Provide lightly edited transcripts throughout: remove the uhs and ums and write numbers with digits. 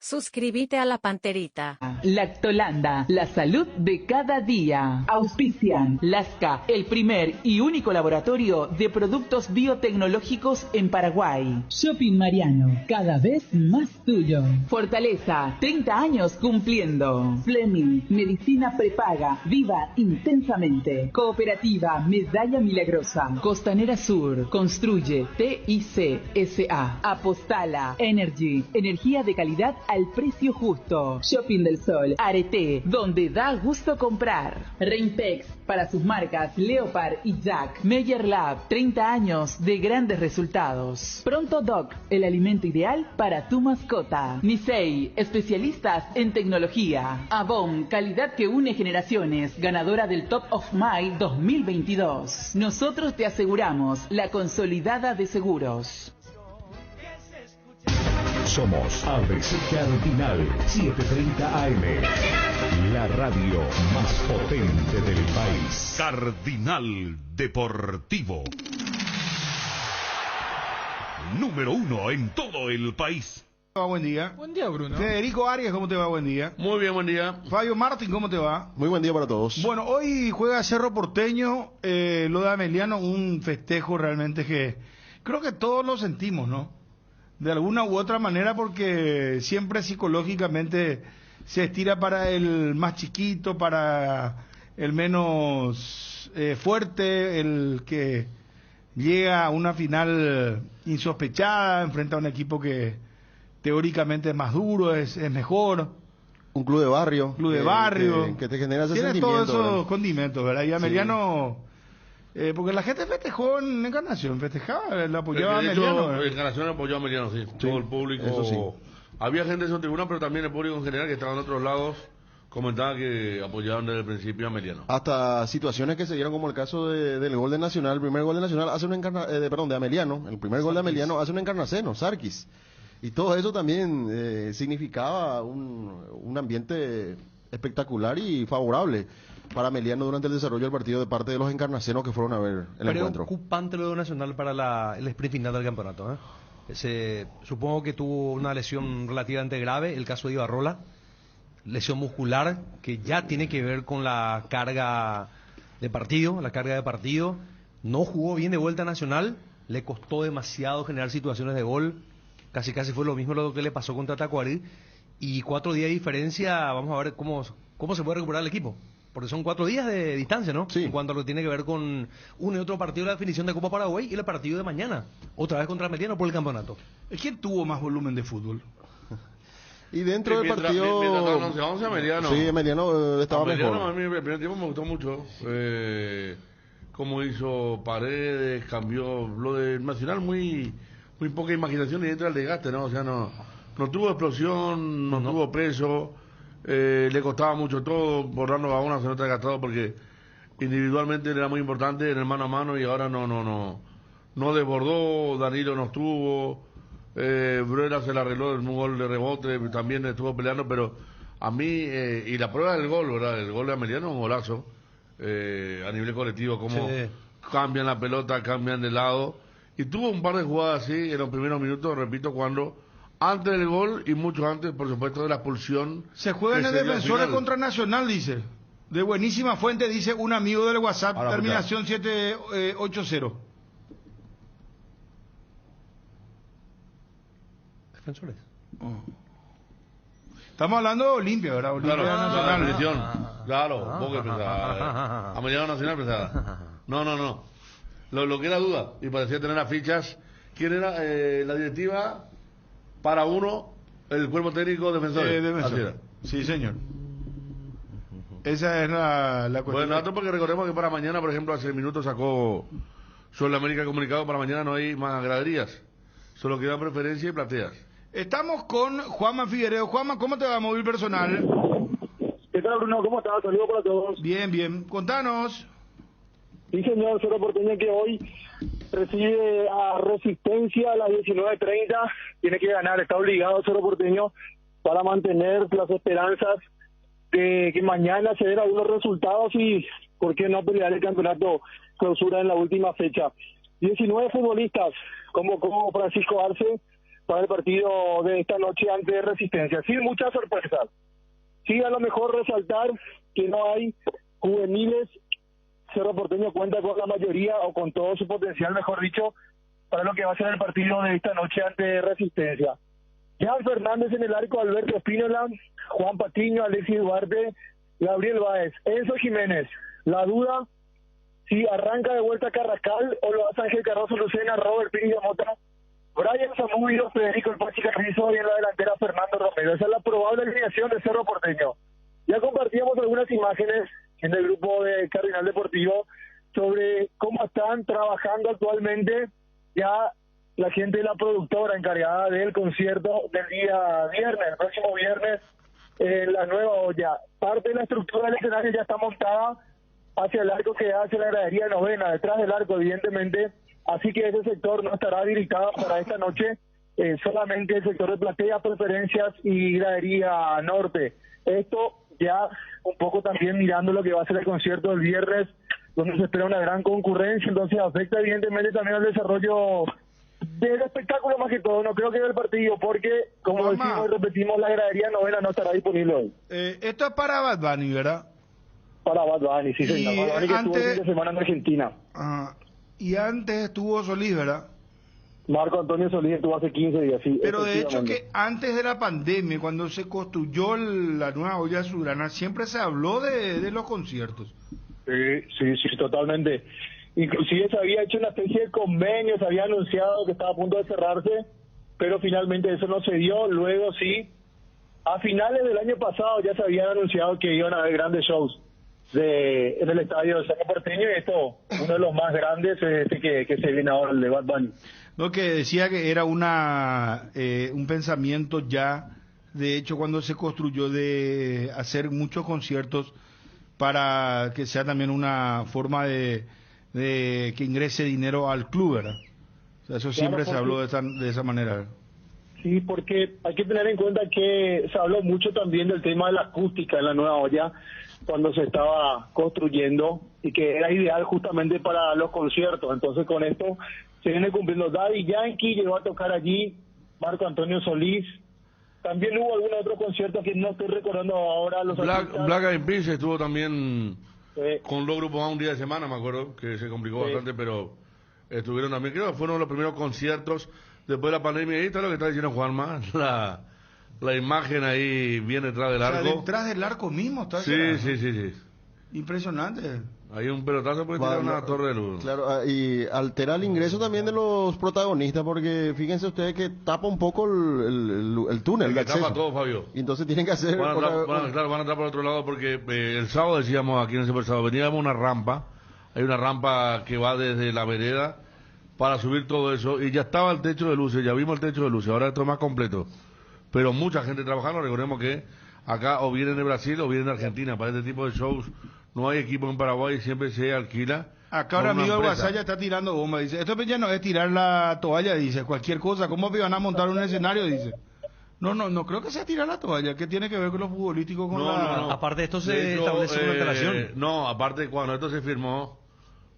Suscríbete a la Panterita. Lactolanda, la salud de cada día. Auspician Lasca, el primer y único laboratorio de productos biotecnológicos en Paraguay. Shopping Mariano, cada vez más tuyo. Fortaleza, 30 años cumpliendo. Fleming, medicina prepaga, viva intensamente. Cooperativa Medalla Milagrosa. Costanera Sur, construye TIC SA. Apostala, Energy, energía de calidad al precio justo. Shopping del Sol, Arete, donde da gusto comprar. Rainpex, para sus marcas Leopard y Jack. Meyer Lab, 30 años de grandes resultados. Pronto Doc, el alimento ideal para tu mascota. Nisei, especialistas en tecnología. Avon, calidad que une generaciones, ganadora del Top of Mind 2022. Nosotros te aseguramos la consolidada de seguros. Somos ABC Cardinal 730 AM, la radio más potente del país. Cardinal Deportivo. Número 1 en todo el país. Buen día. Buen día, Bruno. Federico Arias, ¿cómo te va? Buen día. Muy bien, buen día. Fabio Martín, ¿cómo te va? Muy buen día para todos. Bueno, hoy juega Cerro Porteño, lo de Ameliano, un festejo realmente que creo que todos lo sentimos, ¿no? De alguna u otra manera, porque siempre psicológicamente se estira para el más chiquito, para el menos fuerte, el que llega a una final insospechada, enfrenta a un equipo que teóricamente es más duro, es mejor. Un club de barrio. Club de barrio. Que te genera ese Tiene sentimiento. todos esos ¿verdad? condimentos, ¿verdad? Y Ameliano... porque la gente festejó en Encarnación, festejaba, la apoyaba a Ameliano. Encarnación apoyó a Ameliano, sí. Todo el público. Eso sí. Había gente en su tribuna, pero también el público en general que estaba en otros lados comentaba que apoyaban desde el principio a Ameliano. Hasta situaciones que se dieron, como el caso del gol de Nacional, el primer gol de Nacional hace de Ameliano, el primer gol de Ameliano hace un encarnaceno, Sarkis. Y todo eso también significaba un ambiente espectacular y favorable para Ameliano durante el desarrollo del partido de parte de los encarnacenos que fueron a ver el encuentro. Preocupante lo de Nacional para el sprint final del campeonato, supongo que tuvo una lesión relativamente grave, el caso de Ibarrola, lesión muscular que ya tiene que ver con la carga de partido, no jugó bien de vuelta a Nacional, le costó demasiado generar situaciones de gol, casi fue lo mismo lo que le pasó contra Tacuarí, y 4 días de diferencia, vamos a ver cómo se puede recuperar el equipo. Porque son 4 días de distancia, ¿no? Sí. En cuanto a lo que tiene que ver con uno y otro partido de la definición de Copa Paraguay y el partido de mañana. Otra vez contra Ameliano por el campeonato. ¿Quién tuvo más volumen de fútbol? Y dentro del partido... Mientras Ameliano. Sí, Ameliano estaba Ameliano, mejor. a mí el primer tiempo me gustó mucho. Cómo hizo Paredes, cambió. Lo de Nacional, muy poca imaginación y entra el desgaste, ¿no? O sea, no tuvo explosión, no tuvo peso. Le costaba mucho todo, borrarnos a uno se nota desgastado porque individualmente era muy importante en el mano a mano y ahora no desbordó, Danilo no estuvo, Bruera se la arregló en un gol de rebote, también estuvo peleando, pero a mí, y la prueba del gol, ¿verdad? El gol de Ameliano es un golazo, a nivel colectivo, cómo cambian la pelota, cambian de lado, y tuvo un par de jugadas así en los primeros minutos, repito, cuando... Antes del gol y mucho antes, por supuesto, de la expulsión. Se juega en el Defensores contra Nacional, dice. De buenísima fuente, dice un amigo del WhatsApp, ahora, terminación 780. Defensores. Estamos hablando de Olimpia, ¿verdad? Olimpia Nacional. Claro, vos que pensabas. Ameliano Nacional pensaba. No. Lo que era duda, y parecía tener las fichas. ¿Quién era la directiva? Para uno, el cuerpo técnico defensor. Sí, señor. Esa es la cuestión. Bueno, nosotros porque recordemos que para mañana, por ejemplo, hace minutos sacó Sol de América comunicado, para mañana no hay más graderías. Solo queda preferencia y plateas. Estamos con Juanma Figueredo. Juanma, ¿cómo te va, móvil personal? ¿Qué tal, Bruno? ¿Cómo estás? Saludos para todos. Bien. Contanos. Sí, señor, Cerro Porteño que hoy recibe a Resistencia a las 19:30. Tiene que ganar, está obligado Cerro Porteño para mantener las esperanzas de que mañana se den algunos resultados y, ¿por qué no pelear el campeonato clausura en la última fecha? 19 futbolistas convocó Francisco Arce para el partido de esta noche ante Resistencia, sin muchas sorpresas. Sí, a lo mejor resaltar que no hay juveniles. Cerro Porteño cuenta con la mayoría o con todo su potencial, mejor dicho, para lo que va a ser el partido de esta noche ante Resistencia. Jan Fernández en el arco, Alberto Espínola, Juan Patiño, Alexis Duarte, Gabriel Báez, Enzo Jiménez. La duda, si arranca de vuelta Carrascal o lo hace Ángel Cardoso Lucena, Robert Piri de Mota, Brian Zamudio, Federico El Pachi Carrizo y en la delantera Fernando Romero. Esa es la probable alineación de Cerro Porteño. Ya compartíamos algunas imágenes en el grupo de Cardinal Deportivo sobre cómo están trabajando actualmente ya la gente de la productora encargada del concierto del día viernes, el próximo viernes, en la Nueva Olla. Parte de la estructura del escenario ya está montada hacia el arco que hace la gradería novena, detrás del arco evidentemente, así que ese sector no estará habilitado para esta noche, solamente el sector de platea, preferencias y gradería norte. Esto ya un poco también mirando lo que va a ser el concierto del viernes, donde se espera una gran concurrencia, entonces afecta evidentemente también al desarrollo del espectáculo más que todo, no creo que del partido, porque como decimos y repetimos, la gradería novena no estará disponible hoy. Esto es para Bad Bunny, ¿verdad? Para Bad Bunny, sí señor. Bad Bunny que estuvo el fin de semana en Argentina. Y antes estuvo Solís, ¿verdad? Marco Antonio Solís estuvo hace 15 días, sí. Pero de hecho que antes de la pandemia, cuando se construyó la nueva olla Sudrana, siempre se habló de los conciertos. Sí, totalmente. Inclusive se había hecho una especie de convenio, se había anunciado que estaba a punto de cerrarse, pero finalmente eso no se dio. Luego sí, a finales del año pasado ya se habían anunciado que iban a haber grandes shows en el estadio de Cerro Porteño, y esto, uno de los más grandes es este que se viene ahora, el de Bad Bunny. Lo que decía que era un pensamiento ya, de hecho, cuando se construyó, de hacer muchos conciertos para que sea también una forma de que ingrese dinero al club, ¿verdad? O sea, eso siempre se habló de esa manera. Sí, porque hay que tener en cuenta que se habló mucho también del tema de la acústica en la nueva olla cuando se estaba construyendo, y que era ideal justamente para los conciertos. Entonces con esto se viene cumpliendo. Daddy Yankee llegó a tocar allí, Marco Antonio Solís. También hubo algún otro concierto que no estoy recordando ahora. Los Black Eyed Peas estuvo también con los grupos a un día de semana, me acuerdo, que se complicó bastante, pero estuvieron también, creo que fueron los primeros conciertos después de la pandemia. Ahí está lo que está diciendo Juanma, la imagen ahí bien detrás del arco. O sea, detrás del arco mismo está. Sí. Impresionante. Hay un pelotazo puede tirar una torre de luz. Claro, y altera el ingreso también de los protagonistas, porque fíjense ustedes que tapa un poco el túnel de acceso. Tapa todo, Fabio. Y entonces tienen que hacer... Van a entrar por otro lado, porque el sábado decíamos aquí en ese sábado, veníamos una rampa, hay una rampa que va desde la vereda para subir todo eso, y ya estaba el techo de luces, ya vimos el techo de luces, ahora esto es más completo. Pero mucha gente trabajando, recordemos que acá o vienen de Brasil o vienen de Argentina, para este tipo de shows no hay equipo en Paraguay, siempre se alquila. Acá ahora amigo de WhatsApp ya está tirando bomba, dice, esto ya no es tirar la toalla, dice, cualquier cosa, ¿cómo van a montar un escenario? Dice, no creo que sea tirar la toalla, ¿qué tiene que ver con los futbolísticos? No. Aparte de esto se establece una instalación. No, aparte cuando esto se firmó,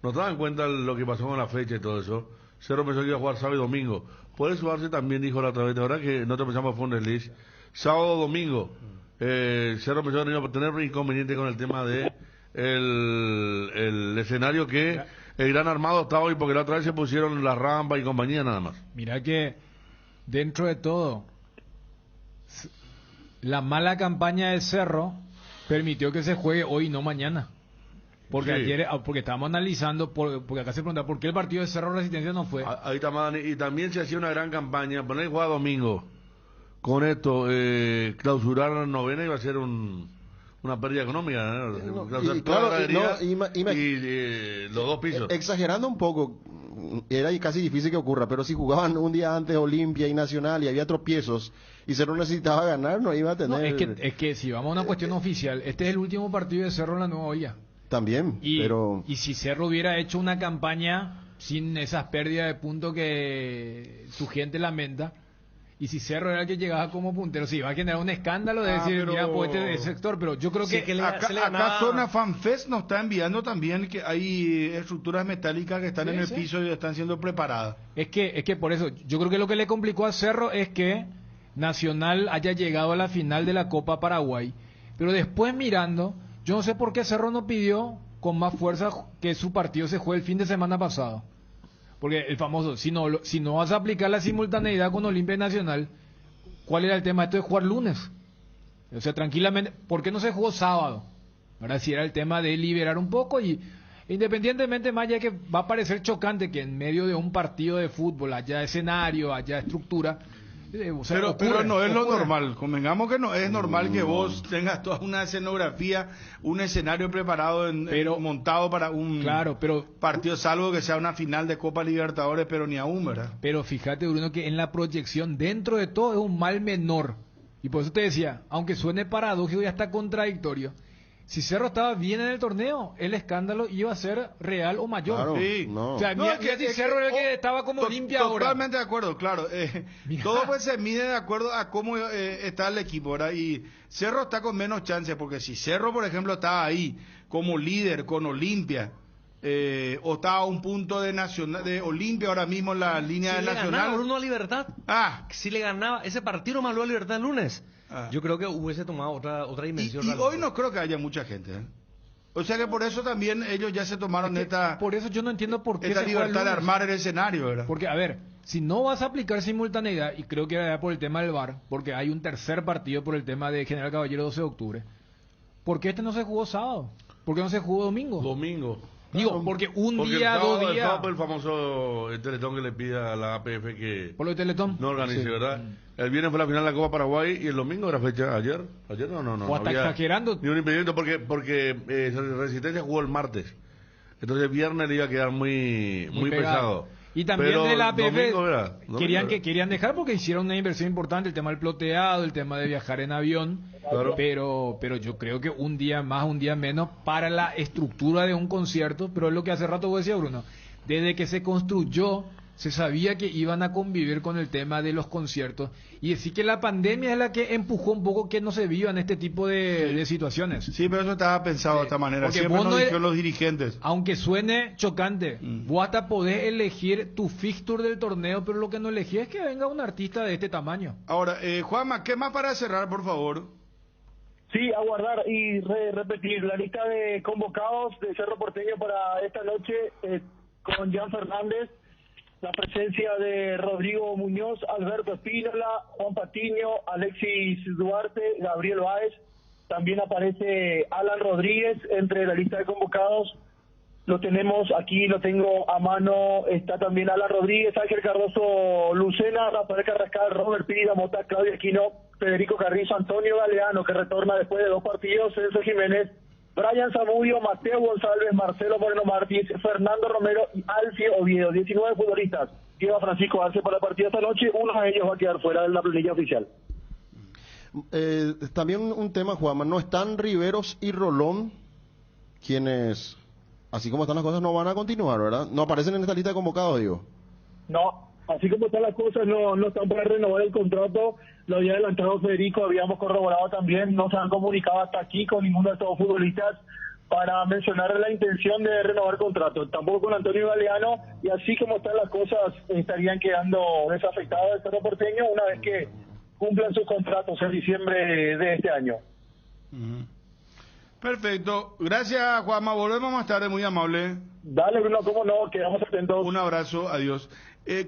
no tomaban en cuenta lo que pasó con la fecha y todo eso. Cerro pensó que iba a jugar sábado y domingo. Puede subarse también, dijo la otra vez, de verdad que nosotros pensamos que fue un release. Sábado o domingo. Cerro pensó que no iba a tener inconveniente con el tema de el escenario, que el Gran Armado estaba hoy, porque la otra vez se pusieron la rampa y compañía nada más. Mira que dentro de todo, la mala campaña del Cerro permitió que se juegue hoy y no mañana. Porque ayer, porque estábamos analizando, porque acá se pregunta por qué el partido de Cerro Resistencia no fue. Ahí está, Madani, y también se hacía una gran campaña, poner el juego domingo. Con esto, clausurar la novena iba a ser una pérdida económica, ¿no? Los dos pisos. Exagerando un poco, era casi difícil que ocurra, pero si jugaban un día antes Olimpia y Nacional y había tropiezos y Cerro necesitaba ganar, no iba a tener... No, es que si vamos a una cuestión oficial, este es el último partido de Cerro en la Nueva Olla. También, pero... Y si Cerro hubiera hecho una campaña sin esas pérdidas de puntos que su gente lamenta, Y si Cerro era el que llegaba como puntero, sí, va a generar un escándalo de decir, pero- mira, pues este sector, pero yo creo que... Acá Zona FanFest nos está enviando también que hay estructuras metálicas que están Sí, en el sí. piso y están siendo preparadas. Es que por eso, yo creo que lo que le complicó a Cerro es que Nacional haya llegado a la final de la Copa Paraguay, pero después mirando, yo no sé por qué Cerro no pidió con más fuerza que su partido se juegue el fin de semana pasado. Porque el famoso, si no vas a aplicar la simultaneidad con Olimpia y Nacional, ¿cuál era el tema? Esto de jugar lunes. O sea, tranquilamente, ¿por qué no se jugó sábado? Ahora sí era el tema de liberar un poco y independientemente más allá que va a parecer chocante que en medio de un partido de fútbol haya escenario, haya estructura, o sea, Pero no es lo ocurre. normal. Convengamos que no es normal que vos tengas toda una escenografía, un escenario preparado, montado para un partido, salvo que sea una final de Copa Libertadores, pero ni aún, ¿verdad? Pero fíjate, Bruno, que en la proyección, dentro de todo, es un mal menor. Y por eso te decía, aunque suene paradójico y hasta contradictorio, si Cerro estaba bien en el torneo, el escándalo iba a ser real o mayor. Claro, Sí. no. O sea, No, mira, es que- si es Cerro que- era el que estaba como limpia ahora. Totalmente de acuerdo, claro. Todo pues se mide de acuerdo a cómo está el equipo, ¿verdad? Y Cerro está con menos chances, porque si Cerro, por ejemplo, estaba ahí como líder con Olimpia, o estaba a un punto de Olimpia ahora mismo en la línea de Si le ganaba Nacional. Bruno a Libertad, si le ganaba ese partido más luego a Libertad el lunes, yo creo que hubiese tomado otra dimensión. Y realmente. hoy no creo que haya mucha gente, ¿eh? O sea que por eso también ellos ya se tomaron Por eso yo no entiendo por qué esta se juega el libertad de lunes. armar el escenario, ¿verdad? Porque, a ver, si no vas a aplicar simultaneidad, y creo que era por el tema del VAR, porque hay un tercer partido por el tema de General Caballero 12 de octubre, ¿por qué este no se jugó sábado? ¿Por qué no se jugó domingo? Domingo. Digo, porque un Porque día, el sábado, dos el días... sábado, el famoso Teletón que le pide a la APF que ¿Por lo de Teletón? no organice, Sí. ¿verdad? El viernes fue la final de la Copa Paraguay y el domingo era fecha ayer. Ayer no. O hasta había exagerando. Ni un impedimento porque Resistencia jugó el martes. Entonces el viernes le iba a quedar muy pesado. Y también Pero de la APF domingo era, domingo era. querían dejar porque hicieron una inversión importante, el tema del ploteado, el tema de viajar en avión, Claro. pero yo creo que un día más, un día menos para la estructura de un concierto, pero es lo que hace rato vos decías, Bruno, desde que se construyó se sabía que iban a convivir con el tema de los conciertos y decir que la pandemia es la que empujó un poco que no se vivan este tipo de situaciones. Sí, pero eso estaba pensado de esta manera. Porque Siempre vos nos no dijeron los dirigentes. Aunque suene chocante, vos hasta podés elegir tu fixture del torneo, pero lo que no elegí es que venga un artista de este tamaño. Ahora, Juanma, ¿qué más para cerrar, por favor? Sí, aguardar y repetir la lista de convocados de Cerro Porteño para esta noche con Jan Fernández, la presencia de Rodrigo Muñoz, Alberto Espínola, Juan Patiño, Alexis Duarte, Gabriel Báez. También aparece Alan Rodríguez entre la lista de convocados. Lo tenemos aquí, lo tengo a mano. Está también Alan Rodríguez, Ángel Cardoso Lucena, Rafael Carrascal, Robert Pira, Mota, Claudia Aquino, Federico Carrizo, Antonio Galeano, que retorna después de 2 partidos, Celso Jiménez, Brian Zamudio, Mateo González, Marcelo Moreno Martínez, Fernando Romero y Alfio Oviedo. 19 futbolistas lleva Francisco Arce para el partido esta noche. Uno de ellos va a quedar fuera de la planilla oficial. También un tema, Juanma, no están Riveros y Rolón, quienes, así como están las cosas, no van a continuar, ¿verdad? No aparecen en esta lista de convocados, digo. No, así como están las cosas, no están para renovar el contrato. Lo había adelantado Federico, habíamos corroborado también, no se han comunicado hasta aquí con ninguno de estos futbolistas para mencionar la intención de renovar contrato, tampoco con Antonio Galeano, y así como están las cosas, estarían quedando desafectados del Cerro Porteño una vez que cumplan sus contratos en diciembre de este año. Perfecto. Gracias, Juanma. Volvemos más tarde, muy amable. Dale, Bruno, cómo no, quedamos atentos. Un abrazo, adiós.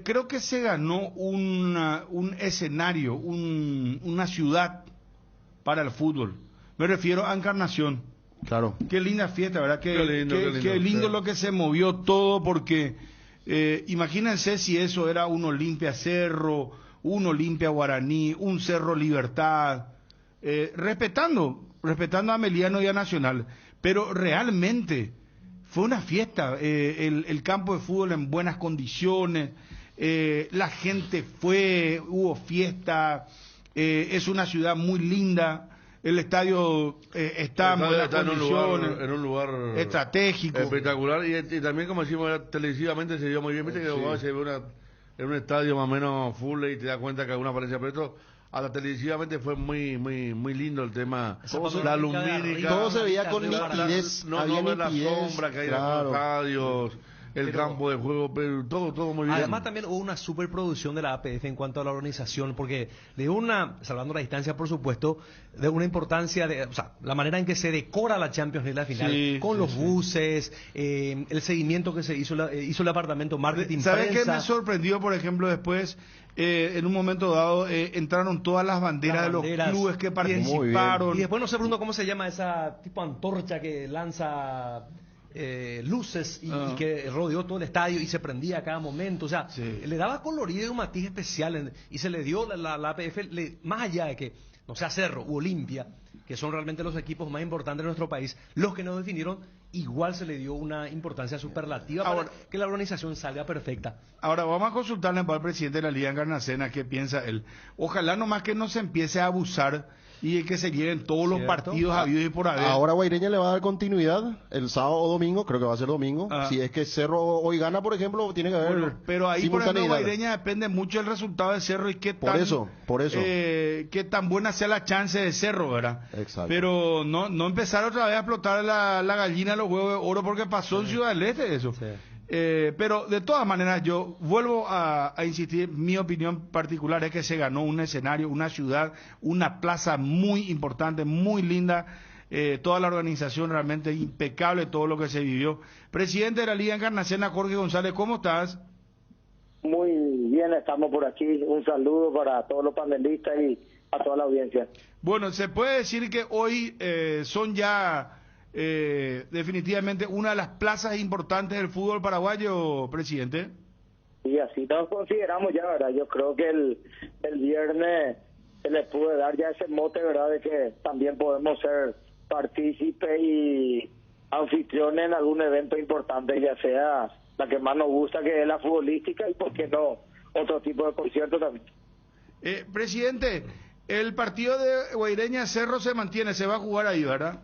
Creo que se ganó un escenario, una ciudad para el fútbol. Me refiero a Encarnación. Claro. Qué linda fiesta, ¿verdad? Qué Qué lindo sí. lo que se movió todo, porque imagínense si eso era un Olimpia Cerro, un Olimpia Guaraní, un Cerro Libertad, respetando a Meliano y a Nacional, pero realmente fue una fiesta, el campo de fútbol en buenas condiciones, la gente hubo fiesta, es una ciudad muy linda. El estadio está en buenas condiciones, en un lugar estratégico. espectacular y también, como decimos, televisivamente se vio muy bien. Viste que Sí. se ve en un estadio más o menos full y te das cuenta que alguna apariencia, pero esto hasta televisivamente fue muy lindo el tema, la lumínica, todo se veía con nitidez, no había ver la nitidez, sombra que hay en claro. los estadios, el campo de juego, pero todo muy bien. Además también hubo una superproducción de la APF en cuanto a la organización, porque le dio una, salvando la distancia por supuesto, de una importancia, o sea, la manera en que se decora la Champions League la final, Sí, con sí, los sí. buses, el seguimiento que se hizo, hizo el departamento marketing, ¿Sabes qué prensa. me sorprendió, por ejemplo, después? En un momento dado entraron todas las banderas Las de los banderas. clubes que Muy participaron. Y después no sé, Bruno, cómo se llama esa tipo antorcha que lanza luces y que rodeó todo el estadio y se prendía a cada momento. O sea, le daba colorido y un matiz especial y se le dio la APF, más allá de que no sea Cerro u Olimpia, que son realmente los equipos más importantes de nuestro país, los que nos definieron, igual se le dio una importancia superlativa para que la organización salga perfecta. Ahora vamos a consultarle al presidente de la Liga Encarnacena qué piensa él. Ojalá nomás que no se empiece a abusar y que se lleguen todos los partidos habidos y por haber. Ahora Guaireña le va a dar continuidad el sábado o domingo, creo que va a ser domingo. Si es que Cerro hoy gana, por ejemplo, tiene que haber Pero ahí, por ejemplo, simultaneidad. Guaireña depende mucho del resultado de Cerro y qué Por tan, eso. qué tan buena sea la chance de Cerro, ¿verdad? Exacto. Pero no empezar otra vez a explotar la gallina, los huevos de oro, porque pasó en Ciudad del Este eso. Pero de todas maneras yo vuelvo a insistir, mi opinión particular es que se ganó un escenario, una ciudad, una plaza muy importante, muy linda, toda la organización realmente impecable, todo lo que se vivió. Presidente de la Liga Encarnacena, Jorge González, ¿cómo estás? Muy bien, estamos por aquí. Un saludo para todos los panelistas y a toda la audiencia. Bueno, se puede decir que hoy son ya definitivamente una de las plazas importantes del fútbol paraguayo, presidente. Y así nos consideramos ya, ¿verdad? Yo creo que el viernes se les puede dar ya ese mote, ¿verdad? De que también podemos ser partícipes y anfitriones en algún evento importante, ya sea la que más nos gusta, que es la futbolística, y por qué no, otro tipo de concierto también. Presidente, el partido de Guaireña Cerro se mantiene, se va a jugar ahí, ¿verdad?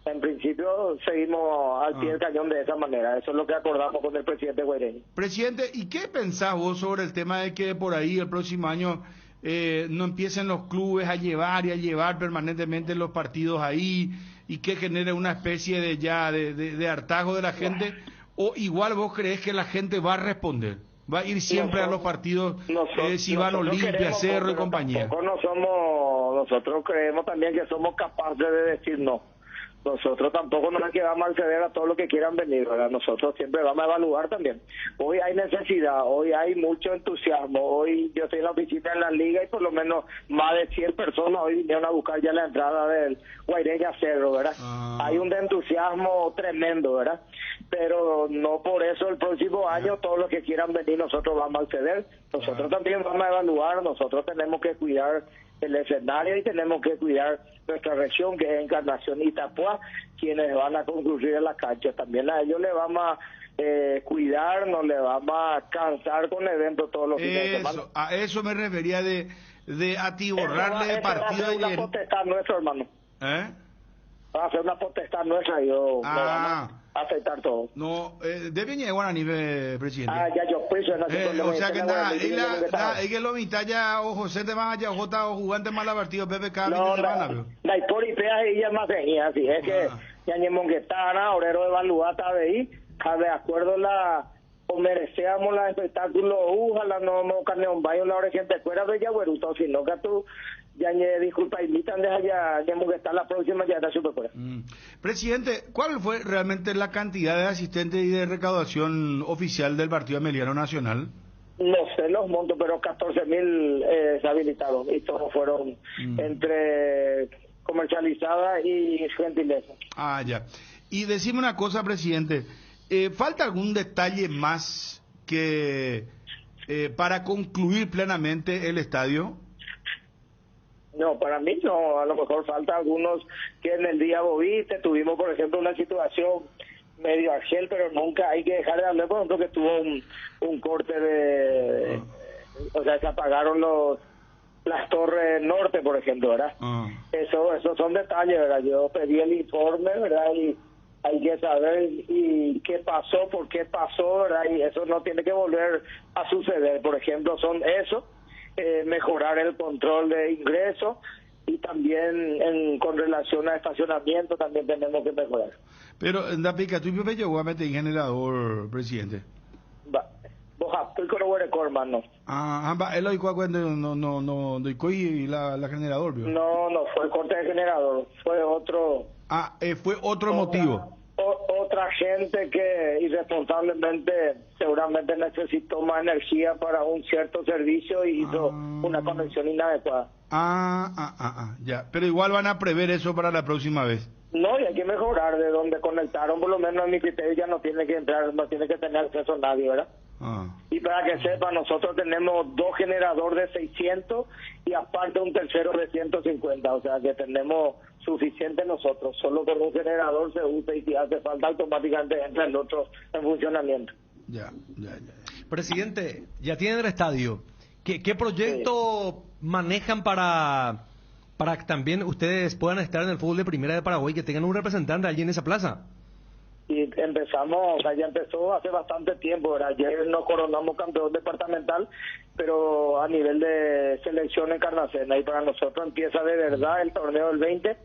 En principio seguimos al pie del cañón de esa manera, eso es lo que acordamos con el presidente Guaireña. Presidente, ¿y qué pensás vos sobre el tema de que por ahí el próximo año no empiecen los clubes a llevar permanentemente los partidos ahí y que genere una especie de hartazgo de la gente? ¿O igual vos creés que la gente va a responder? ¿Va a ir siempre a los partidos si van Olimpia, Cerro y compañía? Nosotros creemos también que somos capaces de decir no. Nosotros tampoco nos quedamos a acceder a todo lo que quieran venir, ¿verdad? Nosotros siempre vamos a evaluar también. Hoy hay necesidad, hoy hay mucho entusiasmo. Hoy yo estoy en la oficina en la liga y por lo menos más de 100 personas hoy vinieron a buscar ya la entrada del Guaireña Cerro, ¿verdad? Hay un entusiasmo tremendo, ¿verdad? Pero no por eso el próximo año todos los que quieran venir nosotros vamos a acceder. Nosotros también vamos a evaluar, nosotros tenemos que cuidar el escenario y tenemos que cuidar nuestra región, que es Encarnación y Itapúa, quienes van a concurrir en la cancha. También a ellos le vamos a cuidar, no le vamos a cansar con eventos todos los fines de semana. A eso me refería de atiborrarle el partido. Va a ser una potestad nuestra, hermano. Va a ser una potestad nuestra, yo le vamos a aceptar todo. No, debe llegar a nivel, presidente. Ya yo pienso en o sea que nada, es que lo mitad ya o José de más ya o jugante más la partido Pepe cada fin de semana. La historia y pea ella más venía, así es que ya ni monguetana, orero de evaluata de ahí, de acuerdo o merecíamos la espectáculo, ojalá no carne un baño la hora gente fuera de ya güeruto, sino que tú ya disculpa, invitan de allá, ya que está la próxima, ya está súper fuera. Presidente, ¿cuál fue realmente la cantidad de asistentes y de recaudación oficial del Partido Ameliano Nacional? No sé los montos, pero 14.000 se habilitaron y todos fueron entre comercializadas y gentileza. Ya. Y decime una cosa, presidente, ¿falta algún detalle más que para concluir plenamente el estadio? No, para mí no, a lo mejor falta algunos que en el día viste, tuvimos por ejemplo una situación medio argel, pero nunca hay que dejar de hablar, por ejemplo que tuvo un corte de, o sea, se apagaron las torres norte, por ejemplo, ¿verdad? Eso son detalles, ¿verdad? Yo pedí el informe, ¿verdad? Y hay que saber y qué pasó, por qué pasó, ¿verdad? Y eso no tiene que volver a suceder. Por ejemplo, son eso, mejorar el control de ingresos y también con relación a estacionamiento también tenemos que mejorar. Pero, Dapica, tú me llegó a meter en generador, presidente. Vos estoy con el hermano. Él hoy cuando no doy la generador, ¿vio? No fue corte de generador, fue otro. Fue otro motivo. Otra gente que irresponsablemente seguramente necesitó más energía para un cierto servicio y hizo una conexión inadecuada. Ya. Pero igual van a prever eso para la próxima vez. No, y hay que mejorar de donde conectaron, por lo menos en mi criterio ya no tiene que entrar, no tiene que tener acceso a nadie, ¿verdad? Y para que sepa, nosotros tenemos 2 generadores de 600 y aparte un tercero de 150, o sea que tenemos suficiente nosotros, solo con un generador se usa y si hace falta automáticamente entra el otro en funcionamiento. Ya. Presidente, ya tienen el estadio. ¿Qué proyecto manejan para que también ustedes puedan estar en el fútbol de primera de Paraguay, que tengan un representante allí en esa plaza? Y empezamos, o sea, ya empezó hace bastante tiempo, ¿verdad? Ayer nos coronamos campeón departamental, pero a nivel de selección en Carnacena, y para nosotros empieza de verdad el torneo del 20.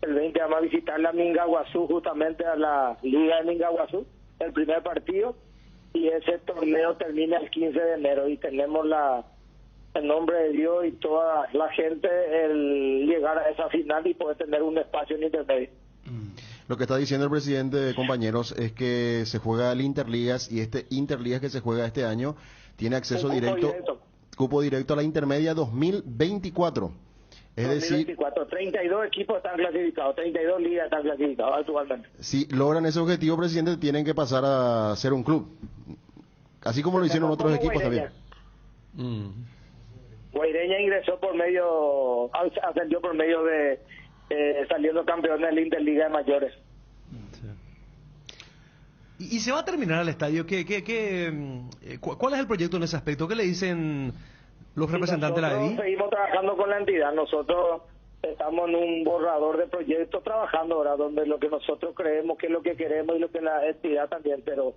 El 20 vamos a visitar la Mingaguazú, justamente a la Liga de Mingaguazú, el primer partido, y ese torneo termina el 15 de enero, y tenemos en nombre de Dios y toda la gente el llegar a esa final y poder tener un espacio en intermedio. Lo que está diciendo el presidente, compañeros, es que se juega el Interligas y este Interligas que se juega este año tiene acceso cupo directo a la intermedia 2024. Es 2024, 32 equipos están clasificados, 32 ligas están clasificados actualmente. Si logran ese objetivo, presidente, tienen que pasar a ser un club, así como lo hicieron otros equipos también. Guaireña ingresó ascendió por medio de saliendo campeón de la Interliga de mayores. ¿Y se va a terminar el estadio? ¿Cuál es el proyecto en ese aspecto? ¿Qué le dicen los representantes de la EDI? Seguimos trabajando con la entidad. Nosotros estamos en un borrador de proyectos trabajando ahora, donde lo que nosotros creemos que es lo que queremos y lo que la entidad también, pero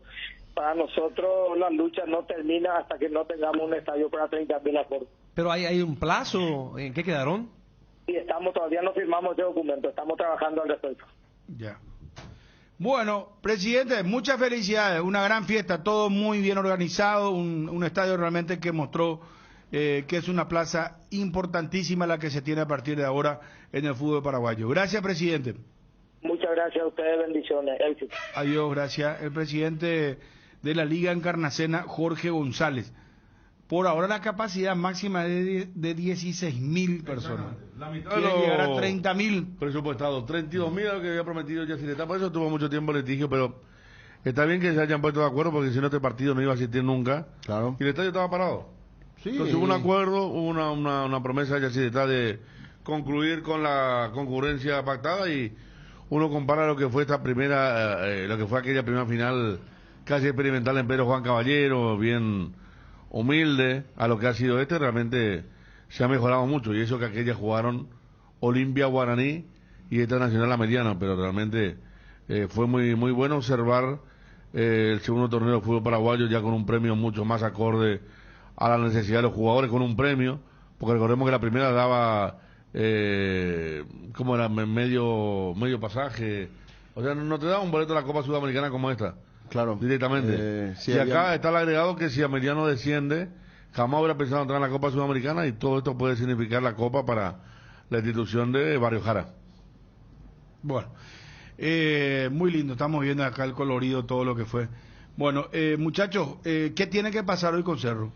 para nosotros la lucha no termina hasta que no tengamos un estadio para 30.000 aforos. ¿Pero hay un plazo? ¿En qué quedaron? Y todavía no firmamos ese documento, estamos trabajando al respecto. Ya. Bueno, presidente, muchas felicidades, una gran fiesta, todo muy bien organizado, un estadio realmente que mostró que es una plaza importantísima la que se tiene a partir de ahora en el fútbol paraguayo. Gracias, presidente. Muchas gracias a ustedes, bendiciones, éxito. Adiós, gracias. El presidente de la Liga Encarnacena, Jorge González. Por ahora la capacidad máxima es de 16.000 personas. La mitad quiere llegar a 30.000. Presupuestado, 32.000 lo que había prometido Yacireta. Por eso tuvo mucho tiempo litigio, pero está bien que se hayan puesto de acuerdo porque si no este partido no iba a asistir nunca. Claro. Y el estadio estaba parado. Sí. Entonces hubo un acuerdo, hubo una promesa de Yacireta de concluir con la concurrencia pactada y uno compara lo que fue esta primera, lo que fue aquella primera final casi experimental en Pedro Juan Caballero, bien humilde, a lo que ha sido realmente se ha mejorado mucho, y eso que aquellas jugaron Olimpia Guaraní y esta Nacional Americana, pero realmente fue muy bueno observar el segundo torneo de fútbol paraguayo ya con un premio mucho más acorde a la necesidad de los jugadores, con un premio, porque recordemos que la primera daba como era medio pasaje, o sea, no te daba un boleto a la Copa Sudamericana como esta. Claro. Directamente. Y acá está el agregado que si Ameliano desciende, jamás hubiera pensado entrar en la Copa Sudamericana, y todo esto puede significar la Copa para la institución de Barrio Jara. Bueno, muy lindo, estamos viendo acá el colorido, todo lo que fue. Bueno, muchachos, ¿qué tiene que pasar hoy con Cerro?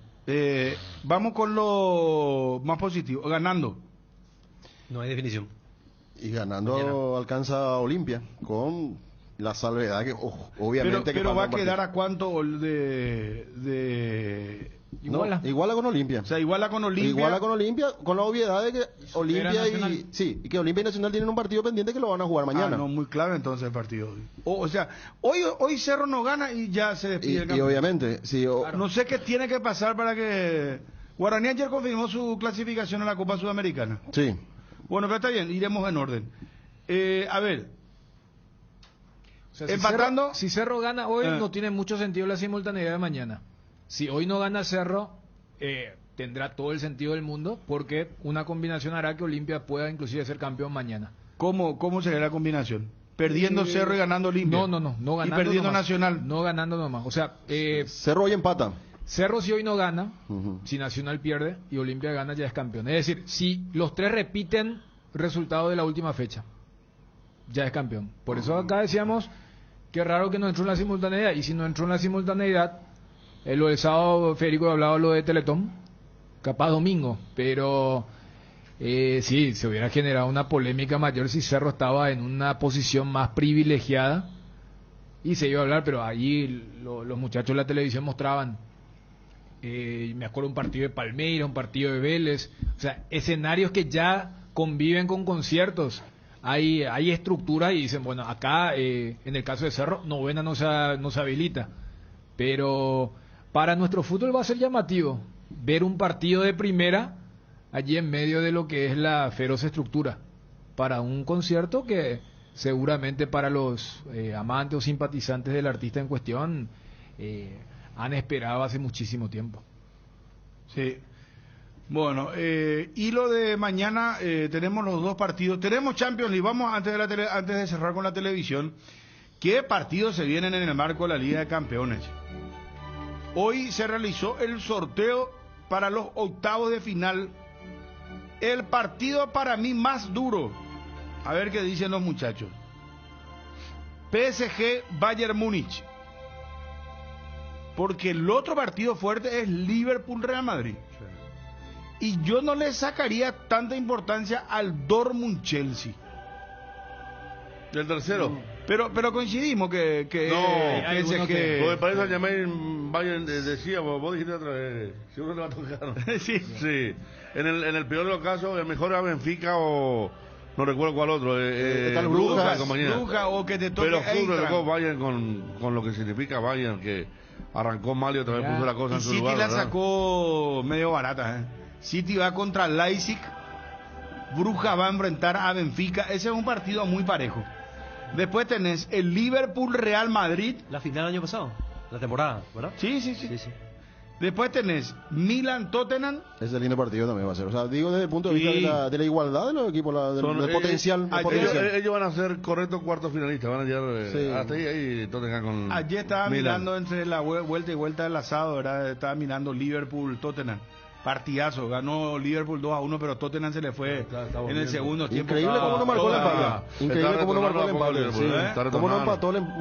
Vamos con lo más positivo, ganando. No hay definición. Y ganando alcanza a Olimpia, con la salvedad que obviamente pero que va a quedar a cuánto de iguala. No, iguala con Olimpia. O sea, iguala con Olimpia. Iguala con Olimpia, con la obviedad de que Olimpia y que Olimpia y Nacional tienen un partido pendiente que lo van a jugar mañana. No, muy clave entonces el partido. O sea, hoy Cerro no gana y ya se despide el campeón. Y obviamente, sí. No sé qué tiene que pasar para que Guaraní ayer confirmó su clasificación a la Copa Sudamericana. Sí. Bueno, pero está bien, iremos en orden. A ver, sea, empatando. Si Cerro gana hoy, no tiene mucho sentido la simultaneidad de mañana. Si hoy no gana Cerro, tendrá todo el sentido del mundo, porque una combinación hará que Olimpia pueda inclusive ser campeón mañana. ¿Cómo sería la combinación? Perdiendo Cerro y ganando Olimpia. No ganando. Y perdiendo nomás. Nacional. No ganando nomás. O sea, Cerro hoy empata. Cerro si hoy no gana, si Nacional pierde y Olimpia gana, ya es campeón. Es decir, si los tres repiten resultado de la última fecha, ya es campeón. Por eso acá decíamos que raro que no entró en la simultaneidad. Y si no entró en la simultaneidad, lo del sábado Federico hablaba lo de Teletón, capaz domingo, pero sí, se hubiera generado una polémica mayor si Cerro estaba en una posición más privilegiada y se iba a hablar, pero allí los muchachos de la televisión mostraban, me acuerdo un partido de Palmeiras, un partido de Vélez, o sea, escenarios que ya conviven con conciertos. Hay estructuras y dicen, bueno, acá en el caso de Cerro, novena no se habilita, pero para nuestro fútbol va a ser llamativo ver un partido de primera allí en medio de lo que es la feroz estructura para un concierto que seguramente para los amantes o simpatizantes del artista en cuestión han esperado hace muchísimo tiempo. Sí. Bueno, y lo de mañana, tenemos los dos partidos, tenemos Champions League. Vamos antes de cerrar con la televisión, ¿qué partidos se vienen en el marco de la Liga de Campeones? Hoy se realizó el sorteo para los octavos de final. El partido para mí más duro, a ver qué dicen los muchachos. PSG Bayern Múnich, porque el otro partido fuerte es Liverpool Real Madrid. Y yo no le sacaría tanta importancia al Dortmund Chelsea. ¿El tercero? Pero coincidimos que no, PSG... Lo de Paris Saint-Germain, Bayern decía, vos dijiste otra vez, seguro le va a tocar. Sí. Sí. En el peor de los casos, el mejor era Benfica o... No recuerdo cuál otro. Brujas o que te toque. Pero justo le tocó Bayern con lo que significa Bayern, que arrancó mal y otra vez puso la cosa en su City lugar. la ¿verdad? sacó medio barata. City va contra Leipzig, Brujas va a enfrentar a Benfica. Ese es un partido muy parejo. Después tenés el Liverpool Real Madrid. La final del año pasado, la temporada, ¿verdad? Sí. Después tenés Milan Tottenham. Ese lindo partido también va a ser. O sea, digo desde el punto de vista de la igualdad de los equipos, del potencial. Ellos van a ser correctos cuartos finalistas. Van a llegar hasta ahí Tottenham con. Ayer estaba Milan. mirando entre la vuelta y vuelta del asado, ¿verdad? Estaba mirando Liverpool Tottenham. Partidazo, ganó Liverpool 2-1, pero Tottenham se le fue en el segundo tiempo. Increíble cómo no marcó el empate. Increíble cómo no marcó el empate.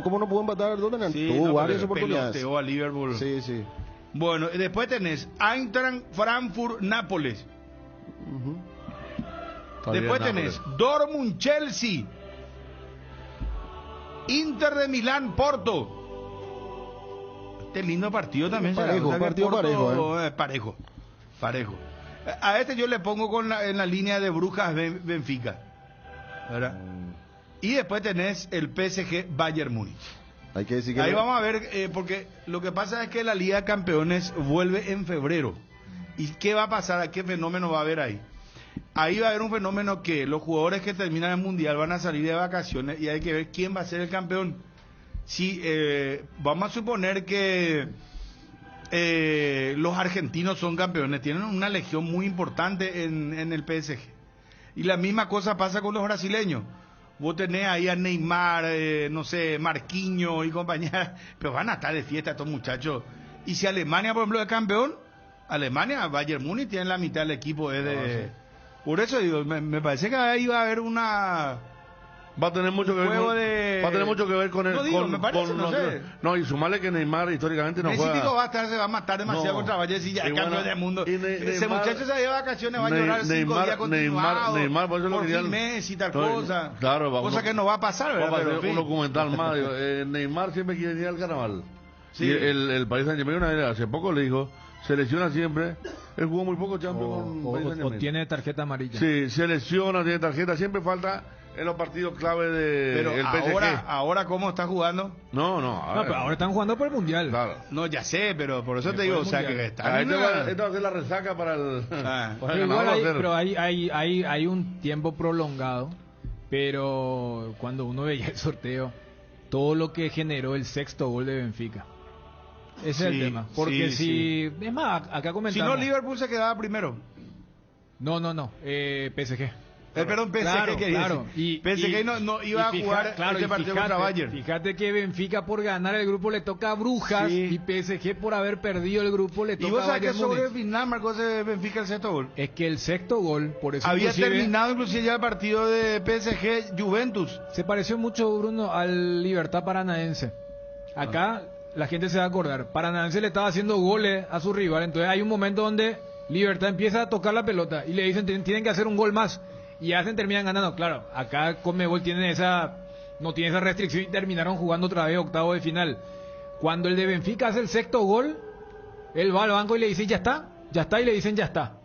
Cómo no pudo empatar el Tottenham. Tuvo varias oportunidades. Peloteó a Liverpool. Sí. Bueno, después tenés Eintracht Frankfurt Nápoles. Después tenés Dortmund Chelsea, Inter de Milán Porto. Este lindo partido también. Parejo. A este yo le pongo en la línea de Brujas Benfica, ¿verdad? Y después tenés el PSG Bayern Múnich. Hay que decir que ahí vamos a ver, porque lo que pasa es que la Liga de Campeones vuelve en febrero. ¿Y qué va a pasar? ¿Qué fenómeno va a haber ahí? Ahí va a haber un fenómeno que los jugadores que terminan el Mundial van a salir de vacaciones y hay que ver quién va a ser el campeón. Si vamos a suponer que los argentinos son campeones, tienen una legión muy importante en el PSG. Y la misma cosa pasa con los brasileños. Vos tenés ahí a Neymar, no sé, Marquinhos y compañía, pero van a estar de fiesta estos muchachos. Y si Alemania, por ejemplo, es campeón, Bayern Múnich tiene la mitad del equipo. Por eso digo, me parece que ahí va a haber una... Va a tener mucho que ver va a tener mucho que ver con el no, y sumarle que Neymar históricamente no juega. Se va a matar demasiado contra Bayern si ya es campeón del mundo. Ese muchacho se va de vacaciones, va a llorar 5 días continuados. Neymar, por eso lo fin Messi y tal cosa. Claro, cosa que no va a pasar, ¿verdad? Va a hacer un documental más. Neymar siempre quiere ir al carnaval. Sí. Y el Paris Saint-Germain hace poco le dijo, se lesiona siempre. Él jugó muy poco Champions o tiene tarjeta amarilla. Sí, se lesiona, tiene tarjeta, siempre falta en los partidos clave pero el PSG. Ahora ¿cómo está jugando? No, pero ahora están jugando por el Mundial. Claro. No, ya sé, pero por eso te digo, o sea, que está esta va a ser la resaca para el pero hay un tiempo prolongado, pero cuando uno veía el sorteo todo lo que generó el sexto gol de Benfica. Ese es el tema. Porque es más, acá comentamos. Si no, Liverpool se quedaba primero. No, PSG. Perdón, PSG Claro. PSG no iba a jugar este partido contra Bayern. Fíjate que Benfica por ganar el grupo le toca a Brujas y PSG por haber perdido el grupo le toca a Bayern. ¿Y vos sabés que sobre el Múnich? final marcó ese Benfica el sexto gol? Es que el sexto gol, por eso había inclusive, terminado inclusive ya el partido de PSG Juventus. Se pareció mucho, Bruno, al Libertad Paranaense. Acá la gente se va a acordar. Paranaense le estaba haciendo goles a su rival, entonces hay un momento donde Libertad empieza a tocar la pelota y le dicen tienen que hacer un gol más. Y terminan ganando. Claro, acá Conmebol no tiene esa restricción y terminaron jugando otra vez octavo de final. Cuando el de Benfica hace el sexto gol, él va al banco y le dice ya está, y le dicen ya está.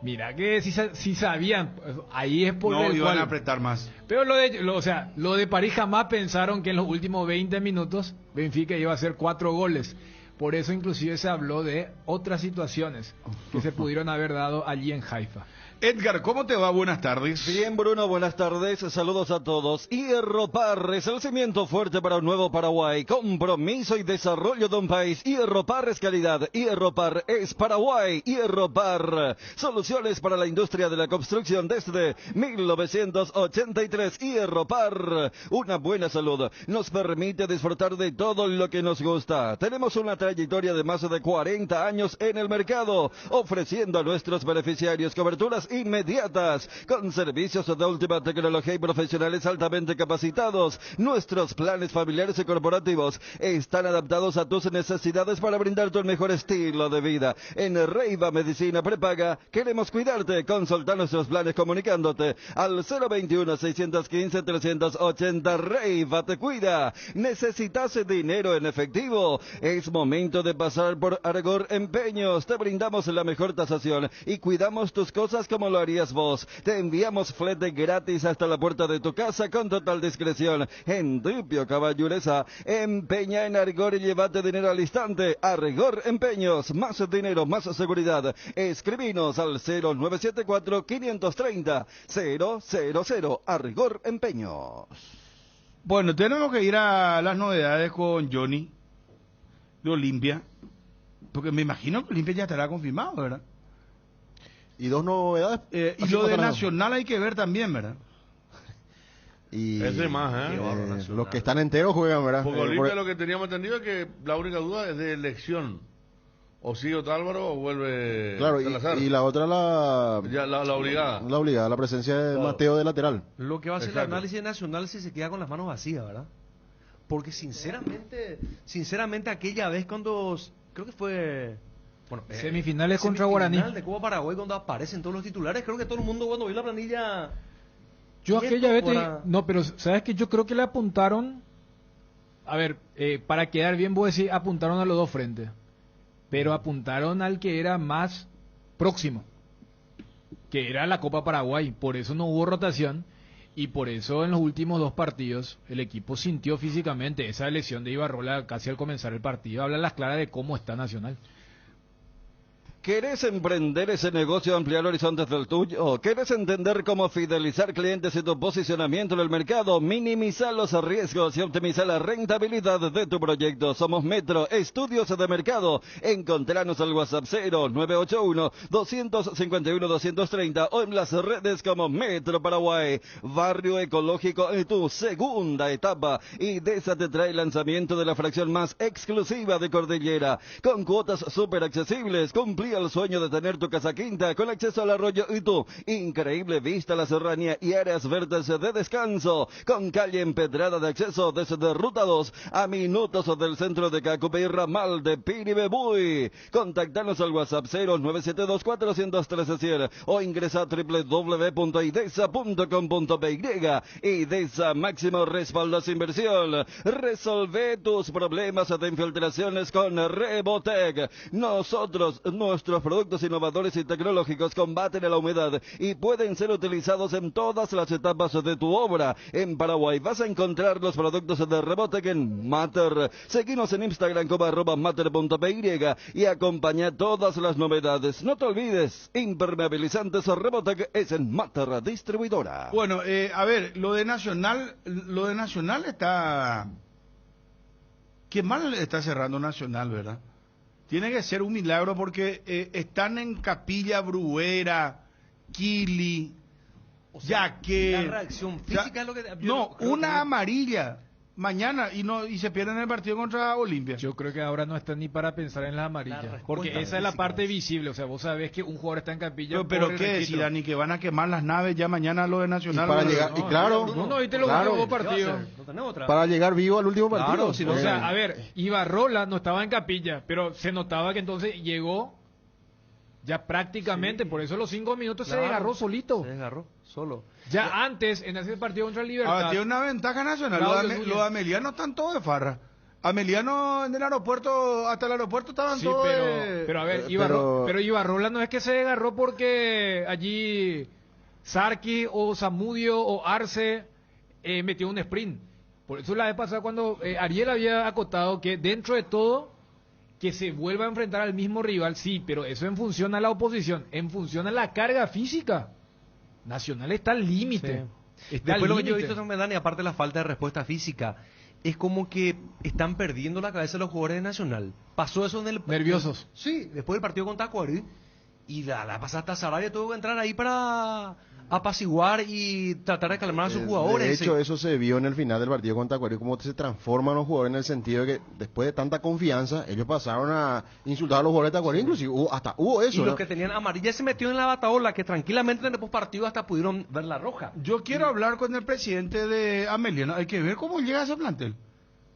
Mira que si sabían, ahí es por no el iban cual a apretar más. Pero lo de París jamás pensaron que en los últimos 20 minutos Benfica iba a hacer 4 goles. Por eso inclusive se habló de otras situaciones que se pudieron haber dado allí en Haifa. Edgar, ¿cómo te va? Buenas tardes. Bien, Bruno, buenas tardes. Saludos a todos. Hierropar es el cimiento fuerte para un nuevo Paraguay. Compromiso y desarrollo de un país. Hierropar es calidad. Hierropar es Paraguay. Hierropar. Soluciones para la industria de la construcción desde 1983. Hierropar. Una buena salud nos permite disfrutar de todo lo que nos gusta. Tenemos una trayectoria de más de 40 años en el mercado, ofreciendo a nuestros beneficiarios coberturas inmediatas, con servicios de última tecnología y profesionales altamente capacitados. Nuestros planes familiares y corporativos están adaptados a tus necesidades para brindarte un mejor estilo de vida. En Reiva Medicina Prepaga queremos cuidarte. Consulta nuestros planes comunicándote al 021-615-380. Reiva te cuida. ¿Necesitas dinero en efectivo? Es momento de pasar por Argor Empeños. Te brindamos la mejor tasación y cuidamos tus cosas como lo harías vos. Te enviamos flete gratis hasta la puerta de tu casa con total discreción. En Tripio Caballureza, empeña en Argor y llévate dinero al instante. Argor Empeños, más dinero, más seguridad. Escribinos al 0974-530-000. Argor Empeños. Bueno, tenemos que ir a las novedades con Johnny de Olimpia, porque me imagino que Olimpia ya estará confirmado, ¿verdad? Y dos novedades. Y lo de Nacional hay que ver también, ¿verdad? Y ese más, los que están enteros juegan, ¿verdad? Porque Olimpia lo que teníamos entendido es que la única duda es de elección. O sigue Otálvaro o vuelve claro, Salazar. Y la otra la obligada. La obligada, la presencia de Mateo de lateral. Lo que va a ser el análisis nacional si se queda con las manos vacías, ¿verdad? Porque sinceramente aquella vez cuando creo que fue semifinales contra Guaraní de Copa Paraguay, cuando aparecen todos los titulares, creo que todo el mundo cuando vio la planilla. Yo aquella vez pero sabes que yo creo que le apuntaron, a ver, para quedar bien voy a decir, apuntaron a los dos frentes, pero apuntaron al que era más próximo, que era la Copa Paraguay. Por eso no hubo rotación y por eso en los últimos 2 partidos el equipo sintió físicamente esa lesión de Ibarrola casi al comenzar el partido. Habla las claras de cómo está Nacional. ¿Querés emprender ese negocio, ampliar horizontes del tuyo? ¿Querés entender cómo fidelizar clientes y tu posicionamiento en el mercado? Minimizar los riesgos y optimizar la rentabilidad de tu proyecto. Somos Metro Estudios de Mercado. Encontranos al WhatsApp 0981-251-230 o en las redes como Metro Paraguay. Barrio Ecológico en tu segunda etapa. Y DESA te trae el lanzamiento de la fracción más exclusiva de Cordillera. Con cuotas súper accesibles. Cumplí el sueño de tener tu casa quinta con acceso al arroyo Itu, increíble vista a la serranía y áreas verdes de descanso, con calle empedrada de acceso desde Ruta 2 a minutos del centro de Cacupe y ramal de Piribebuy. Contactanos al WhatsApp 0972-413-100 o ingresa a www.idesa.com.py. Idesa, máximo respaldo a inversión. Resolve tus problemas de infiltraciones con Rebotec. Nosotros, nuestro Nuestros productos innovadores y tecnológicos combaten a la humedad y pueden ser utilizados en todas las etapas de tu obra. En Paraguay vas a encontrar los productos de Rebotec en Mater. Seguinos en Instagram como @mater.py y acompaña todas las novedades. No te olvides, impermeabilizantes Rebotec es en Mater Distribuidora. Bueno, a ver, lo de Nacional está... Qué mal está cerrando Nacional, ¿verdad? Tiene que ser un milagro porque están en Capilla, Bruguera, Kili, Yaque. La reacción física es lo que... No, una amarilla mañana y se pierden el partido contra Olimpia. Yo creo que ahora no está ni para pensar en las amarillas, porque esa es la parte visible, o sea, vos sabés que un jugador está en Capilla. Pero qué decir, Dani, que van a quemar las naves ya mañana lo de Nacional. Y para llegar, y claro, viste los últimos partidos. Para llegar vivo al último partido. Claro, o sea, a ver, Ibarrola no estaba en Capilla, pero se notaba que entonces llegó ya prácticamente, por eso los 5 minutos se desgarró solito. Se desgarró solo. Ya antes, en ese partido contra el Libertad. Ahora tiene una ventaja Nacional. Los de Ameliano están todos de farra. Ameliano en el aeropuerto, hasta el aeropuerto estaban todos pero a ver, pero Ibarrola no es que se desgarró porque allí Sarki o Zamudio o Arce metió un sprint. Por eso la vez pasada cuando Ariel había acotado que dentro de todo que se vuelva a enfrentar al mismo rival, sí, pero eso en función a la oposición, en función a la carga física. Nacional está al límite. Sí. Después lo que yo he visto también, Dani, aparte de la falta de respuesta física, es como que están perdiendo la cabeza los jugadores de Nacional. Pasó eso en el... Nerviosos. Sí, después del partido con Tacuary, y la pasada hasta Sarabia tuvo que entrar ahí para apaciguar y tratar de calmar a sus jugadores. De hecho, eso se vio en el final del partido con Tacuary, cómo se transforman los jugadores en el sentido de que después de tanta confianza, ellos pasaron a insultar a los jugadores de Tacuary, inclusive hubo eso. Y los que tenían amarilla se metió en la bataola, que tranquilamente en el postpartido hasta pudieron ver la roja. Yo quiero hablar con el presidente de Ameliano, hay que ver cómo llega ese plantel.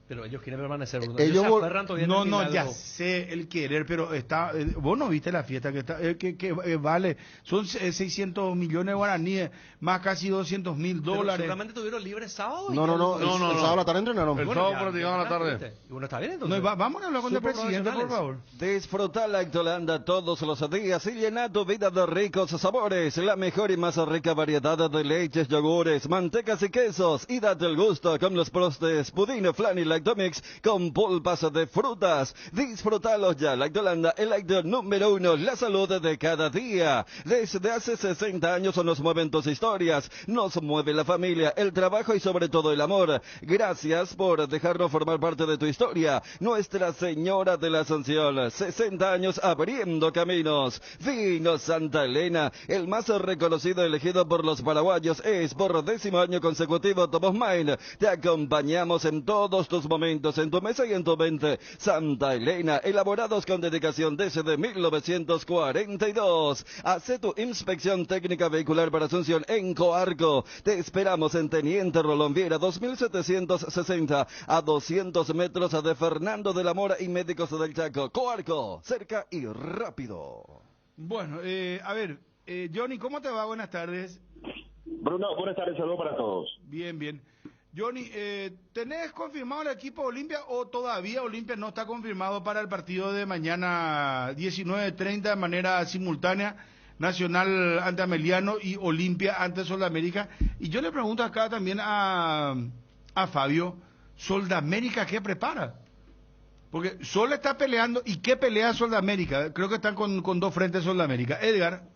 Pero ellos quieren permanecer. Ellos se aferran todavía. No, ya sé el querer, pero está. Vos no viste la fiesta que está, que vale. Son 600 millones de guaraníes, más casi $200,000. Seguramente tuvieron libre sábado. No. El sábado a la tarde entrenaron. El sábado practicaban a la tarde. Y bueno, está bien entonces. Vamos a hablar con el presidente, por favor. Disfruta la Lactolanda todos los días y llena tu vida de ricos sabores. La mejor y más rica variedad de leches, yogures, mantecas y quesos. Y date el gusto con los postres, pudín, flan y Lactomix con pulpas de frutas. Disfrútalos ya. Lactolanda, el lácteo número 1, la salud de cada día. Desde hace 60 años nos mueven tus historias, nos mueve la familia, el trabajo y sobre todo el amor. Gracias por dejarnos formar parte de tu historia. Nuestra Señora de la Asunción, 60 años abriendo caminos. Vino Santa Elena, el más reconocido elegido por los paraguayos, es por 10º año consecutivo Top of Mind. Te acompañamos en todos tus momentos, en tu mesa y en tu mente. Santa Elena, elaborados con dedicación desde 1942. Hace tu inspección técnica vehicular para Asunción en Coarco. Te esperamos en Teniente Rolón Viera, 2760, a 200 metros de Fernando de la Mora y Médicos del Chaco. Coarco, cerca y rápido. Bueno, a ver, Johnny, ¿cómo te va? Buenas tardes. Bruno, buenas tardes, saludos para todos. Bien. Johnny, ¿tenés confirmado el equipo Olimpia o todavía Olimpia no está confirmado para el partido de mañana 19:30 de manera simultánea? Nacional ante Ameliano y Olimpia ante Soldamérica. Y yo le pregunto acá también a Fabio, ¿Soldamérica qué prepara? Porque Sol está peleando, ¿y qué pelea Soldamérica? Creo que están con dos frentes Soldamérica. Edgar.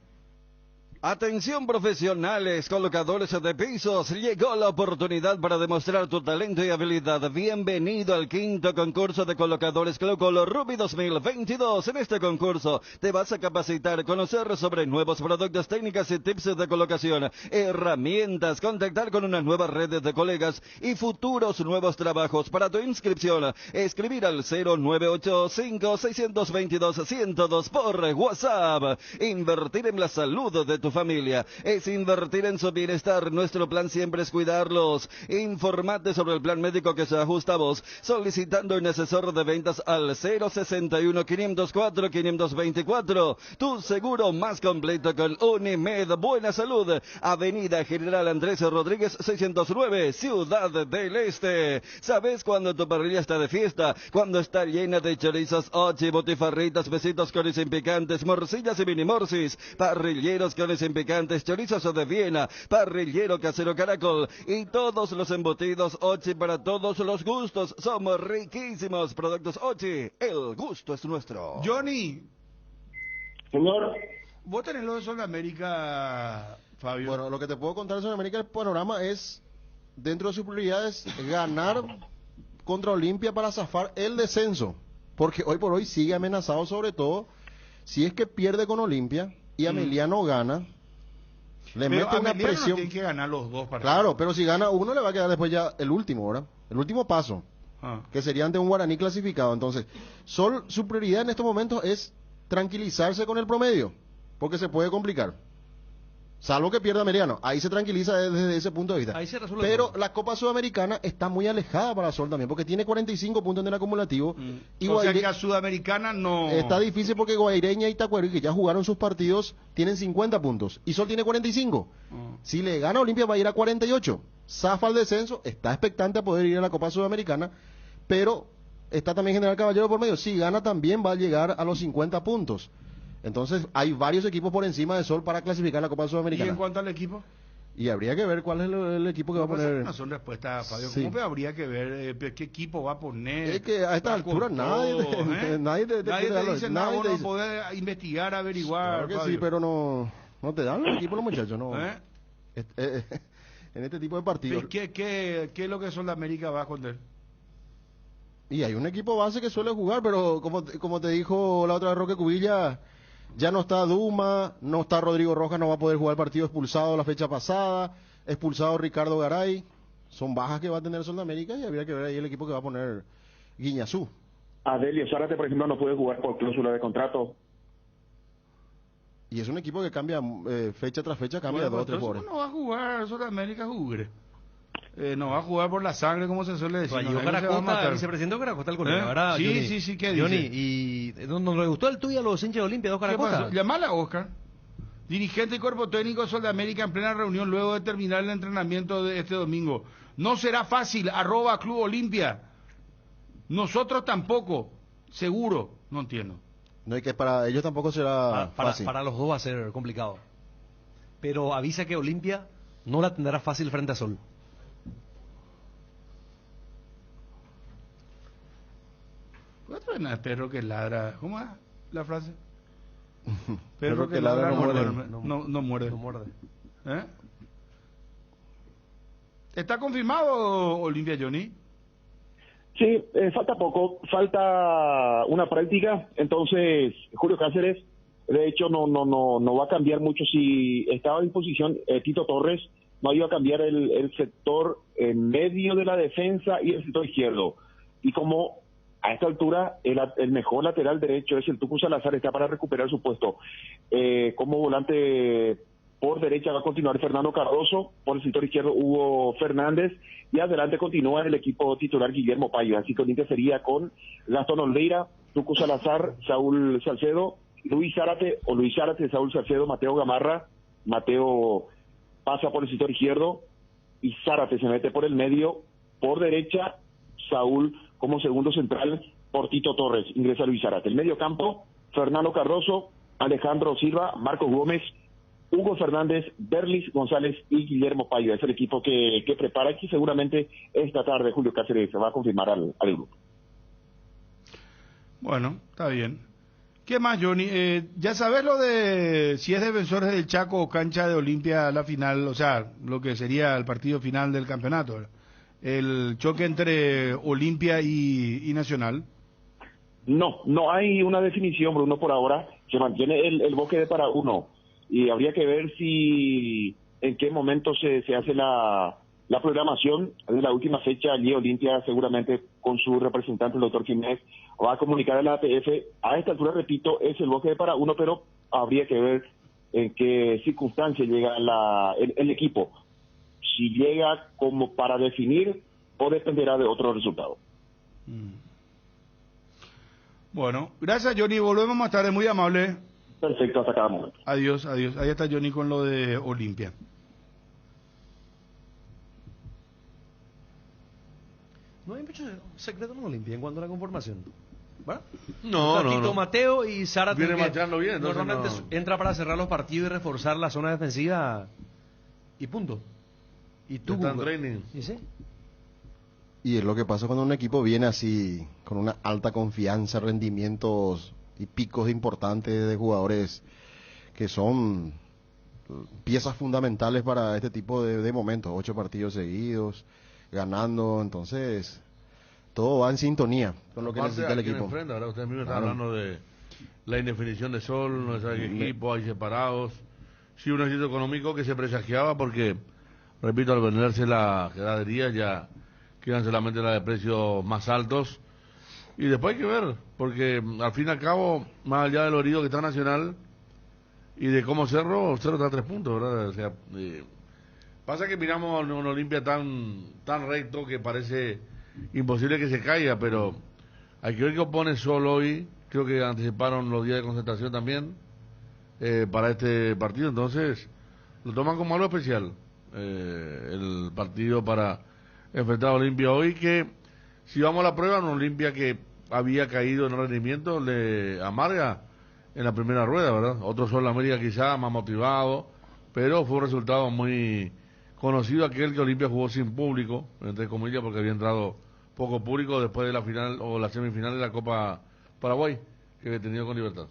Atención profesionales, colocadores de pisos, llegó la oportunidad para demostrar tu talento y habilidad. Bienvenido al 5º concurso de colocadores Clocolo Ruby 2022. En este concurso te vas a capacitar, conocer sobre nuevos productos, técnicas y tips de colocación, herramientas, contactar con una nueva red de colegas y futuros nuevos trabajos. Para tu inscripción, escribir al 0985-622-102 por WhatsApp. Invertir en la salud de tu familia, es invertir en su bienestar. Nuestro plan siempre es cuidarlos. Informate sobre el plan médico que se ajusta a vos, solicitando un asesor de ventas al 061-504-524. Tu seguro más completo con Unimed Buena Salud. Avenida General Andrés Rodríguez 609, Ciudad del Este. ¿Sabes cuando tu parrilla está de fiesta? Cuando está llena de chorizos, ochi, botifarritas, besitos con y sin picantes, morcillas y mini morcis, parrilleros con y sin picantes, chorizos de Viena, parrillero casero Caracol y todos los embutidos ochi para todos los gustos. Somos riquísimos. Productos ochi, el gusto es nuestro. Johnny. Señor. ¿Vos tenés lo de Sudamérica, Fabio? Bueno, lo que te puedo contar de Sudamérica, el panorama es, dentro de sus prioridades, ganar contra Olimpia para zafar el descenso. Porque hoy por hoy sigue amenazado, sobre todo si es que pierde con Olimpia y Ameliano gana. Le pero mete una Ameliano presión. tiene que ganar los dos partidos. Claro, pero si gana uno le va a quedar después ya el último, ¿verdad? El último paso, que sería ante un Guaraní clasificado. Entonces, su prioridad en estos momentos es tranquilizarse con el promedio, porque se puede complicar. Salvo que pierda Ameliano, ahí se tranquiliza desde ese punto de vista. Ahí se resuelve. Pero la Copa Sudamericana está muy alejada para Sol también, porque tiene 45 puntos en el acumulativo. Y o sea que a Sudamericana no... Está difícil porque Guaireña y Tacuary, que ya jugaron sus partidos, tienen 50 puntos. Y Sol tiene 45. Si le gana Olimpia va a ir a 48. Zafa el descenso, está expectante a poder ir a la Copa Sudamericana, pero está también General Caballero por medio. Si gana también va a llegar a los 50 puntos. Entonces hay varios equipos por encima de Sol para clasificar la Copa Sudamericana. ¿Y en cuanto al equipo? Y habría que ver cuál es el equipo que va a poner. No son respuestas, Fabio. Sí. ¿Cómo habría que ver qué equipo va a poner? Es que a esta altura nadie te dice nada, vos no podés investigar, averiguar. Claro que Fabio. sí, pero no te dan el equipo los muchachos, no. En este tipo de partidos. ¿Qué es lo que Sudamérica va a esconder? Y hay un equipo base que suele jugar, pero como te dijo la otra vez Roque Cubilla, ya no está Duma, no está Rodrigo Rojas, no va a poder jugar el partido, expulsado la fecha pasada, expulsado Ricardo Garay. Son bajas que va a tener Sudamérica y habría que ver ahí el equipo que va a poner Guiñazú. Adelio Zárate, por ejemplo, no puede jugar por cláusula de contrato. Y es un equipo que cambia fecha tras fecha, cambia Bueno, dos o tres jugadores. No va a jugar Sudamérica, jugue. No va a jugar por la sangre, como se suele decir. Yo Caracosta, vicepresidente de Caracosta, el colega, ¿verdad? Sí, ¿qué dice? Johnny, ¿y no le gustó el tuyo a los hinchas de Olimpia, dos Caracosta? Llamala a Oscar. Dirigente y cuerpo técnico de Sudamérica en plena reunión luego de terminar el entrenamiento de este domingo. No será fácil, @Club Olimpia. Nosotros tampoco, seguro, no entiendo. No, y que para ellos tampoco será fácil. Para los dos va a ser complicado. Pero avisa que Olimpia no la tendrá fácil frente a Sol. Perro que ladra, ¿cómo es la frase? Perro que ladra no muerde. No muerde. No muerde. ¿Está confirmado Olimpia, Johnny? Sí, falta poco, falta una práctica, entonces Julio Cáceres, de hecho no va a cambiar mucho. Si estaba a disposición Tito Torres, no iba a cambiar el sector en medio de la defensa y el sector izquierdo. Y como a esta altura el mejor lateral derecho es el Tucu Salazar, está para recuperar su puesto. Como volante por derecha va a continuar Fernando Cardoso, por el sector izquierdo Hugo Fernández, y adelante continúa el equipo titular Guillermo Payo. Así que Olimpia sería con Gastón Olveira, Tucu Salazar, Saúl Salcedo, Luis Zárate, Saúl Salcedo, Mateo Gamarra. Mateo pasa por el sector izquierdo y Zárate se mete por el medio. Por derecha, Saúl como segundo central, por Tito Torres, ingresa Luis Zárate. El medio campo, Fernando Cardoso, Alejandro Silva, Marcos Gómez, Hugo Fernández, Berlis González y Guillermo Payo. Es el equipo que prepara y que seguramente esta tarde Julio Cáceres se va a confirmar al grupo. Bueno, está bien. ¿Qué más, Johnny? Ya sabes lo de si es Defensores del Chaco o cancha de Olimpia la final, o sea, lo que sería el partido final del campeonato, ¿verdad? El choque entre Olimpia y Nacional. No hay una definición, Bruno, por ahora. Se mantiene el bosque para uno. Y habría que ver en qué momento se hace la programación de la última fecha. Allí Olimpia seguramente con su representante, el doctor Jiménez, va a comunicar a la ATF. A esta altura, repito, es el bosque para uno, pero habría que ver en qué circunstancia llega el equipo. Si llega como para definir o dependerá de otro resultado. Bueno, gracias Johnny, volvemos más tarde, muy amable. Perfecto, hasta cada momento. Adiós, adiós. Ahí está Johnny con lo de Olimpia. No hay mucho secreto en Olimpia en cuanto a la conformación. ¿Va? No, Tito no. Mateo y Zárate, Viene que marchando bien, entonces normalmente no. entra para cerrar los partidos y reforzar la zona defensiva y punto. Y tú Está en training. ¿Y sí? Y es lo que pasa cuando un equipo viene así, con una alta confianza, rendimientos y picos importantes de jugadores que son piezas fundamentales para este tipo de momentos. 8 partidos seguidos, ganando, entonces todo va en sintonía con lo que Aparte, necesita el ¿a quién equipo. enfrenta? Ahora usted mismo está Claro. hablando de la indefinición de Sol, no sabe qué equipo, hay separados. Sí, un éxito económico que se presagiaba porque, repito, al venderse la quedadería ya quedan solamente las de precios más altos. Y después hay que ver, porque al fin y al cabo, más allá del herido que está Nacional y de cómo Cerro está a 3 puntos, ¿verdad? O sea, pasa que miramos a un Olimpia tan recto que parece imposible que se caiga, pero hay que ver qué opone Sol hoy. Creo que anticiparon los días de concentración también para este partido, entonces lo toman como algo especial el partido para enfrentar a Olimpia hoy, que si vamos a la prueba, un Olimpia que había caído en el rendimiento le amarga en la primera rueda, ¿verdad? Otro Sol América quizá más motivado, pero fue un resultado muy conocido aquel que Olimpia jugó sin público, entre comillas, porque había entrado poco público después de la final o la semifinal de la Copa Paraguay, que había tenido con Libertad.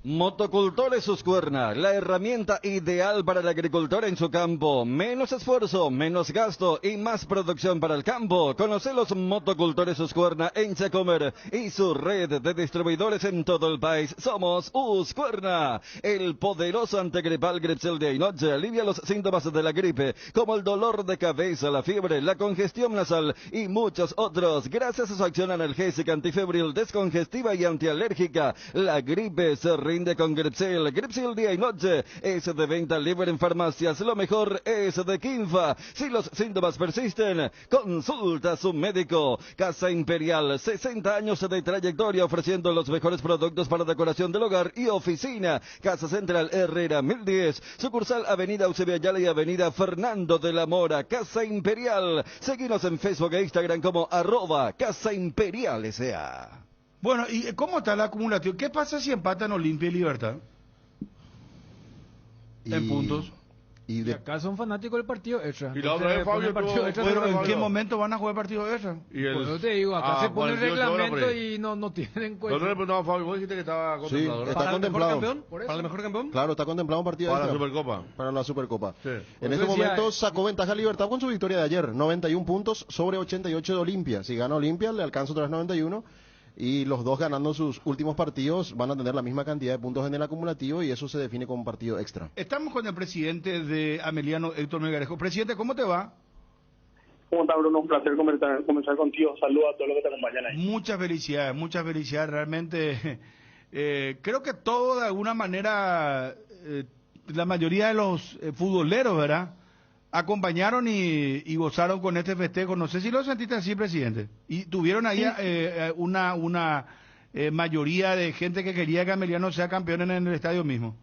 Motocultores Suscuerna, la herramienta ideal para el agricultor en su campo. Menos esfuerzo, menos gasto y más producción para el campo. Conoce los Motocultores Suscuerna en Secomer y su red de distribuidores en todo el país. Somos Uscuerna, el poderoso antigripal Gripsel Día y Noche. Alivia los síntomas de la gripe, como el dolor de cabeza, la fiebre, la congestión nasal y muchos otros. Gracias a su acción analgésica, antifebril, descongestiva y antialérgica, la gripe se rinde con Gripsel. Gripsel Día y Noche es de venta libre en farmacias. Lo mejor es de Quinfa. Si los síntomas persisten, consulta a su médico. Casa Imperial, 60 años de trayectoria ofreciendo los mejores productos para decoración del hogar y oficina. Casa Central Herrera 1010. Sucursal Avenida Eusebio Ayala y Avenida Fernando de la Mora. Casa Imperial. Seguinos en Facebook e Instagram como @Casa Imperial S.A. Bueno, ¿y cómo está la acumulación? ¿Qué pasa si empatan Olimpia y Libertad? En puntos. Y acá son fanáticos del partido extra. Y la otra vez Fabio Pero ¿en qué momento van a jugar partido extra? Y el... Pues yo te digo, acá se pone el 48 horas por reglamento ahí. y no tienen en Pero cuenta. no le preguntaba a Fabio, vos dijiste que estaba Sí, contemplado, ¿verdad? está ¿Para el mejor contemplado. campeón? Por eso. ¿Para el mejor campeón? Claro, está contemplado un partido Para la extra. Supercopa. Para la Supercopa. Sí. En Eso ese decía, momento sacó ventaja Libertad con su victoria de ayer, 91 puntos sobre 88 de Olimpia. Si gana Olimpia, le alcanza otras 91. Y los dos ganando sus últimos partidos van a tener la misma cantidad de puntos en el acumulativo y eso se define como un partido extra. Estamos con el presidente de Ameliano, Héctor Melgarejo. Presidente, ¿cómo te va? ¿Cómo está, Bruno? Un placer conversar contigo. Saludos a todos los que te acompañan ahí. Muchas felicidades. Realmente, creo que todo de alguna manera, la mayoría de los futboleros, ¿verdad? Acompañaron y gozaron con este festejo. No sé si lo sentiste así, presidente. Y tuvieron ahí una mayoría de gente que quería que Ameliano sea campeón en el estadio mismo.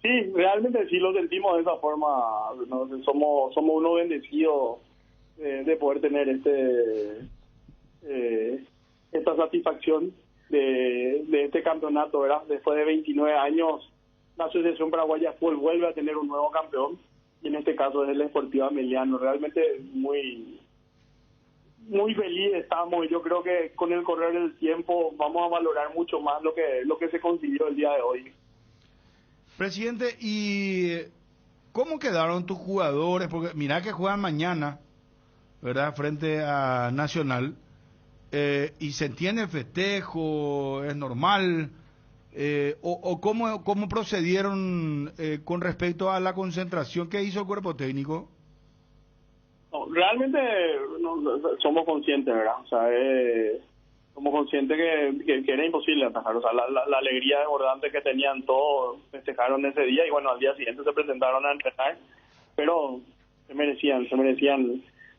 Sí, realmente sí lo sentimos de esa forma. ¿No? Somos unos bendecidos de poder tener esta satisfacción de este campeonato, ¿verdad? Después de 29 años, la Asociación Paraguaya de Fútbol vuelve a tener un nuevo campeón. Y en este caso es el Sportivo Ameliano. Realmente muy feliz estamos. Yo creo que con el correr del tiempo vamos a valorar mucho más lo que se consiguió el día de hoy. Presidente, ¿y cómo quedaron tus jugadores? Porque mirá que juegan mañana, ¿verdad? Frente a Nacional. Y se entiende el festejo, es normal. O cómo procedieron con respecto a la concentración que hizo el cuerpo técnico. No, realmente somos conscientes, ¿verdad? O sea, somos conscientes que era imposible atajar. O sea, la alegría desbordante que tenían todos, festejaron ese día y bueno, al día siguiente se presentaron a entrenar, pero se merecían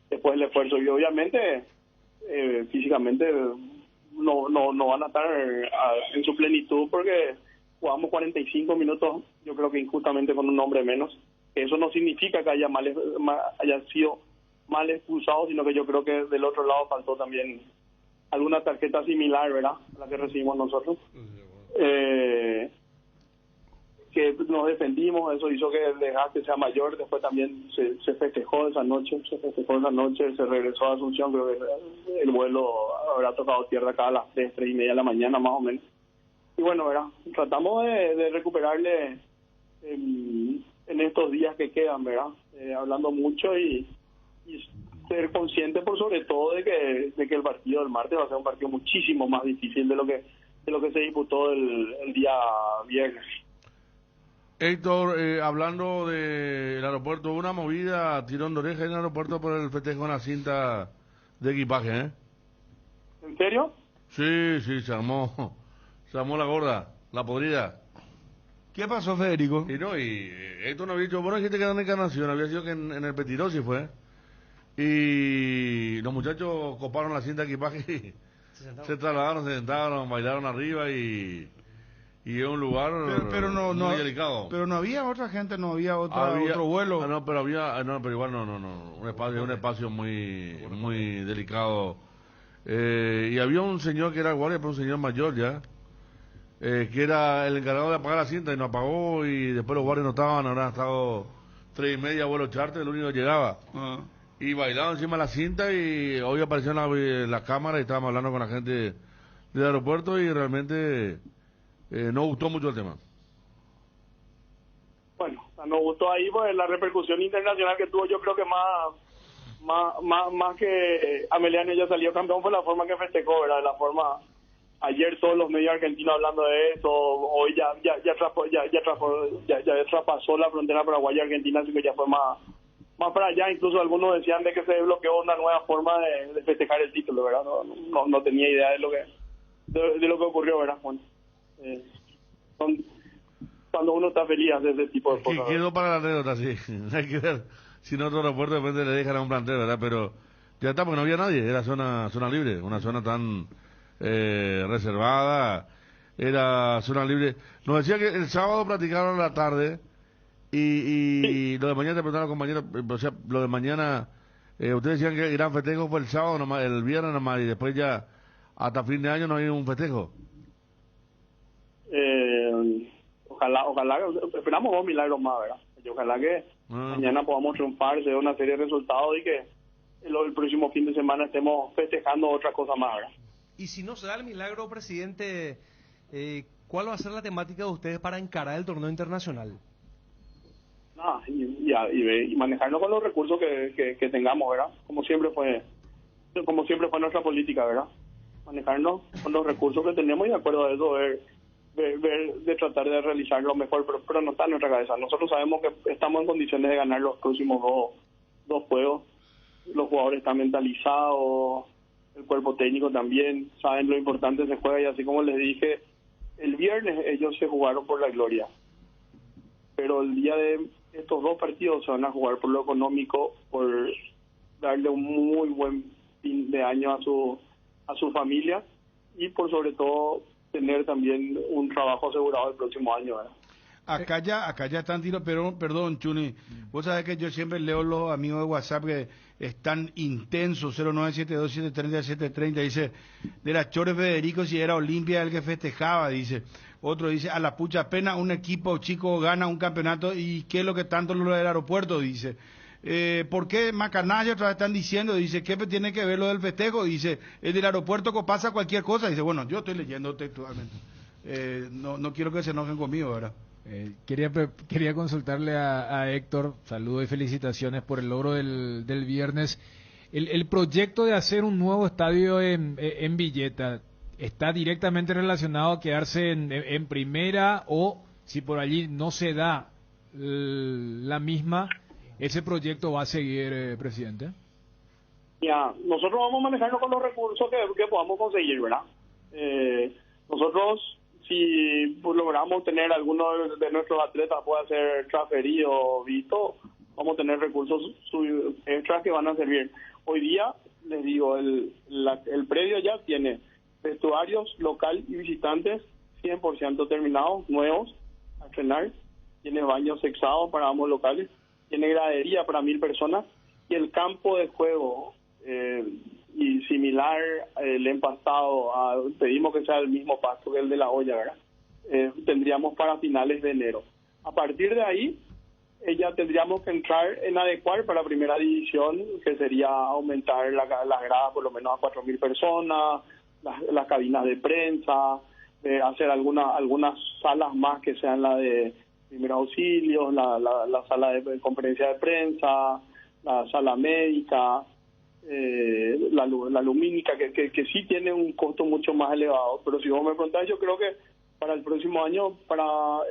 después el esfuerzo y obviamente físicamente no van a estar en su plenitud porque jugamos 45 minutos, yo creo que injustamente con un hombre menos. Eso no significa que hayan sido mal expulsados, sino que yo creo que del otro lado faltó también alguna tarjeta similar, ¿verdad?, a la que recibimos nosotros. Que nos defendimos, eso hizo que el desgaste sea mayor. Después también se festejó esa noche, se regresó a Asunción. Creo que el vuelo habrá tocado tierra acá a las 3:30 de la mañana más o menos. Y bueno, ¿verdad?, tratamos de recuperarle en estos días que quedan, ¿verdad?, hablando mucho y ser consciente por sobre todo de que el partido del martes va a ser un partido muchísimo más difícil de lo que se disputó el día viernes. Héctor, hablando del aeropuerto, una movida, tirón de oreja en el aeropuerto por el festejo en la cinta de equipaje, ¿eh? ¿En serio? Sí, se armó la gorda, la podrida. ¿Qué pasó, Federico? Y Héctor no había dicho, bueno, dijiste que era en Encarnación, había sido que en el Petirosi fue. Y los muchachos coparon la cinta de equipaje y se trasladaron, se sentaron, bailaron arriba y es un lugar muy delicado. Pero no había otra gente, no había otro vuelo. Pero igual no, un espacio muy delicado. Y había un señor que era guardia, pero un señor mayor ya, que era el encargado de apagar la cinta y no apagó y después los guardias no estaban, habrán estado 3:30 vuelo charter, el único que llegaba. Y bailaban encima de la cinta y hoy apareció en la cámara y estábamos hablando con la gente del aeropuerto y realmente no gustó mucho el tema. Bueno, nos gustó ahí pues la repercusión internacional que tuvo. Yo creo que más que Ameliano ya salió campeón fue la forma que festejó, ¿verdad? La forma, ayer todos los medios argentinos hablando de eso, hoy ya traspasó la frontera paraguaya-argentina, así que ya fue más para allá. Incluso algunos decían de que se desbloqueó una nueva forma de festejar el título, ¿verdad? No tenía idea de lo que ocurrió, ¿verdad, Juan? Cuando uno está feliz hace ese tipo de cosas. Quedó para la anécdota, sí. Hay que ver si en otro aeropuerto de repente le dejan a un plantel, ¿verdad? Pero ya está, porque no había nadie, era zona libre, una zona tan reservada, era zona libre. Nos decía que el sábado practicaron a la tarde y lo de mañana, te preguntaron compañeros, o sea, lo de mañana, ustedes decían que el gran festejo fue el sábado nomás, el viernes nomás, y después ya hasta fin de año no hay un festejo. Ojalá, esperamos 2 milagros más, ¿verdad? Y ojalá que mañana podamos triunfar, se dé una serie de resultados y que el próximo fin de semana estemos festejando otra cosa más, ¿verdad? Y si no se da el milagro, presidente, ¿cuál va a ser la temática de ustedes para encarar el torneo internacional? Y manejarnos con los recursos que tengamos, ¿verdad? Como siempre fue nuestra política, ¿verdad? Manejarnos con los recursos que tenemos y de acuerdo a eso de tratar de realizar lo mejor, pero no está en nuestra cabeza. Nosotros sabemos que estamos en condiciones de ganar los próximos dos juegos. Los jugadores están mentalizados, el cuerpo técnico también, saben lo importante se juega y así como les dije, el viernes ellos se jugaron por la gloria. Pero el día de estos 2 partidos se van a jugar por lo económico, por darle un muy buen fin de año a su familia y por sobre todo tener también un trabajo asegurado el próximo año, ¿verdad? Acá ya están tiros, pero perdón, Chuni, vos sabés que yo siempre leo los amigos de WhatsApp que están intensos, 0972730730, dice, de la Chore Federico si era Olimpia el que festejaba, dice. Otro dice, a la pucha pena un equipo chico gana un campeonato y qué es lo que tanto lo del aeropuerto, dice. ¿Por qué Macanalla otra vez están diciendo? Dice, ¿qué tiene que ver lo del festejo? Dice, el del aeropuerto pasa cualquier cosa. Dice, bueno, yo estoy leyendo textualmente. No quiero que se enojen conmigo, ¿verdad? Quería consultarle a Héctor, saludo y felicitaciones por el logro del viernes. El proyecto de hacer un nuevo estadio en Villeta, ¿está directamente relacionado a quedarse en primera o si por allí no se da la misma, ese proyecto va a seguir, presidente? Ya, nosotros vamos a manejarnos con los recursos que podamos conseguir, ¿verdad? Nosotros, si logramos tener alguno de nuestros atletas pueda ser transferido, visto, vamos a tener recursos extras que van a servir. Hoy día, les digo, el predio ya tiene vestuarios local y visitantes 100% terminados, nuevos, a estrenar, tiene baños sexados para ambos locales, tiene gradería para 1.000 personas y el campo de juego y similar, el empastado, pedimos que sea el mismo pasto que el de La Hoya, ¿verdad? Tendríamos para finales de enero. A partir de ahí, ya tendríamos que entrar en adecuar para primera división, que sería aumentar las gradas por lo menos a 4.000 personas, las cabinas de prensa, hacer algunas salas más que sean la de primeros auxilios, la sala de conferencia de prensa, la sala médica, la lumínica, que sí tiene un costo mucho más elevado. Pero si vos me preguntás, yo creo que para el próximo año, para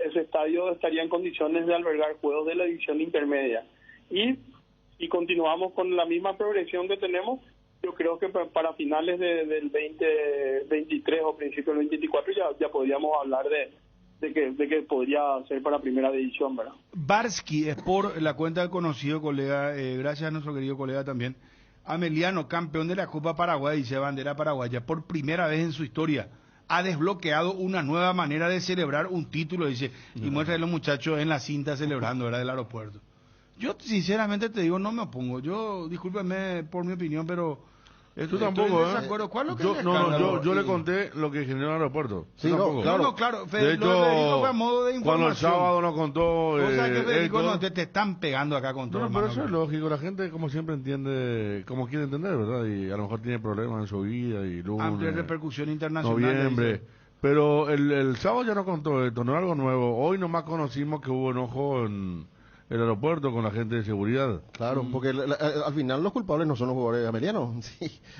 ese estadio estaría en condiciones de albergar juegos de la división intermedia. Y continuamos con la misma progresión que tenemos. Yo creo que para finales del 2023 o principios del 2024 ya podríamos hablar de que podría ser para primera división, ¿verdad? Barsky es por la cuenta del conocido colega, gracias a nuestro querido colega también, Ameliano, campeón de la Copa Paraguay, dice bandera paraguaya, por primera vez en su historia ha desbloqueado una nueva manera de celebrar un título, dice, y muestra a los muchachos en la cinta celebrando, ¿verdad?, del aeropuerto. Yo sinceramente te digo, no me opongo. Yo, discúlpeme por mi opinión, pero tú tampoco, ¿Cuál es lo que yo le conté lo que generó el aeropuerto. Sí, claro. De hecho, fue a modo de información. Cuando el sábado nos contó... Federico, no, te están pegando acá con todo. No, pero eso es lógico. La gente, como siempre, entiende como quiere entender, ¿verdad? Y a lo mejor tiene problemas en su vida y lunes, amplia repercusión internacional. Noviembre. Pero el sábado ya nos contó esto, no es algo nuevo. Hoy nomás conocimos que hubo enojo en el aeropuerto con la gente de seguridad. Claro, porque al final los culpables no son los jugadores amelianos.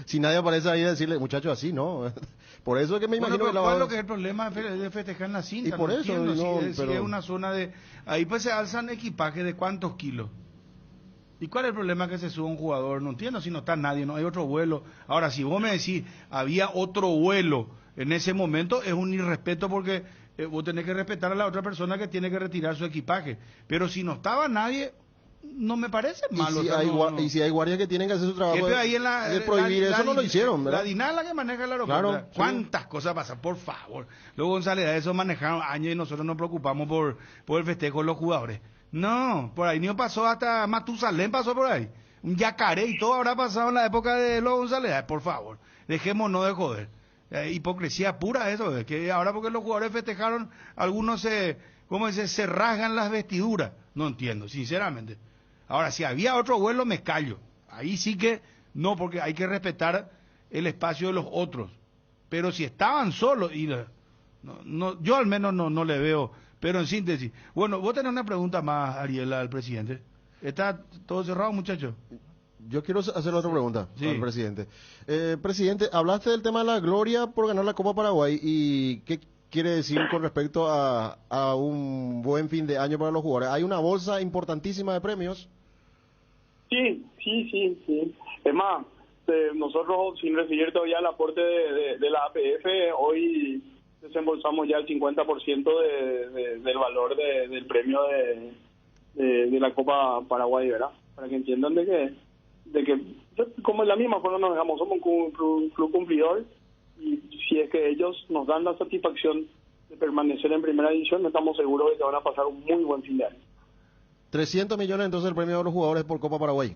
Si nadie aparece ahí a decirle, muchachos, así, ¿no? Por eso es que me imagino que ¿cuál es lo que es el problema de festejar en la cinta? Y por eso, si es una zona de... Ahí pues se alzan equipaje de cuántos kilos. ¿Y cuál es el problema que se suba un jugador? No entiendo, si no está nadie, no hay otro vuelo. Ahora, si vos me decís, había otro vuelo en ese momento, es un irrespeto porque... vos tenés que respetar a la otra persona que tiene que retirar su equipaje. Pero si no estaba nadie, no me parece malo. Y si hay guardias que tienen que hacer su trabajo de prohibir eso, no lo hicieron, ¿verdad? La DINA es la que maneja el aeropuerto. Claro, ¿cuántas cosas pasan? Por favor. Luego, González, a eso manejaron años y nosotros nos preocupamos por el festejo de los jugadores. No, por ahí no pasó, hasta Matusalén pasó por ahí. Un Yacaré y todo habrá pasado en la época de los González. Por favor, dejémonos de joder. Hipocresía pura eso, es que ahora porque los jugadores festejaron, algunos se rasgan las vestiduras. No entiendo, sinceramente. Ahora, si había otro vuelo, me callo. Ahí sí que no, porque hay que respetar el espacio de los otros. Pero si estaban solos, yo al menos no le veo. Pero en síntesis, bueno, vos tenés una pregunta más, Ariela, al presidente. ¿Está todo cerrado, muchachos? Yo quiero hacer otra pregunta al presidente. Presidente, hablaste del tema de la gloria por ganar la Copa Paraguay y ¿qué quiere decir con respecto a un buen fin de año para los jugadores? ¿Hay una bolsa importantísima de premios? Sí. Es más, nosotros sin recibir todavía el aporte de la APF, hoy desembolsamos ya el 50% del valor del premio de la Copa Paraguay, ¿verdad? Para que entiendan de que como en la misma forma nos dejamos, somos un club cumplidor y si es que ellos nos dan la satisfacción de permanecer en primera división, estamos seguros de que van a pasar un muy buen fin de año. 300 millones entonces el premio de los jugadores por Copa Paraguay.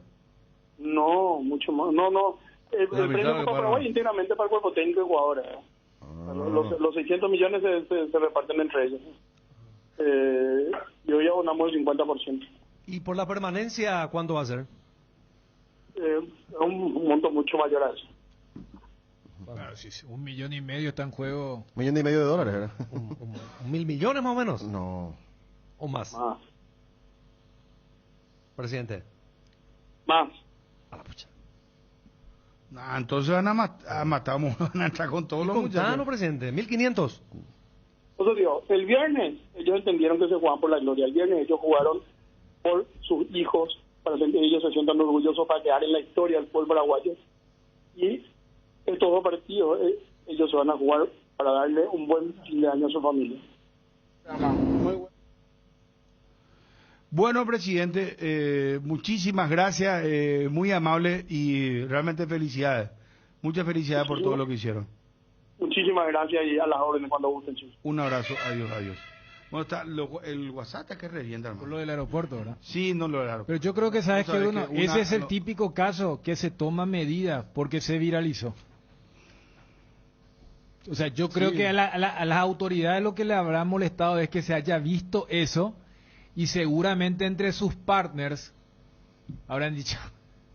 No, mucho más. No. El premio de Copa Paraguay íntegramente para el cuerpo técnico y jugadores. Los 600 millones se reparten entre ellos. Y hoy abonamos el 50%. ¿Y por la permanencia cuánto va a ser? Un monto mucho mayor a eso. Claro, sí, $1,5 millones está en juego. $1,5 millones de dólares, ¿verdad? ¿1.000 millones más o menos? No. ¿O más? Presidente. Más. A la pucha. Entonces van a entrar con todos los muchachos. Presidente, 1.500. Eso digo, el viernes ellos entendieron que se jugaban por la gloria. El viernes ellos jugaron por sus hijos para que ellos se sientan orgullosos para quedar en la historia del fútbol paraguayo. Y estos dos partidos ellos se van a jugar para darle un buen fin de año a su familia. Muy bueno. Bueno, presidente, muchísimas gracias, muy amable y realmente felicidades. Muchas felicidades por todo lo que hicieron. Muchísimas gracias y a las órdenes cuando gusten. Un abrazo, adiós, adiós. Bueno, está el WhatsApp que revienta, hermano. Por lo del aeropuerto, ¿verdad? Sí, no lo del aeropuerto. Pero yo creo que, ¿sabes qué, Bruno? que Ese es el típico caso que se toma medidas porque se viralizó. O sea, yo creo que a las autoridades lo que le habrá molestado es que se haya visto eso y seguramente entre sus partners habrán dicho,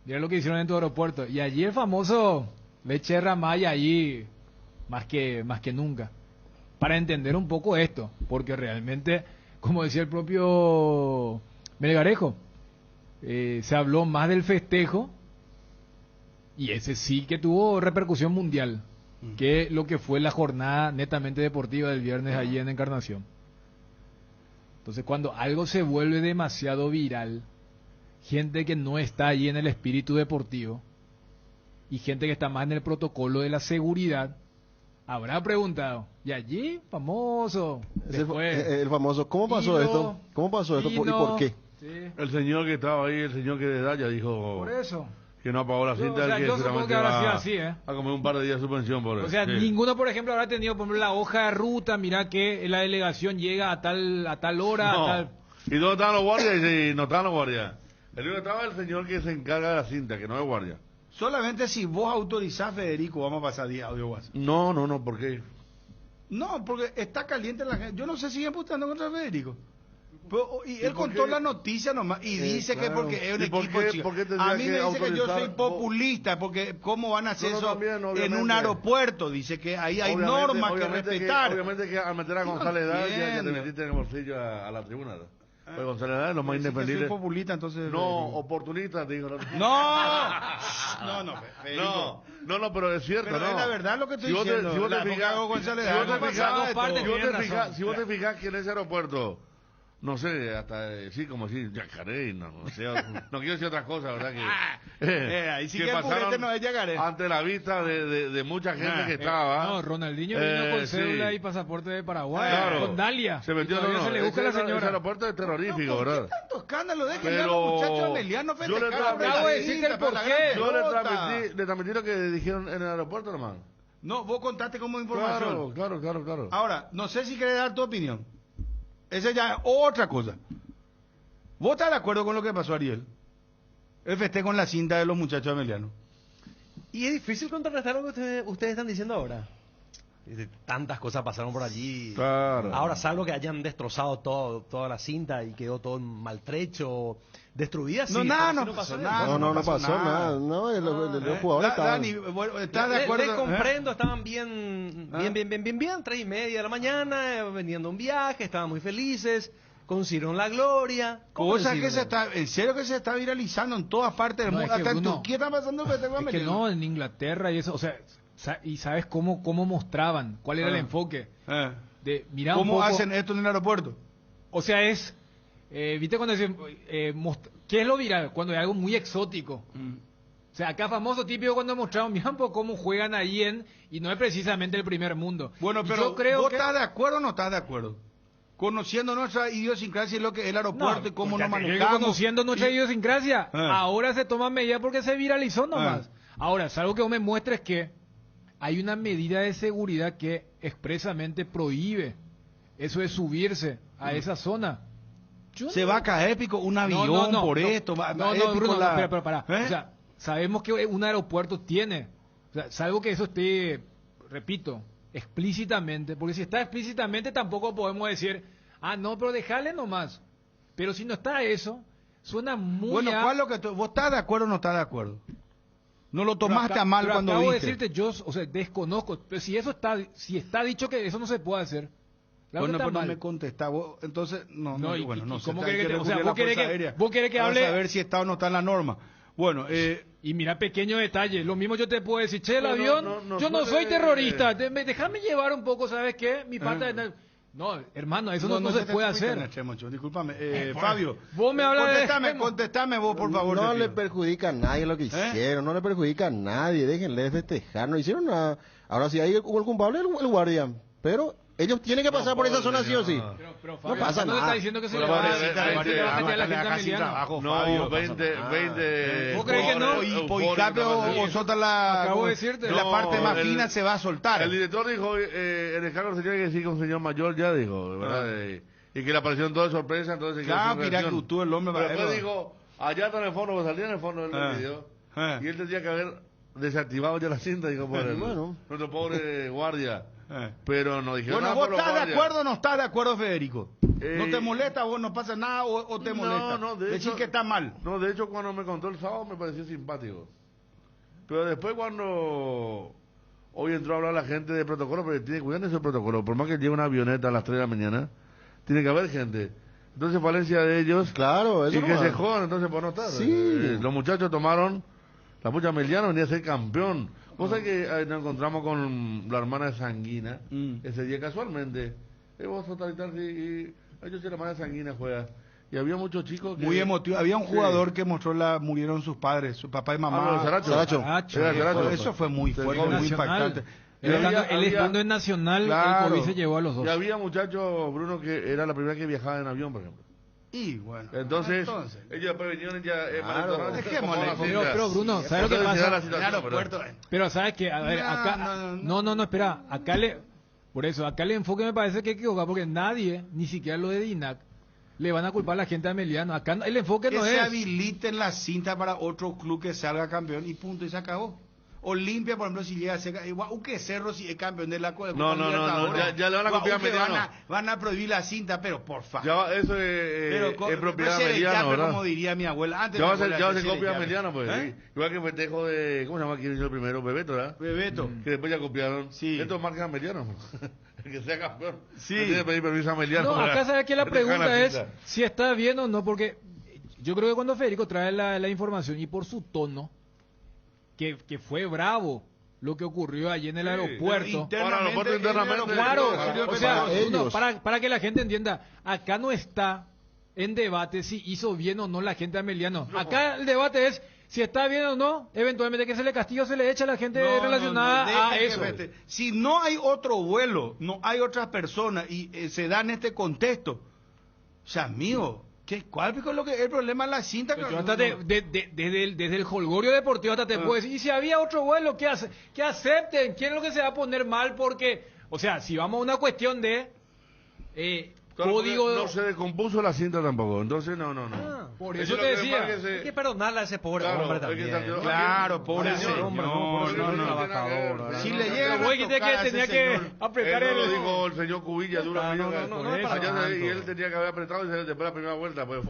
mira lo que hicieron en tu aeropuerto. Y allí el famoso leche ramaya allí más que nunca. Para entender un poco esto, porque realmente, como decía el propio Melgarejo, se habló más del festejo y ese sí que tuvo repercusión mundial, que lo que fue la jornada netamente deportiva del viernes allí en Encarnación. Entonces, cuando algo se vuelve demasiado viral, gente que no está allí en el espíritu deportivo y gente que está más en el protocolo de la seguridad, habrá preguntado, ¿y allí, famoso? Después, el famoso, ¿cómo pasó esto? ¿Cómo pasó esto y por qué? Sí. El señor que estaba ahí, el señor que de edad ya dijo Por eso. que no apagó la cinta, o sea, que yo supongo que habrá sido así, a comer un par de días de suspensión por eso. O sea, Sí. ninguno, por ejemplo, habrá tenido, por ejemplo, la hoja de ruta, mira que la delegación llega a tal hora, No. a tal... ¿Y dónde estaban los guardias? Y no estaban los guardias. El único estaba el señor que se encarga de la cinta, que no es guardia. Solamente si vos autorizás, Federico, vamos a pasar 10 audio WhatsApp. No, ¿por qué? No, porque está caliente la gente. Yo no sé si siguen putando contra Federico. Pero, y él por contó qué? la noticia nomás y dice que claro. porque es un ¿Y por equipo qué- chico. por qué tendría A mí me que dice que yo soy autorizar- populista, porque ¿cómo van a hacer No, eso también, en obviamente. un aeropuerto? Dice que ahí hay Obviamente- normas que obviamente respetar. obviamente que al meter a Yo no González Edad ya te entiendo. metiste en el bolsillo a la tribuna. Pues González Edad es lo más Dice que independiente. soy populista, entonces... No, oportunista, te digo. No, Federico. No, pero es cierto, Pero ¿no? es la verdad lo que estoy Si vos te- diciendo. si vos te La fijas- boca de González si Edad vos te no fijas- pasaba de si todo. vos te fijas que en ese aeropuerto, no sé, hasta, sí, como si, Yacaré, no sé, no quiero decir otras cosas, ¿verdad? Ahí sí que el purete no es Yacaré. ante la vista de mucha gente que estaba. No, Ronaldinho vino con cédula sí. y pasaporte de Paraguay, Claro. con Dalia. Se metió, Y todavía no, se le busca a la ese señora. aeropuerto es terrorífico, ¿Por qué ¿verdad? tanto escándalo? Déjenle a Pero los muchachos amelianos yo le festejar. transmití- Acabo de decirte el para la porqué. gran Yo pelota. le transmití lo que dijeron en el aeropuerto, hermano. No, vos contaste como información. Claro. Ahora, no sé si querés dar tu opinión. Esa ya es otra cosa. ¿Vos estás de acuerdo con lo que pasó, Ariel? El festejo con la cinta de los muchachos amelianos. Y es difícil contrarrestar lo que ustedes están diciendo ahora. Dice, tantas cosas pasaron por allí. Claro. Ahora, salvo que hayan destrozado toda la cinta y quedó todo maltrecho, destruida, sí. No, nada, pero no si pasó nada. No pasó nada. No, los jugadores estaban... Dani, bueno, ¿estás de Le acuerdo? comprendo, estaban bien, 3:30 de la mañana, vendiendo un viaje, estaban muy felices, consiguieron la gloria. Cosa que en serio que se está viralizando en todas partes del No, mundo. es que Hasta en Bruno, Turquía está pasando el festejo Es que ameliano. no, en Inglaterra y eso, o sea, y sabes cómo mostraban, cuál era el enfoque. De, mirá un ¿Cómo poco, hacen esto en el aeropuerto? O sea, es, ¿viste cuando dicen, qué es lo viral? Cuando hay algo muy exótico. O sea, acá famoso típico cuando mostraron, mira un poco cómo juegan ahí y no es precisamente el primer mundo. Bueno, Y pero yo creo ¿vos que... estás de acuerdo o no estás de acuerdo? Conociendo nuestra idiosincrasia y lo que es el aeropuerto y cómo nos manejamos. Conociendo nuestra idiosincrasia, ahora se toman medidas porque se viralizó nomás. Ahora, salvo que vos me muestres que hay una medida de seguridad que expresamente prohíbe eso de subirse a esa zona. Se va a caer épico un avión por esto. No, Bruno, pero para. O sea, sabemos que un aeropuerto tiene, o sea, salvo que eso esté, repito, explícitamente, porque si está explícitamente tampoco podemos decir, no, pero déjale nomás. Pero si no está eso, suena muy... Bueno, ¿cuál es lo que vos estás de acuerdo o no estás de acuerdo? No lo tomaste a mal cuando acabo viste. de decirte, yo, o sea, desconozco, pero si está dicho que eso no se puede hacer. Claro, Bueno, que está pues no mal. me contestás. Entonces, no sé. ¿cómo hay querés que- o sea, recurrir a vos la querés Fuerza que- Aérea vos querés que para hable- saber si está o no está en la norma. Bueno, y mira, pequeño detalle, lo mismo yo te puedo decir, che, el Pero avión, no yo no puede- soy terrorista, déjame llevar un poco, ¿sabes qué? Mi falta de... No, hermano, eso no se puede hacer. Discúlpame. Fabio, vos me hablas contestame vos, por favor. No le perjudica a nadie lo que hicieron, no le perjudica a nadie, déjenle festejar, no hicieron nada. Ahora sí, ahí hubo el culpable, el guardia, pero ellos tienen que pasar por esa zona sí o sí. Pero no pasa nada. Está diciendo que se le va a meter a la gente Emiliano. No, 20. ¿Vos crees que no? Y Poicape o Sota acabo de decirte. La parte más fina se va a soltar. El director dijo, en el cargo se tiene que decir con un señor mayor, ya dijo, ¿verdad? Y que le apareció todo de sorpresa, entonces... Claro, mira que tú el hombre... Pero después dijo, allá está en el fondo, salía en el fondo del video, y él tendría que haber desactivado ya la cinta, dijo, por nuestro pobre guardia. Pero no dijeron bueno, nada. ¿vos estás de acuerdo o no estás de acuerdo, Federico? ¿No te molesta vos, no pasa nada o te molesta? No, decir que está mal. No, de hecho, cuando me contó el sábado me pareció simpático. Pero después cuando hoy entró a hablar la gente de protocolo, pero tiene que cuidar de ese protocolo. Por más que llegue una avioneta a las 3 de la mañana, tiene que haber gente. Entonces, falencia de ellos. Claro, eso y que se jodan, entonces por no estar. Sí. Los muchachos tomaron, la pucha Emiliano venía a ser campeón. Vos sabés que nos encontramos con la hermana de Sanguina ese día casualmente. Vos totalitar y yo sé la hermana de Sanguina juega. Y había muchos chicos que... Muy emotivo. Había un jugador que mostró murieron sus padres, su papá y mamá. Saracho. Eso fue muy fuerte, muy impactante. Él estando en Nacional, el COVID se llevó a los dos. Y había muchachos, Bruno, que era la primera que viajaba en avión, por ejemplo. Y bueno, entonces ellos después vinieron ya dejémosle. Pero Bruno, ¿sabes lo que pasa? Pero sabes que, a ver, acá no, espera, acá el enfoque me parece que equivoca porque nadie, ni siquiera lo de Dinac, le van a culpar a la gente de Emiliano. Acá el enfoque no es que se habiliten la cinta para otro club que salga campeón y punto, y se acabó. Olimpia, por ejemplo, si llega a ser igual, que Cerro si es campeón de la Copa. No, ya le van a copiar a Mediano. Van a prohibir la cinta, pero por favor. Ya, eso es propiedad de Mediano, ¿verdad? Como diría mi abuela. Antes ya se copia a Mediano, pues. Igual que el festejo de, ¿cómo se llama? ¿Quién hizo el primero? Bebeto, ¿verdad? Bebeto. Que después ya copiaron. Sí. Esto marca a Mediano. El que sea campeón. Sí. No tiene que pedir permiso a Mediano. No, acá sabes que la pregunta es si está bien o no, porque yo creo que cuando Federico trae la información y por su tono, que fue bravo lo que ocurrió allí en el aeropuerto. Internamente. Claro, o sea, para que la gente entienda, acá no está en debate si hizo bien o no la gente de Emiliano. Acá el debate es si está bien o no, eventualmente que se le castiga o se le echa a la gente relacionada a eso. Si no hay otro vuelo, no hay otras personas y se da en este contexto, o sea, amigo, ¿cuál es lo que el problema de la cinta? Pero hasta desde el holgorio deportivo hasta te puedo decir, y si había otro vuelo, que acepten, ¿quién es lo que se va a poner mal? Porque, o sea, si vamos a una cuestión de código... No se descompuso la cinta tampoco, entonces no. Por eso te decía, hay que perdonarle a ese pobre hombre también. Claro, pobre señor. No. Si le llega que tenía que apretar el... Lo dijo el señor Cubilla, y él tenía que haber apretado y después de la primera vuelta. Pues,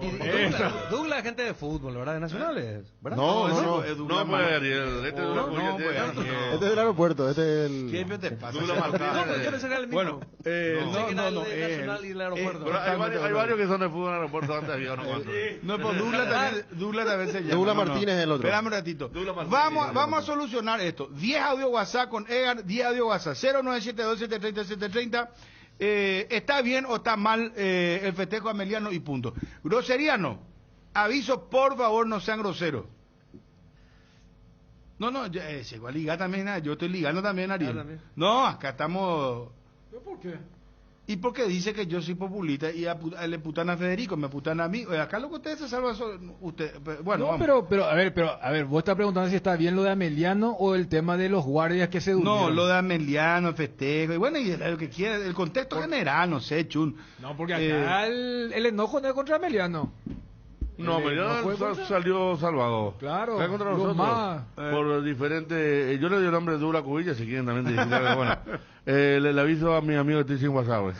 Douglas es gente de fútbol, ¿verdad? De Nacionales, ¿verdad? No. No puede, Ariel. Este es del aeropuerto, este es el... ¿Qué te pasa? Bueno, no. Hay varios que son de fútbol en el aeropuerto antes había uno cuantos. No, pues Douglas también se llama. Douglas Martínez es el otro. Espérame un ratito. Vamos a solucionar esto. 10 audio WhatsApp con Egan, 10 audio WhatsApp. 0972730730. ¿Está bien o está mal el festejo a Emiliano y punto? Grosería no. Aviso, por favor, no sean groseros. No, se va a ligar también. Yo estoy ligando también, Ariel. No, acá estamos... ¿Por qué? Y porque dice que yo soy populista y le putan a Federico, me putan a mí. Acá lo que ustedes se salvan son usted. Bueno, no, pero a ver, vos estás preguntando si está bien lo de Emiliano o el tema de los guardias que se durmieron. No, lo de Emiliano, el festejo, y bueno, y lo que quiera, el contexto general, no sé, Chun. No, porque acá el enojo no es contra Emiliano. No, Emiliano salió salvado. Claro, contra nosotros. Por diferentes... Yo le doy el nombre de Dura Cubilla, si quieren también disfrutar. Bueno, le aviso a mi amigo que estoy sin WhatsApp.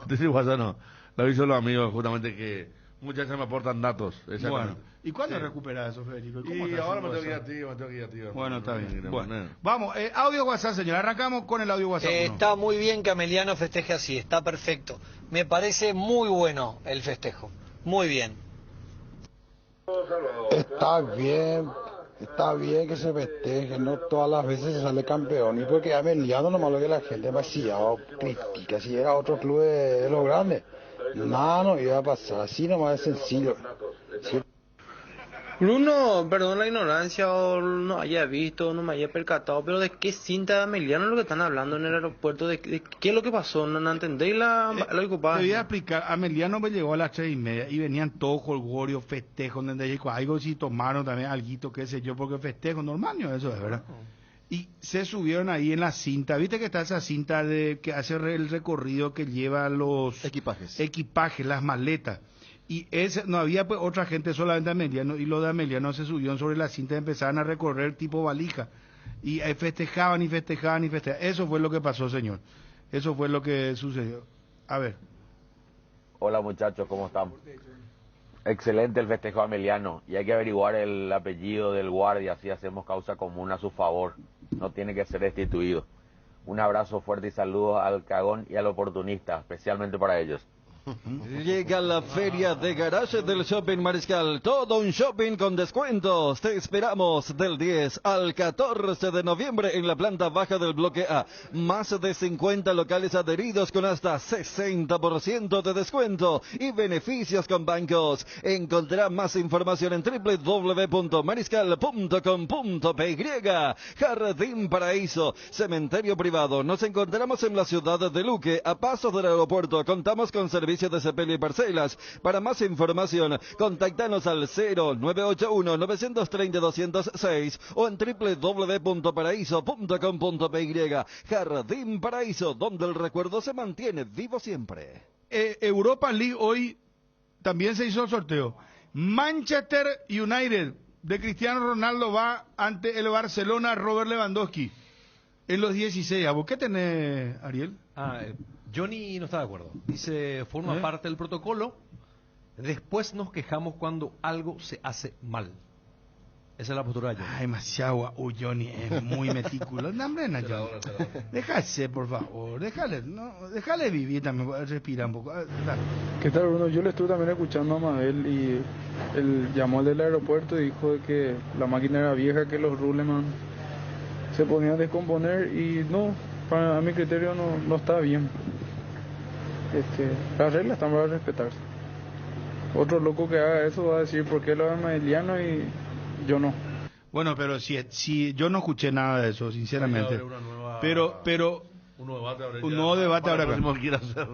Estoy sin WhatsApp, no. Le aviso a los amigos justamente que muchas veces me aportan datos. Bueno, ¿y cuándo recuperas eso, Federico? Y ahora me tengo que ir a ti, Bueno, está bien. Bueno, vamos, audio WhatsApp, señor. Arrancamos con el audio WhatsApp. Está muy bien que Emiliano festeje así, está perfecto. Me parece muy bueno el festejo. Muy bien. Está bien Está bien que se festeje, no todas las veces se sale campeón. Y porque Ameliano nomás lo que la gente demasiado critica. Si era otro club de los grandes, nada no iba a pasar. Así nomás es sencillo. Sí. Bruno, perdón la ignorancia o no haya visto, no me haya percatado, pero ¿de qué cinta de Ameliano es lo que están hablando en el aeropuerto? ¿De qué es lo que pasó? ¿No entendéis lo que pasa? Te voy a explicar. Ameliano me llegó a las 3:30 y venían todos jolgorios, festejos, donde algo sí tomaron también alguito, qué sé yo, porque festejo normal, ¿no? Eso es verdad. Y se subieron ahí en la cinta. ¿Viste que está esa cinta que hace el recorrido que lleva los equipajes, las maletas? Y no había pues otra gente, solamente Ameliano, y los de Ameliano se subieron sobre la cinta y empezaron a recorrer tipo valija. Y festejaban y festejaban y festejaban. Eso fue lo que pasó, señor. Eso fue lo que sucedió. A ver. Hola muchachos, ¿cómo están? Excelente el festejo Ameliano. Y hay que averiguar el apellido del guardia, así hacemos causa común a su favor. No tiene que ser destituido. Un abrazo fuerte y saludos al cagón y al oportunista, especialmente para ellos. Llega la feria de garaje del Shopping Mariscal, todo un shopping con descuentos. Te esperamos del 10 al 14 de noviembre en la planta baja del bloque A. Más de 50 locales adheridos con hasta 60% de descuento y beneficios con bancos. Encontrá más información en www.mariscal.com.py. Jardín Paraíso, cementerio privado. Nos encontramos en la ciudad de Luque, a pasos del aeropuerto. Contamos con servicios de sepelio y parcelas. Para más información, contactanos al 0981-930-206 o en www.paraíso.com.py. Jardín Paraíso, donde el recuerdo se mantiene vivo siempre. Europa League hoy también se hizo el sorteo. Manchester United de Cristiano Ronaldo va ante el Barcelona Robert Lewandowski en los 16. ¿A vos qué tenés, Ariel? Johnny no está de acuerdo. Dice, forma parte del protocolo. Después nos quejamos cuando algo se hace mal. Esa es la postura de Johnny. Ay, demasiado. Johnny es muy meticuloso. No, hombre, no, Johnny. Déjase, por favor. Déjale vivir también. Respira un poco. ¿Qué tal, Bruno? Yo le estuve también escuchando a Mabel y él llamó al del aeropuerto y dijo de que la máquina era vieja, que los ruleman se ponían a descomponer y no, para mi criterio no está bien. Las reglas están para respetarse. Otro loco que haga eso va a decir por qué lo hace Ameliano y yo no. Bueno, pero si yo no escuché nada de eso, sinceramente. Pero un nuevo debate ahora.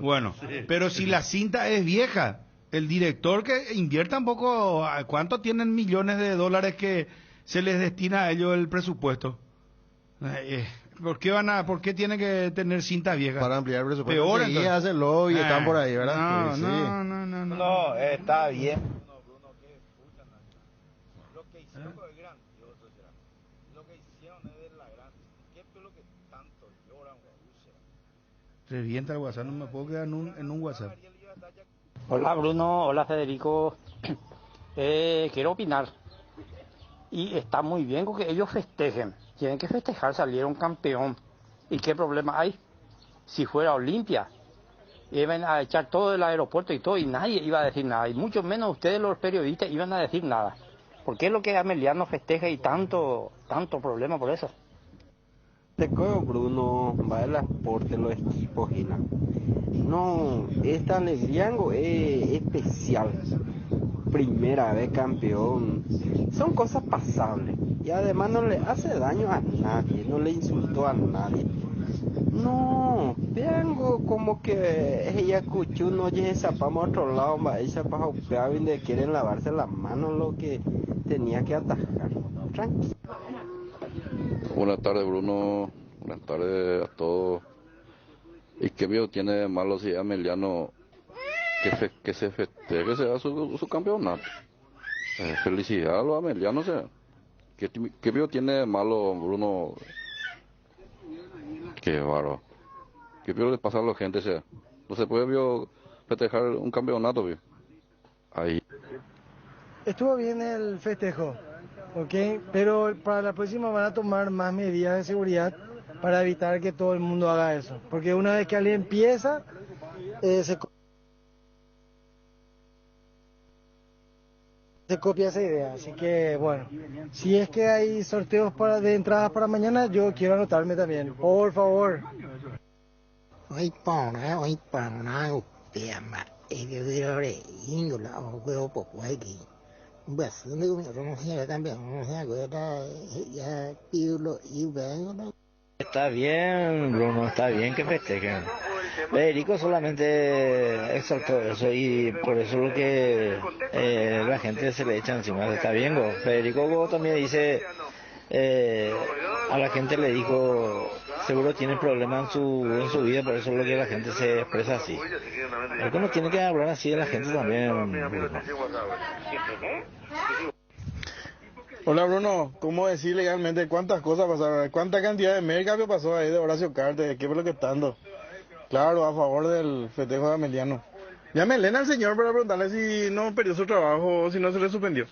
Bueno, sí. Pero si la cinta es vieja, el director que invierta un poco, ¿cuánto tienen millones de dólares que se les destina a ellos el presupuesto? ¿Por qué tienen que tener cinta vieja? Para ampliar el presupuesto. Peor, sí, hacenlo y están por ahí, ¿verdad? No, está bien. Lo que hicieron es grandioso, lo que hicieron es de la gran. ¿Qué es lo que tanto lloran? Revienta el WhatsApp, no me puedo quedar en un WhatsApp. Hola Bruno, hola Federico. Quiero opinar. Y está muy bien con que ellos festejen. Tienen que festejar, salieron campeón. ¿Y qué problema hay? Si fuera Olimpia, iban a echar todo del aeropuerto y todo, y nadie iba a decir nada. Y mucho menos ustedes, los periodistas, iban a decir nada. ¿Por qué es lo que Ameliano festeja y tanto problema por eso? Te cojo, Bruno, va el aporte, los equipos, Gina. No, esta alegría es especial. Primera vez campeón. Son cosas pasables. Y además no le hace daño a nadie, no le insultó a nadie. No, vengo como que ella escuchó, no oye zapamos a otro lado, va ella para y le quieren lavarse las manos lo que tenía que atajar. Tranquilo. Buenas tardes, Bruno. Buenas tardes a todos. ¿Y qué miedo tiene de malo si Ameliano que se festeje, que sea su campeonato? Felicidades a los Amelianos. ¿Qué miedo tiene de malo, Bruno? Qué bárbaro. ¿Qué miedo le pasa a la gente? No se puede festejar un campeonato. Ahí. Estuvo bien el festejo, ¿ok? Pero para la próxima van a tomar más medidas de seguridad para evitar que todo el mundo haga eso. Porque una vez que alguien empieza, se... se copia esa idea. Así que, bueno, si es que hay sorteos de entradas para mañana, yo quiero anotarme también. Por favor. Hoy para tema de índola o huevo poco aquí. Pues no sé también, no sé, ya pido y vengo. Está bien, Bruno, está bien que festejen. Federico solamente exaltó eso y por eso lo que la gente se le echa encima. Está bien, Go. Federico Go también dice, a la gente le dijo, seguro tiene problemas en su vida, por eso es lo que la gente se expresa así. Porque uno tiene que hablar así de la gente también, Bruno. Hola Bruno, ¿cómo decir legalmente cuántas cosas pasaron? ¿Cuánta cantidad de mercado pasó ahí de Horacio Cartes? ¿Qué fue lo que estando? Claro, a favor del festejo de Ameliano. Llámenle al señor para preguntarle si no perdió su trabajo o si no se le suspendió.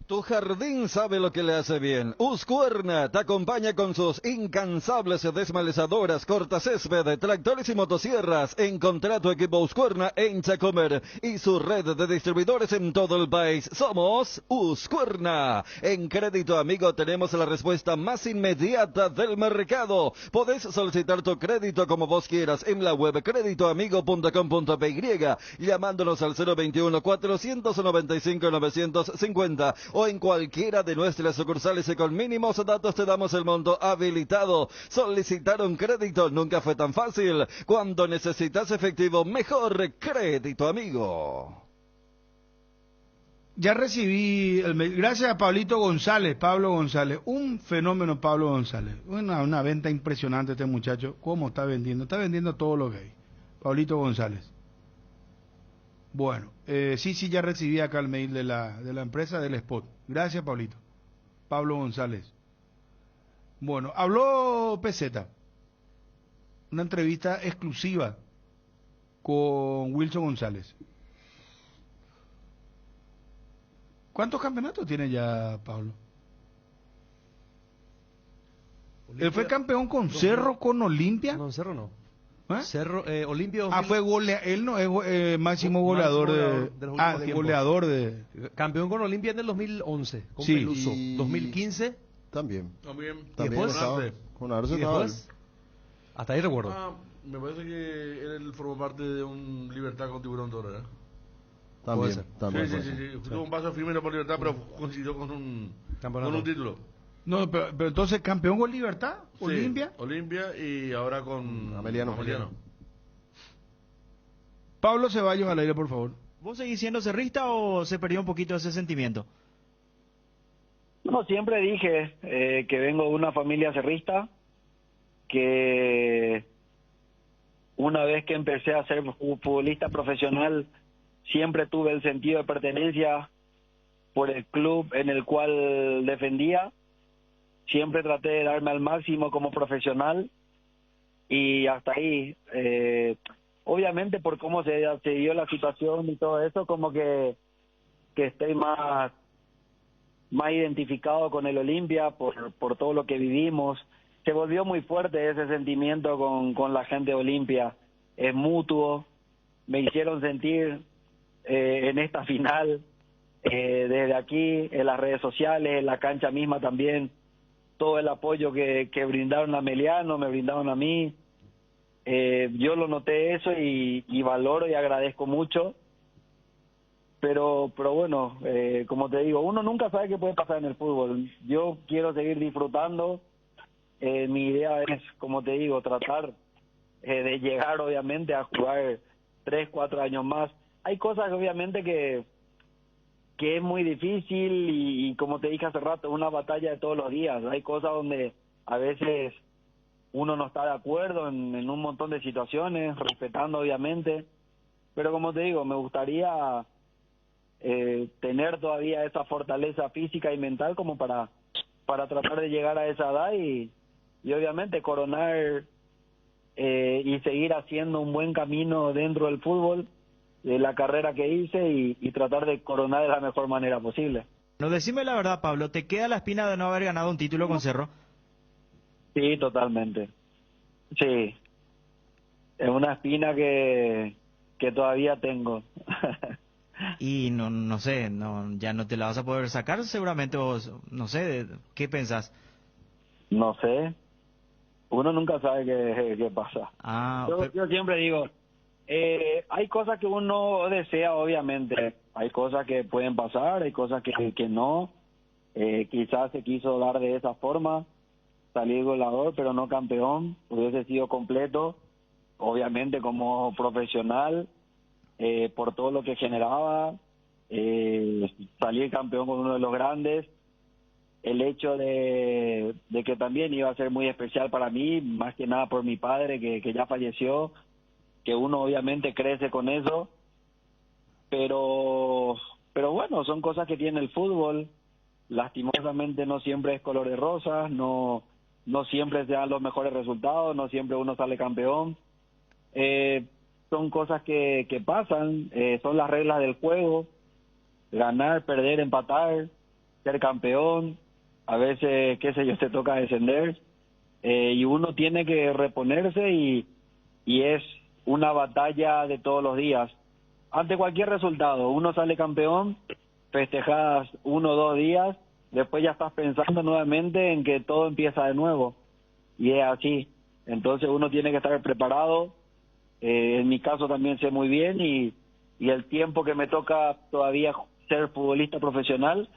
Tu jardín sabe lo que le hace bien. Husqvarna te acompaña con sus incansables desmalezadoras, cortacésped, tractores y motosierras. Encontrá tu equipo Husqvarna en Chacomer y su red de distribuidores en todo el país. Somos Husqvarna. En Crédito Amigo tenemos la respuesta más inmediata del mercado. Podés solicitar tu crédito como vos quieras en la web creditoamigo.com.py, llamándonos al 021-495-950 o en cualquiera de nuestras sucursales y con mínimos datos te damos el monto habilitado. Solicitar un crédito nunca fue tan fácil. Cuando necesitas efectivo, mejor Crédito Amigo. Ya recibí el mail. Gracias a Pablo González. Un fenómeno Pablo González. Una venta impresionante este muchacho. ¿Cómo está vendiendo? Está vendiendo todo lo que hay. Pablito González. Bueno, sí, ya recibí acá el mail de la empresa del spot. Gracias, Pablito. Pablo González. Bueno, habló Peseta. Una entrevista exclusiva con Wilson González. ¿Cuántos campeonatos tiene ya Pablo? Olimpia, Él fue campeón con Cerro, con Olimpia. No, Cerro no. Cerro, Olimpia. fue él no es máximo goleador de los últimos tiempos. Goleador de campeón con Olimpia en el 2011, con sí. Peluso. 2015 también. ¿Y después? Con Arce. ¿Y después? Hasta ahí recuerdo. Me parece que él formó parte de un Libertad con Tiburón Toro, ¿eh? También. Sí. Tuvo un paso firme por Libertad, pero coincidió con un título. No, pero entonces campeón con Libertad, Olimpia. Sí, Olimpia y ahora con Ameliano. Pablo Ceballos al aire, por favor. ¿Vos seguís siendo cerrista o se perdió un poquito ese sentimiento? No, siempre dije que vengo de una familia cerrista, que una vez que empecé a ser futbolista profesional, siempre tuve el sentido de pertenencia por el club en el cual defendía. Siempre traté de darme al máximo como profesional y hasta ahí. Obviamente por cómo se dio la situación y todo eso, como que estoy más identificado con el Olimpia por todo lo que vivimos. Se volvió muy fuerte ese sentimiento con la gente de Olimpia. Es mutuo. Me hicieron sentir en esta final, desde aquí, en las redes sociales, en la cancha misma también, todo el apoyo que brindaron a Ameliano, me brindaron a mí. Yo lo noté eso y valoro y agradezco mucho. Pero bueno, como te digo, uno nunca sabe qué puede pasar en el fútbol. Yo quiero seguir disfrutando. Mi idea es, como te digo, tratar de llegar obviamente a jugar 3, 4 años más. Hay cosas obviamente que es muy difícil y como te dije hace rato, es una batalla de todos los días. Hay cosas donde a veces uno no está de acuerdo en un montón de situaciones, respetando obviamente, pero como te digo, me gustaría tener todavía esa fortaleza física y mental como para tratar de llegar a esa edad y obviamente coronar y seguir haciendo un buen camino dentro del fútbol, de la carrera que hice y tratar de coronar de la mejor manera posible. No, decime la verdad, Pablo, ¿te queda la espina de no haber ganado un título con Cerro? Sí, totalmente. Sí. Es una espina que todavía tengo. Y no sé, ya no te la vas a poder sacar seguramente, o no sé, ¿qué pensás? No sé, uno nunca sabe qué pasa. Yo siempre digo, hay cosas que uno desea, obviamente, hay cosas que pueden pasar, hay cosas que no, quizás se quiso dar de esa forma, salir goleador pero no campeón, hubiese sido completo, obviamente como profesional, por todo lo que generaba, salir campeón con uno de los grandes, el hecho de que también iba a ser muy especial para mí, más que nada por mi padre que ya falleció, que uno obviamente crece con eso, pero bueno, son cosas que tiene el fútbol, lastimosamente no siempre es color de rosas, no siempre se dan los mejores resultados, no siempre uno sale campeón, son cosas que pasan, son las reglas del juego, ganar, perder, empatar, ser campeón, a veces, qué sé yo, te toca descender, y uno tiene que reponerse y es una batalla de todos los días. Ante cualquier resultado, uno sale campeón, festejas 1 o 2 días, después ya estás pensando nuevamente en que todo empieza de nuevo, y es así. Entonces uno tiene que estar preparado, en mi caso también sé muy bien, y el tiempo que me toca todavía ser futbolista profesional,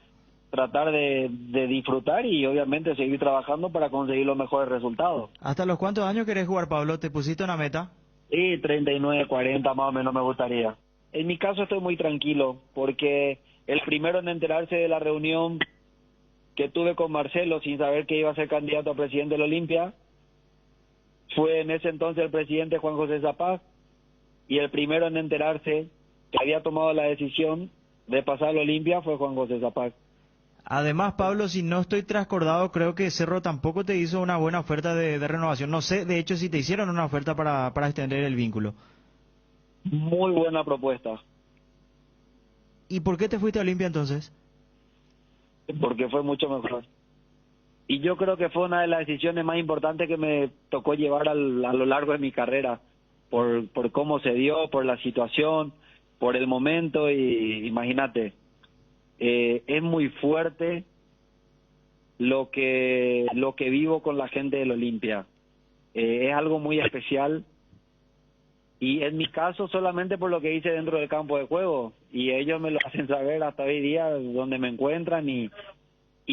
tratar de disfrutar y obviamente seguir trabajando para conseguir los mejores resultados. ¿Hasta los cuántos años querés jugar, Pablo? ¿Te pusiste una meta? Sí, 39, 40 más o menos me gustaría. En mi caso estoy muy tranquilo, porque el primero en enterarse de la reunión que tuve con Marcelo sin saber que iba a ser candidato a presidente de la Olimpia fue en ese entonces el presidente Juan José Zapag, y el primero en enterarse que había tomado la decisión de pasar a la Olimpia fue Juan José Zapag. Además, Pablo, si no estoy trascordado, creo que Cerro tampoco te hizo una buena oferta de renovación. No sé, de hecho, si te hicieron una oferta para extender el vínculo. Muy buena propuesta. ¿Y por qué te fuiste a Olimpia entonces? Porque fue mucho mejor. Y yo creo que fue una de las decisiones más importantes que me tocó llevar a lo largo de mi carrera, por cómo se dio, por la situación, por el momento, y imagínate, es muy fuerte lo que vivo con la gente del Olimpia. Es algo muy especial, y en mi caso solamente por lo que hice dentro del campo de juego, y ellos me lo hacen saber hasta hoy día donde me encuentran, y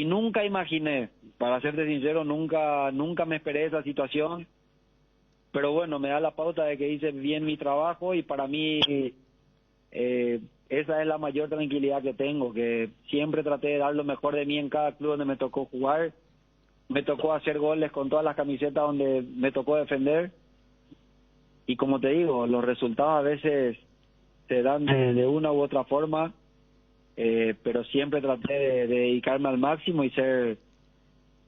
nunca imaginé, para serte sincero, nunca me esperé esa situación, pero bueno, me da la pauta de que hice bien mi trabajo, y para mí esa es la mayor tranquilidad que tengo, que siempre traté de dar lo mejor de mí en cada club donde me tocó jugar. Me tocó hacer goles con todas las camisetas donde me tocó defender, y como te digo, los resultados a veces se dan de una u otra forma, pero siempre traté de dedicarme al máximo y ser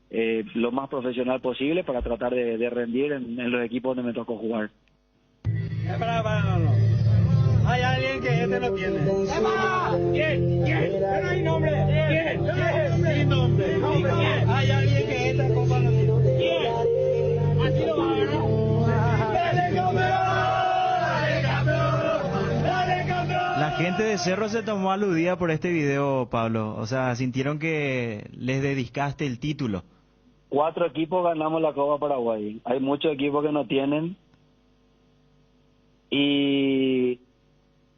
lo más profesional posible para tratar de rendir en los equipos donde me tocó jugar. No. Hay alguien que este no tiene. ¿Quién? No hay nombre. ¿Quién? Sin nombre. ¿Quién? Hay alguien que esta copa no tiene. ¿Quién? Así lo va a ganar. ¡Dale campeón! ¡Dale campeón! La gente de Cerro se tomó aludida por este video, Pablo. O sea, sintieron que les dedicaste el título. 4 equipos ganamos la Copa Paraguay. Hay muchos equipos que no tienen. Y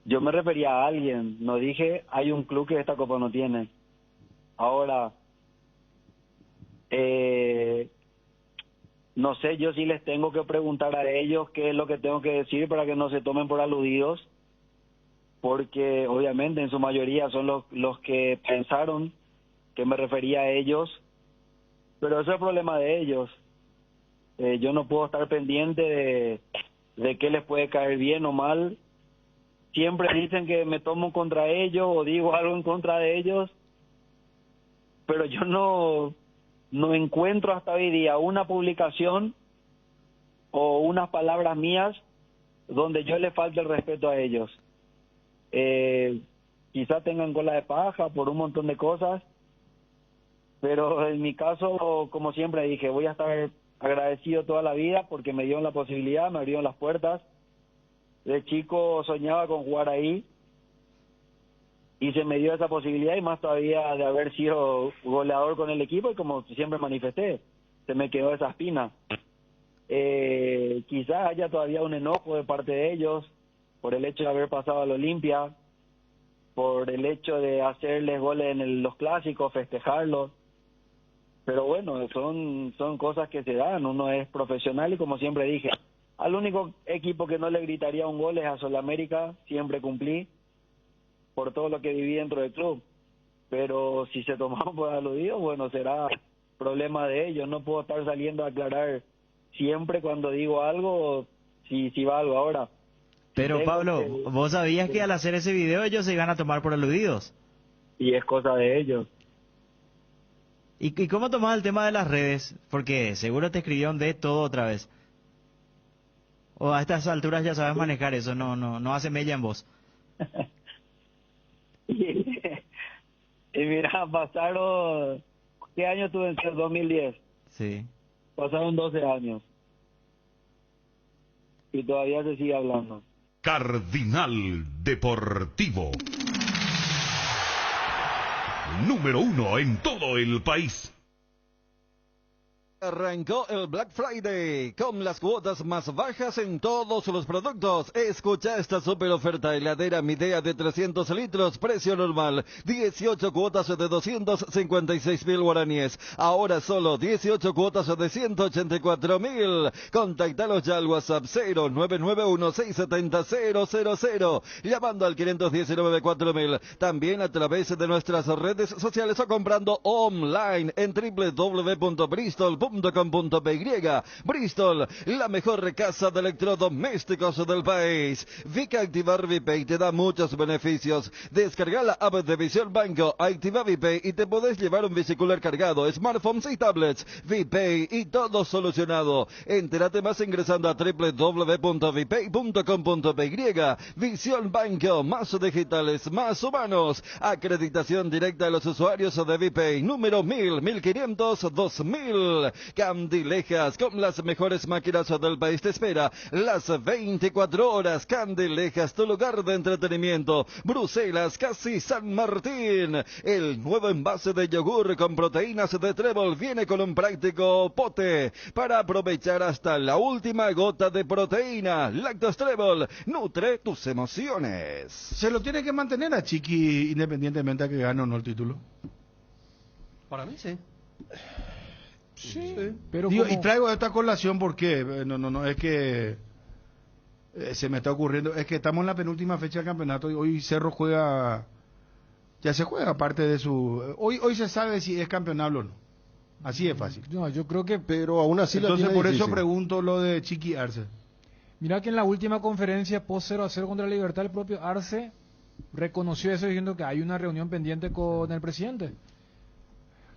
yo me refería a alguien, no dije hay un club que esta copa no tiene. Ahora, no sé, yo sí les tengo que preguntar a ellos qué es lo que tengo que decir para que no se tomen por aludidos, porque obviamente en su mayoría son los que pensaron que me refería a ellos, pero eso es el problema de ellos. Yo no puedo estar pendiente de qué les puede caer bien o mal. Siempre dicen que me tomo contra ellos o digo algo en contra de ellos, pero yo no encuentro hasta hoy día una publicación o unas palabras mías donde yo le falte el respeto a ellos. Quizás tengan cola de paja por un montón de cosas, pero en mi caso, como siempre dije, voy a estar agradecido toda la vida porque me dieron la posibilidad, me abrieron las puertas. De chico soñaba con jugar ahí, y se me dio esa posibilidad, y más todavía de haber sido goleador con el equipo, y como siempre manifesté, se me quedó esa espina. Quizás haya todavía un enojo de parte de ellos por el hecho de haber pasado al Olimpia, por el hecho de hacerles goles en los clásicos, festejarlos, pero bueno, son cosas que se dan. Uno es profesional y, como siempre dije, al único equipo que no le gritaría un gol es a Solamérica. Siempre cumplí por todo lo que viví dentro del club, pero si se tomaron por aludidos, bueno, será problema de ellos. No puedo estar saliendo a aclarar siempre cuando digo algo, si va algo ahora. Pero Pablo, ¿vos sabías que al hacer ese video ellos se iban a tomar por aludidos? Y es cosa de ellos. ¿Y cómo tomás el tema de las redes? Porque seguro te escribieron de todo otra vez. O a estas alturas ya sabes manejar eso, no hace mella en vos. Y mira, pasaron... ¿Qué año tuve en el 2010? Sí. Pasaron 12 años. Y todavía se sigue hablando. Cardinal Deportivo. Número 1 en todo el país. Arrancó el Black Friday con las cuotas más bajas en todos los productos. Escucha esta super oferta: heladera Midea de 300 litros, precio normal 18 cuotas de 256.000 guaraníes. Ahora solo 18 cuotas de 184.000. Contactalos ya al WhatsApp 0991-670-000, llamando al 519-4000. También a través de nuestras redes sociales o comprando online en www.bristol.com.py. Bristol, la mejor casa de electrodomésticos del país. Vica Activar VPay te da muchos beneficios. Descarga la app de Visión Banco, activa VPay y te podés llevar un bicicular cargado, smartphones y tablets. VPay y todo solucionado. Entérate más ingresando a www.vipay.com.py. Visión Banco, más digitales, más humanos. Acreditación directa a los usuarios de VPay, número 1000, 1500, 2000. Candilejas, con las mejores máquinas del país, te espera las 24 horas. Candilejas, tu lugar de entretenimiento. Bruselas, casi San Martín. El nuevo envase de yogur con proteínas de Trébol viene con un práctico pote para aprovechar hasta la última gota de proteína. Lácteos Trébol, nutre tus emociones. ¿Se lo tiene que mantener a Chiqui independientemente a que gane o no el título? Para mí sí. Sí, pero digo, como... y traigo esta colación porque no es que se me está ocurriendo, es que estamos en la penúltima fecha del campeonato y hoy Cerro ya se juega parte de su, hoy se sabe si es campeonable o no, así es fácil. No, yo creo que, pero aún así entonces por difícil. eso pregunto lo de Chiqui Arce. Mira que en la última conferencia post 0-0 contra la Libertad, el propio Arce reconoció eso diciendo que hay una reunión pendiente con el presidente.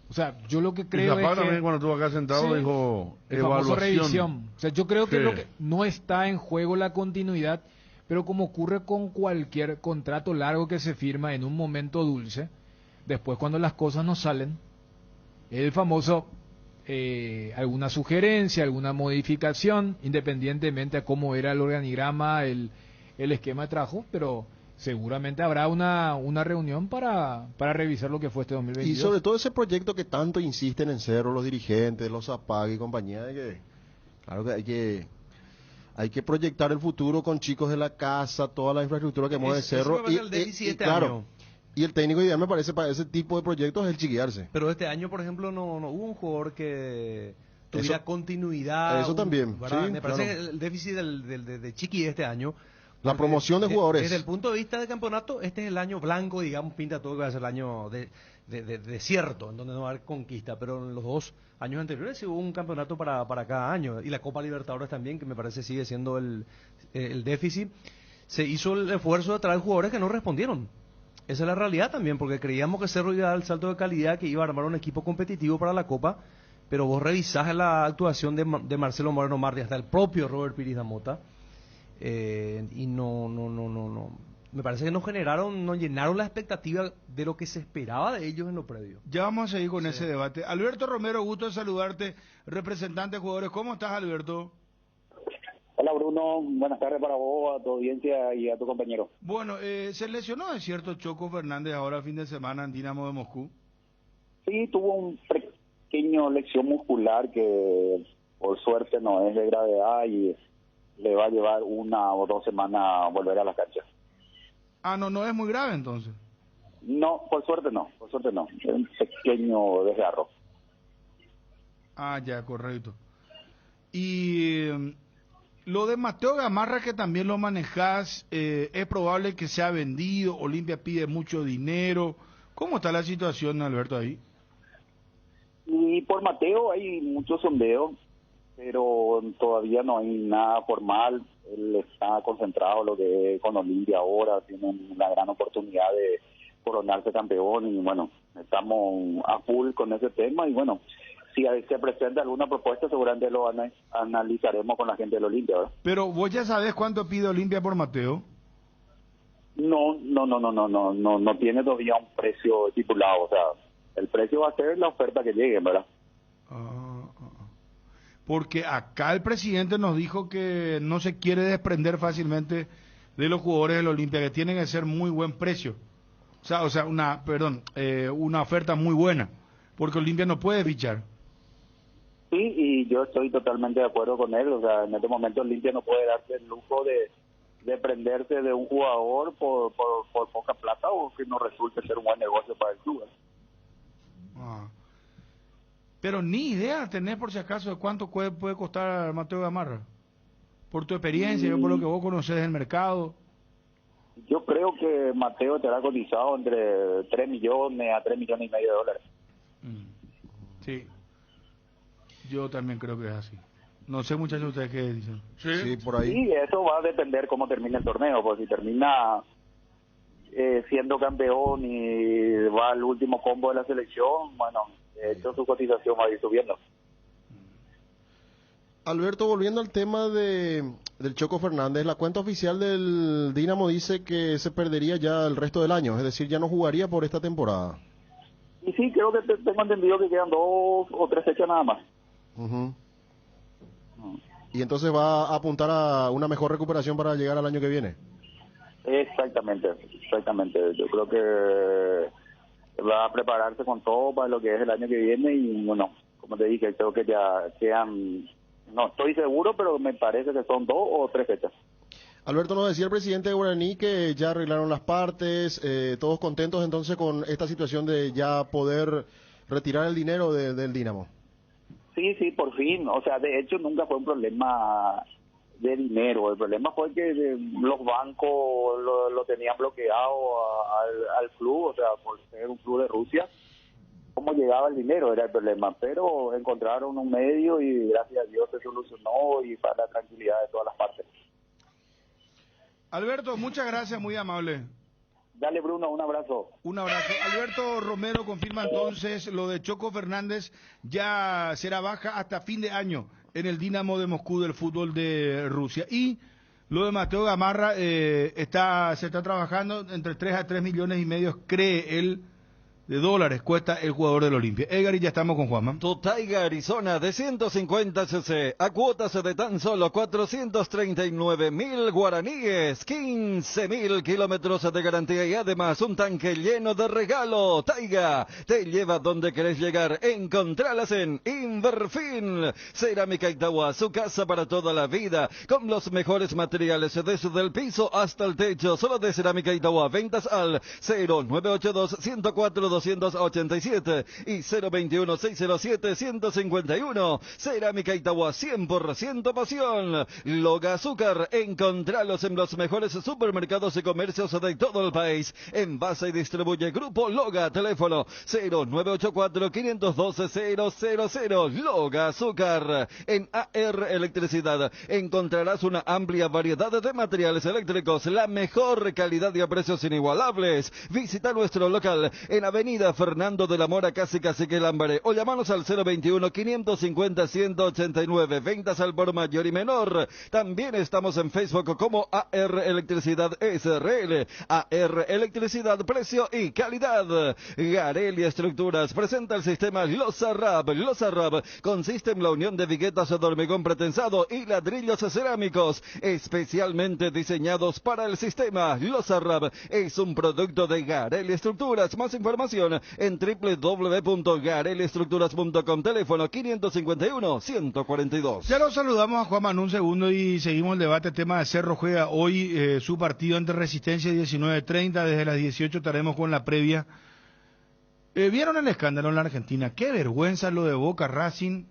O sea, yo lo que creo es que... también cuando estuvo acá sentado dijo evaluación. Revisión. O sea, yo creo que, Sí. lo que no está en juego la continuidad, pero como ocurre con cualquier contrato largo que se firma en un momento dulce, después cuando las cosas no salen, el famoso alguna sugerencia, alguna modificación, independientemente a cómo era el organigrama, el esquema de trabajo, pero... seguramente habrá una reunión para revisar lo que fue este 2022. Y sobre todo ese proyecto que tanto insisten en Cerro los dirigentes, los APAG y compañía, de que claro que hay que proyectar el futuro con chicos de la casa, toda la infraestructura que mueve Cerro. Y el déficit este claro, año. Y el técnico ideal me parece para ese tipo de proyectos es el Chiqui Arce. Pero este año, por ejemplo, no hubo un jugador que tuviera continuidad. Eso también, ¿verdad? sí, Me parece claro. que el déficit de Chiqui este año. La promoción de jugadores. Desde el punto de vista del campeonato, este es el año blanco, digamos, pinta todo que va a ser el año de desierto, en donde no va a haber conquista, pero en los 2 años anteriores sí hubo un campeonato para cada año, y la Copa Libertadores también, que me parece sigue siendo el déficit. Se hizo el esfuerzo de traer jugadores que no respondieron. Esa es la realidad también, porque creíamos que Cerro iba a dar el salto de calidad, que iba a armar un equipo competitivo para la Copa, pero vos revisás la actuación de Marcelo Moreno Martí, hasta el propio Robert Piris da Mota, y no, me parece que no llenaron la expectativa de lo que se esperaba de ellos en lo previo. Ya vamos a seguir con ese debate. Alberto Romero, gusto de saludarte, representante de jugadores. ¿Cómo estás, Alberto? Hola Bruno, buenas tardes para vos, a tu audiencia y a tu compañero. Bueno, se lesionó, es cierto, Choco Fernández ahora el fin de semana en Dinamo de Moscú. Sí, tuvo un pequeño lesión muscular que por suerte no es de gravedad y le va a llevar 1 o 2 semanas a volver a la cancha. Ah, no es muy grave entonces. No, por suerte no, es un pequeño desgarro. Ah, ya, correcto. Y lo de Mateo Gamarra, que también lo manejás, es probable que sea vendido, Olimpia pide mucho dinero. ¿Cómo está la situación, Alberto, ahí? Y por Mateo hay muchos sondeos, pero todavía no hay nada formal. Él está concentrado lo que es con Olimpia ahora, tienen la gran oportunidad de coronarse campeón y bueno, estamos a full con ese tema y bueno, si se presenta alguna propuesta seguramente lo analizaremos con la gente del Olimpia, ¿verdad? Pero vos ya sabés cuánto pide Olimpia por Mateo. No tiene todavía un precio estipulado, o sea, el precio va a ser la oferta que llegue, ¿verdad? Porque acá el presidente nos dijo que no se quiere desprender fácilmente de los jugadores del Olimpia, que tienen que ser muy buen precio. O sea, una oferta muy buena, porque Olimpia no puede fichar. Sí, y yo estoy totalmente de acuerdo con él, o sea, en este momento Olimpia no puede darse el lujo de prenderse de un jugador por poca plata o que no resulte ser un buen negocio para el club. Pero ni idea tenés por si acaso de cuánto puede costar Mateo Gamarra, por tu experiencia, por lo que vos conocés del mercado. Yo creo que Mateo estará cotizado entre 3 millones a 3 millones y medio de dólares. Sí, yo también creo que es así. No sé, muchachos, ustedes qué dicen. Sí, por ahí. Sí, eso va a depender cómo termine el torneo, pues si termina siendo campeón y va al último combo de la selección, bueno, de hecho su cotización va a ir subiendo. Alberto, volviendo al tema del Choco Fernández, la cuenta oficial del Dinamo dice que se perdería ya el resto del año, es decir, ya no jugaría por esta temporada. Y sí, creo que tengo entendido que quedan 2 o 3 fechas nada más. Y entonces va a apuntar a una mejor recuperación para llegar al año que viene. Exactamente. Yo creo que va a prepararse con todo para lo que es el año que viene y bueno, como te dije, creo que ya quedan, no estoy seguro, pero me parece que son 2 o 3 fechas. Alberto, nos decía el presidente de Guaraní que ya arreglaron las partes, todos contentos entonces con esta situación de ya poder retirar el dinero del Dinamo. Sí, por fin, o sea, de hecho nunca fue un problema de dinero, el problema fue que los bancos lo tenían bloqueado al club, o sea, por ser un club de Rusia, cómo llegaba el dinero era el problema, pero encontraron un medio y gracias a Dios se solucionó y para la tranquilidad de todas las partes. Alberto, muchas gracias, muy amable. Dale, Bruno, un abrazo. Un abrazo. Alberto Romero confirma entonces lo de Choco Fernández, ya será baja hasta fin de año en el Dinamo de Moscú del fútbol de Rusia. Y lo de Mateo Gamarra se está trabajando entre 3 a 3 millones y medio, cree él, de dólares cuesta el jugador del Olimpia. Edgar, y ya estamos con Juanma. Totaiga Arizona de 150 cc a cuotas de tan solo 439.000 guaraníes, 15.000 kilómetros de garantía y además un tanque lleno de regalo. Taiga te lleva donde querés llegar. Encontralas en Inverfin. Cerámica Itagua, su casa para toda la vida, con los mejores materiales desde el piso hasta el techo. Solo de Cerámica Itagua. Ventas al 0982-104-287 y 021-607-151. Cerámica Itagua, 100% pasión. Loga Azúcar, encontralos en los mejores supermercados y comercios de todo el país. Envasa y distribuye Grupo Loga, teléfono 0984-512-000. Loga Azúcar. En AR Electricidad encontrarás una amplia variedad de materiales eléctricos, la mejor calidad y a precios inigualables. Visita nuestro local en Avenida Avenida Fernando de la Mora, casi que Lambaré. O llamanos al 021-550-189. Ventas al por mayor y menor. También estamos en Facebook como AR Electricidad SRL. AR Electricidad, precio y calidad. Gareli Estructuras presenta el sistema Losarrab. Losarrab consiste en la unión de viguetas de hormigón pretensado y ladrillos cerámicos, especialmente diseñados para el sistema. Losarrab es un producto de Gareli Estructuras. Más información en www.gareliestructuras.com. Teléfono 551-142. Ya lo saludamos a Juan Manu un segundo y seguimos el debate. El tema de Cerro juega hoy su partido ante Resistencia 19:30. Desde las 18 estaremos con la previa. ¿Vieron el escándalo en la Argentina? Qué vergüenza lo de Boca Racing.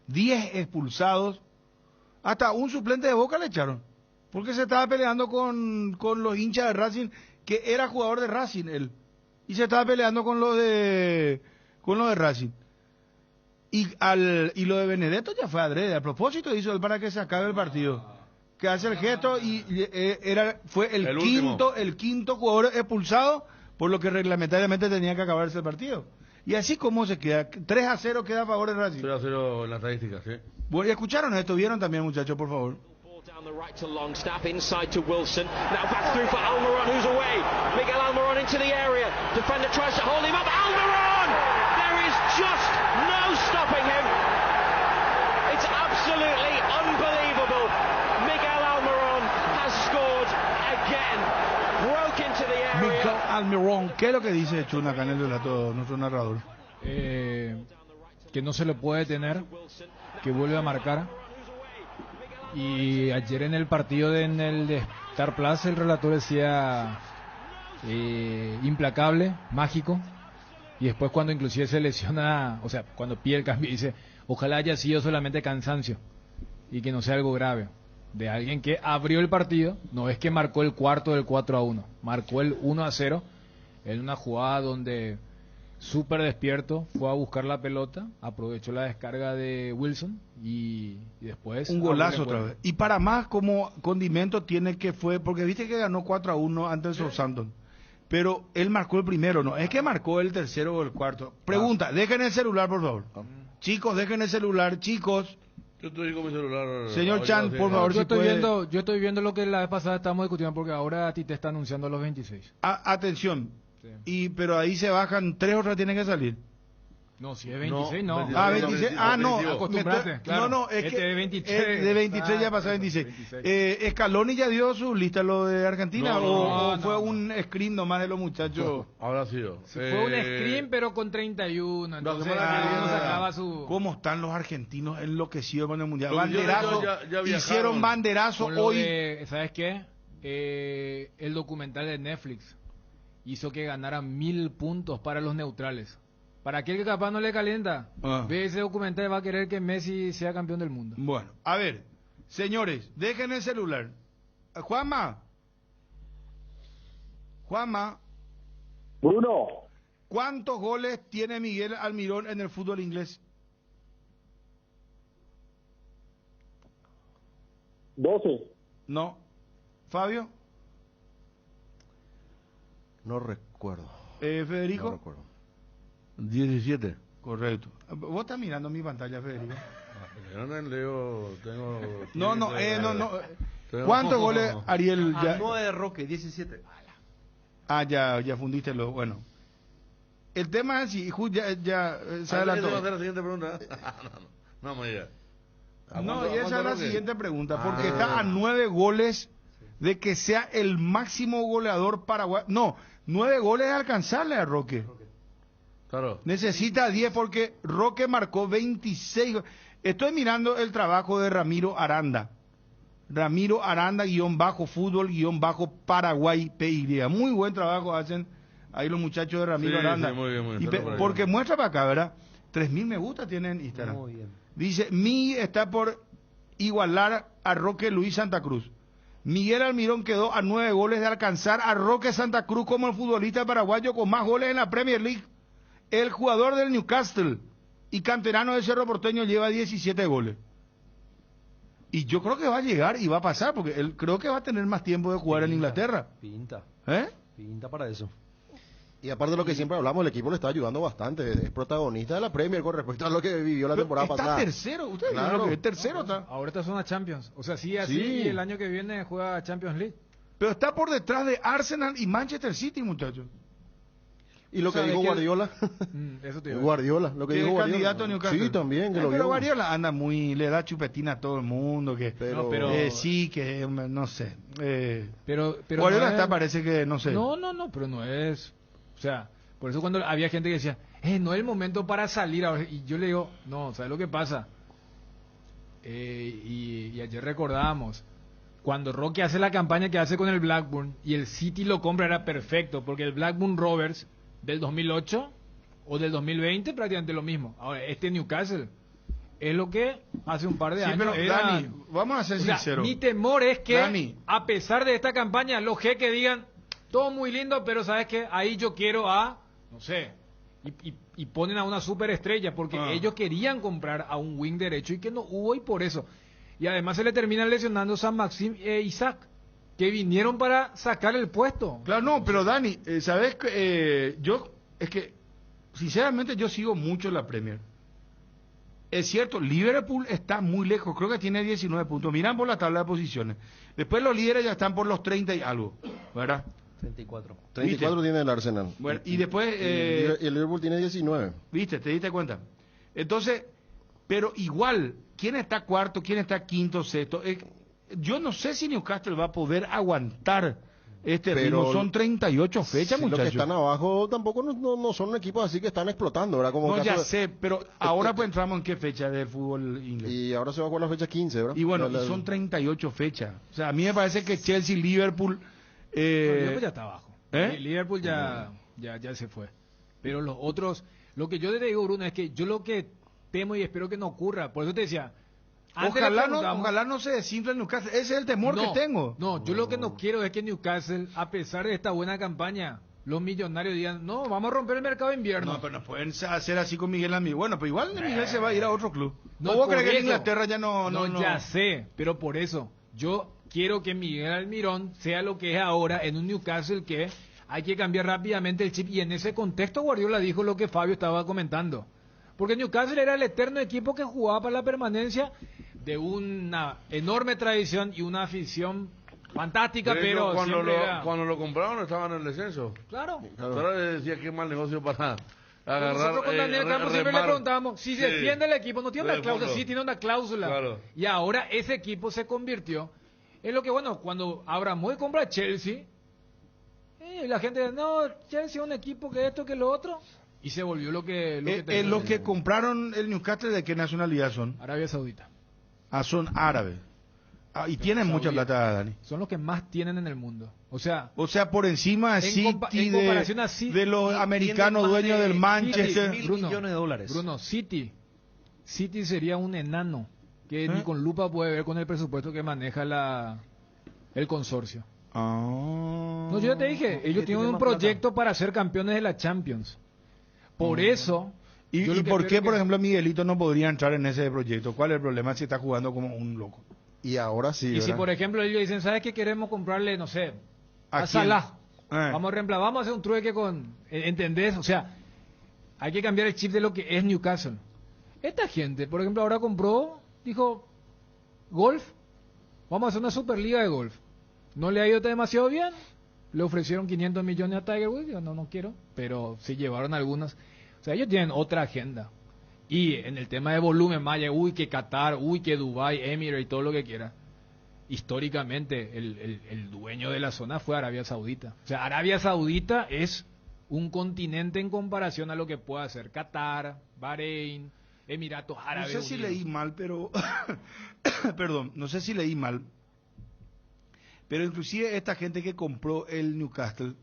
10 expulsados. Hasta un suplente de Boca le echaron. Porque se estaba peleando con los hinchas de Racing, que era jugador de Racing él. Y se estaba peleando con los de Racing. Y lo de Benedetto ya fue adrede. A propósito hizo él para que se acabe el partido. Que hace el gesto y fue el quinto jugador expulsado, por lo que reglamentariamente tenía que acabarse el partido. Y así como se queda, 3-0 queda a favor de Racing. 3-0 en la estadística, sí. Bueno, ¿escucharon esto? ¿Vieron también, muchachos, por favor? Down the right to Longstaff, inside to Wilson. Now back through for Almiron, who's away. Miguel Almiron into the area. Defender tries to hold him up. Almiron! There is just no stopping him. It's absolutely unbelievable. Miguel Almiron has scored again. Broke into the area. Miguel Almiron. ¿Qué es lo que dice Chuna acá en el relato, nuestro narrador? Que no se lo puede detener, que vuelve a marcar. Y ayer en el partido en el de Star Plus el relator decía implacable, mágico, y después cuando inclusive se lesiona, o sea, cuando pide el cambio dice, ojalá haya sido solamente cansancio y que no sea algo grave, de alguien que abrió el partido, no es que marcó el cuarto del 4-1, marcó el 1-0 en una jugada donde súper despierto, fue a buscar la pelota, aprovechó la descarga de Wilson y después... Un golazo otra vez. Y para más como condimento tiene que fue, porque viste que ganó 4-1 ante el Southampton, pero él marcó el primero, no, es que marcó el tercero o el cuarto. Pregunta, dejen el celular por favor. Chicos, dejen el celular, chicos. Yo estoy con mi celular. Señor Chan, por favor, yo estoy viendo lo que la vez pasada estábamos discutiendo, porque ahora a ti te está anunciando los 26. Atención. Pero ahí se bajan 3 otras tienen que salir. No, si es 26 no. 26. No. Acostumbrate, claro. No, es que de 23. De 23 ya pasó a 26. Scaloni ya dio su lista, lo de Argentina, o fue un screen nomás de los muchachos. Habrá sido. Fue un screen, pero con 31. Entonces, sacaba su... ¿Cómo están los argentinos enloquecidos con el mundial? Banderazo, hicieron banderazo hoy. ¿Sabes qué? El documental de Netflix hizo que ganaran 1000 puntos para los neutrales. Para aquel que capaz no le calienta, ve ese documental y va a querer que Messi sea campeón del mundo. Bueno, a ver, señores, dejen el celular. Juanma. Bruno. ¿Cuántos goles tiene Miguel Almirón en el fútbol inglés? 12. No. ¿Fabio? No recuerdo. ¿Federico? No recuerdo. 17. Correcto. ¿Vos estás mirando mi pantalla, Federico? Yo no leo, tengo... No. ¿Cuántos goles, Ariel? Ya... 9 de Roque, 17. Ya fundiste lo... Bueno. El tema es si ya se adelantó. ¿Esa va a ser la siguiente pregunta? No me digas. No, y esa es la siguiente pregunta, porque está a 9 goles de que sea el máximo goleador paraguayo. No, 9 goles es alcanzarle a Roque. Claro. Necesita 10 porque Roque marcó 26. Estoy mirando el trabajo de Ramiro Aranda. Ramiro Aranda, _fútbol, _Paraguay, PY. Muy buen trabajo hacen ahí los muchachos de Ramiro Aranda. Sí, muy bien. Porque muestra para acá, ¿verdad? 3000 me gusta tiene en Instagram. Muy bien. Dice, está por igualar a Roque Luis Santa Cruz. Miguel Almirón quedó a 9 goles de alcanzar a Roque Santa Cruz como el futbolista paraguayo con más goles en la Premier League. El jugador del Newcastle y canterano de Cerro Porteño lleva 17 goles. Y yo creo que va a llegar y va a pasar, porque él creo que va a tener más tiempo de jugar en Inglaterra. Pinta. ¿Eh? Pinta para eso. Y aparte de lo que siempre hablamos, el equipo le está ayudando bastante. Es protagonista de la Premier con respecto a lo que vivió la temporada pasada. Está tercero, usted Claro. que es tercero está. Ahora está zona Champions. O sea, sí, así, Sí. y el año que viene juega Champions League. Pero está por detrás de Arsenal y Manchester City, muchachos. Y lo O sea, que dijo es que- Guardiola. Eso te digo. Guardiola, lo que Que dijo es Guardiola. candidato a Newcastle. Sí, también, que lo pero vio. Guardiola anda muy, le da chupetina a todo el mundo, que Pero- sí, que no sé. Pero Guardiola no es- está, parece que, no sé. No, pero no es. O sea, por eso cuando había gente que decía, no es el momento para salir ahora. Y yo le digo, no, ¿sabes lo que pasa? Y ayer recordábamos, cuando Roque hace la campaña que hace con el Blackburn y el City lo compra, era perfecto, porque el Blackburn Rovers del 2008 o del 2020 prácticamente lo mismo. Ahora, este Newcastle es lo que hace un par de Sí, años pero era- Dani, vamos a ser o sea, sinceros. mi temor es que, Dani. a pesar de esta campaña, los jeques digan, todo muy lindo, pero ¿sabes qué? Ahí yo quiero a, no sé, y ponen a una superestrella, porque ellos querían comprar a un wing derecho y que no hubo, y por eso. Y además se le terminan lesionando San Maxim e Isaac, que vinieron para sacar el puesto. Claro, no, pero Dani, ¿sabes? Yo, es que, sinceramente, yo sigo mucho la Premier. Es cierto, Liverpool está muy lejos, creo que tiene 19 puntos. Miran por la tabla de posiciones. Después los líderes ya están por los 30 y algo, ¿verdad? 34. 34 tiene el Arsenal. Bueno, y después... Y el Liverpool tiene 19. ¿Viste? ¿Te diste cuenta? Entonces, pero igual, ¿quién está cuarto? ¿Quién está quinto, sexto? Yo no sé si Newcastle va a poder aguantar este Pero ritmo. Son 38 fechas, Sí, los que muchachos. están abajo tampoco no son equipos así que están explotando, ¿verdad? Como No, el caso ya de- sé, pero ahora pues entramos en qué fecha del fútbol inglés. Y ahora se va a jugar la fecha 15, ¿verdad? Y bueno, La- y son 38 fechas. O sea, a mí me parece que Chelsea, Liverpool... Liverpool ya está abajo. ¿Eh? Liverpool ya se fue. Pero los otros, lo que yo te digo, Bruno, es que yo lo que temo y espero que no ocurra, por eso te decía, antes le preguntamos- Ojalá no se desinfle el Newcastle. Ese es el temor No, que tengo. No, yo lo que no quiero es que Newcastle, a pesar de esta buena campaña, los millonarios digan, no, vamos a romper el mercado de invierno. No, pero no pueden hacer así con Miguel Almirón. Bueno, pero igual Miguel se va a ir a otro club. No, ¿O vos por crees que en eso. Inglaterra ya no... Ya sé, pero por eso, yo quiero que Miguel Almirón sea lo que es ahora en un Newcastle que hay que cambiar rápidamente el chip. Y en ese contexto Guardiola dijo lo que Fabio estaba comentando. Porque Newcastle era el eterno equipo que jugaba para la permanencia de una enorme tradición y una afición fantástica, De hecho, pero cuando siempre era- cuando lo compraron estaban en el descenso. Claro. Ahora le decía que es mal negocio para agarrar. Nosotros con Daniel Campos siempre le remar. preguntábamos si Sí. defiende el equipo, no tiene De una cláusula, fondo. sí tiene una cláusula. Claro. Y ahora ese equipo se convirtió en lo que, bueno, cuando Abramovich compra a Chelsea, la gente dice, no, Chelsea es un equipo que esto, que lo otro, y se volvió lo que... Los que compraron el Newcastle, ¿de qué nacionalidad son? Arabia Saudita. Ah, son árabes. Ah, y tienen mucha Saudí. plata, Dani. Son los que más tienen en el mundo. O sea, por encima de en comparación a City, de los tienen americanos más dueños de del Manchester. City, Bruno, City sería un enano que ni con lupa puede ver con el presupuesto que maneja el consorcio. No, yo ya te dije, ellos tienen un proyecto para ser campeones de la Champions. Por eso... ¿Y, yo lo y que por creo qué, que- por ejemplo, Miguelito no podría entrar en ese proyecto? ¿Cuál es el problema si está jugando como un loco? Y ahora sí, Y si, por ejemplo, ellos dicen, ¿sabes qué queremos comprarle, no sé, ¿A a quién? Salah? Eh. Vamos a reemplazar, vamos a hacer un trueque con... ¿Entendés? O sea, hay que cambiar el chip de lo que es Newcastle. Esta gente, por ejemplo, ahora compró, dijo, golf, vamos a hacer una superliga de golf. No le ha ido demasiado bien, le ofrecieron 500 millones a Tiger Woods, yo no quiero, pero se llevaron algunas. O sea, ellos tienen otra agenda. Y en el tema de volumen, Maya, uy, que Qatar, uy, que Dubai, Emirates y todo lo que quiera. Históricamente, el dueño de la zona fue Arabia Saudita. O sea, Arabia Saudita es un continente en comparación a lo que pueda hacer Qatar, Bahrein, Emiratos Árabes No sé si Unidos. leí mal, pero... Perdón, no sé si leí mal. Pero inclusive esta gente que compró el Newcastle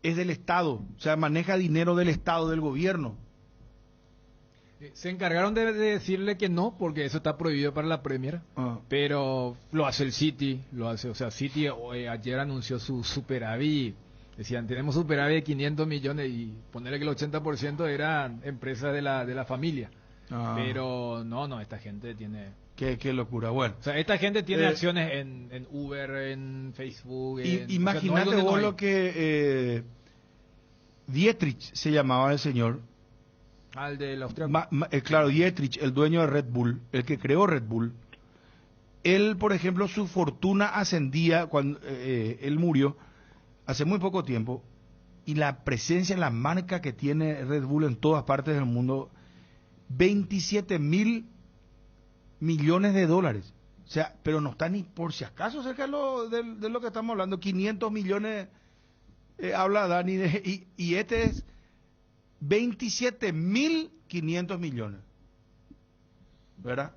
es del Estado. O sea, maneja dinero del Estado, del gobierno. Se encargaron de decirle que no, porque eso está prohibido para la Premier. Pero lo hace el City, o sea, City ayer anunció su superávit. Decían, tenemos superávit de 500 millones y ponerle que el 80% eran empresas de la familia. Pero no, esta gente tiene... Qué locura, bueno. O sea, esta gente tiene acciones en Uber, en Facebook. Imagínate o sea, no hay donde no vos hay. lo que... Dietrich se llamaba el señor. Al del austriaco. Claro, Dietrich, el dueño de Red Bull, el que creó Red Bull. Él, por ejemplo, su fortuna ascendía cuando él murió hace muy poco tiempo, y la presencia, la marca que tiene Red Bull en todas partes del mundo, 27.000 millones de dólares. O sea, pero no está ni por si acaso cerca de lo que estamos hablando. 500 millones habla Dani, y este es 27.500 millones. ¿Verdad?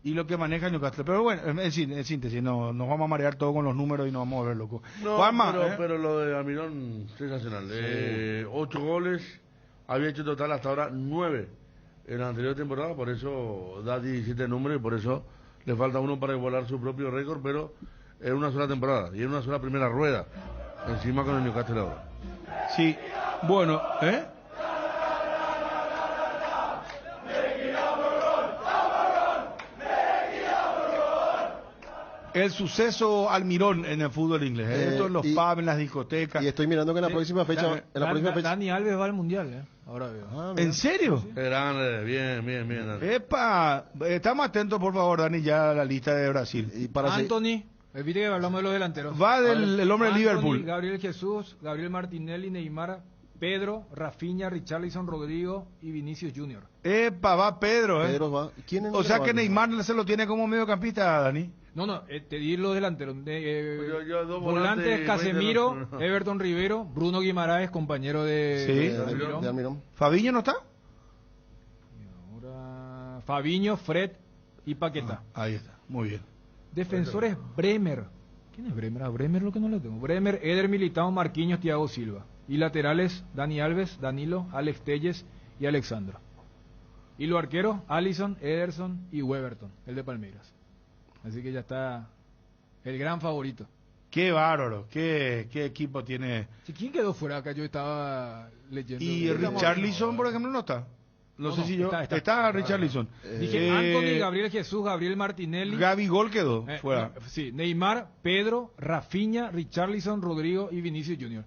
Y lo que maneja Newcastle. Pero bueno, en síntesis, no, nos vamos a marear todo con los números y nos vamos a volver locos. No, Juanma, pero lo de Almirón, sensacional. 8 goles, había hecho total hasta ahora 9 en la anterior temporada, por eso da 17 números y por eso le falta uno para igualar su propio récord, pero en una sola temporada y en una sola primera rueda, encima con el Newcastle ahora. Sí, bueno, el suceso Almirón en el fútbol inglés, esto en los pubs, en las discotecas. Y estoy mirando que en la próxima fecha... Dani Alves va al Mundial, ahora veo. ¿En serio? Grande, bien. Epa, estamos atentos, por favor, Dani, ya a la lista de Brasil. Y para Anthony, viste que hablamos de los delanteros. Va el hombre de Liverpool. Gabriel Jesús, Gabriel Martinelli, Neymar, Pedro, Rafinha, Richarlison, Rodrigo y Vinicius Junior. Epa, va Pedro, Pedro va. ¿Quién es o sea que Neymar se lo tiene como mediocampista, Dani. No, te di los delanteros. Volantes, Casemiro, Everton Rivero, Bruno Guimaraes, compañero de Almirón. ¿Fabiño no está? Ahora, Fabiño, Fred y Paquetá. Ahí está, muy bien. Defensores, Bremer. ¿Quién es Bremer? A Bremer lo que no lo tengo. Bremer, Eder Militao, Marquinhos, Thiago Silva. Y laterales, Dani Alves, Danilo, Alex Telles y Alexandro. Y los arqueros, Alisson, Ederson y Weberton, el de Palmeiras. Así que ya está el gran favorito. Qué bárbaro, qué equipo tiene. ¿Quién quedó fuera acá? Yo estaba leyendo. Y Richarlison, por ejemplo, no está. No sé si yo. Está Richarlison. Dije Anthony, Gabriel Jesús, Gabriel Martinelli. Gabigol quedó fuera. Sí, Neymar, Pedro, Rafinha, Richarlison, Rodrigo y Vinicius Junior.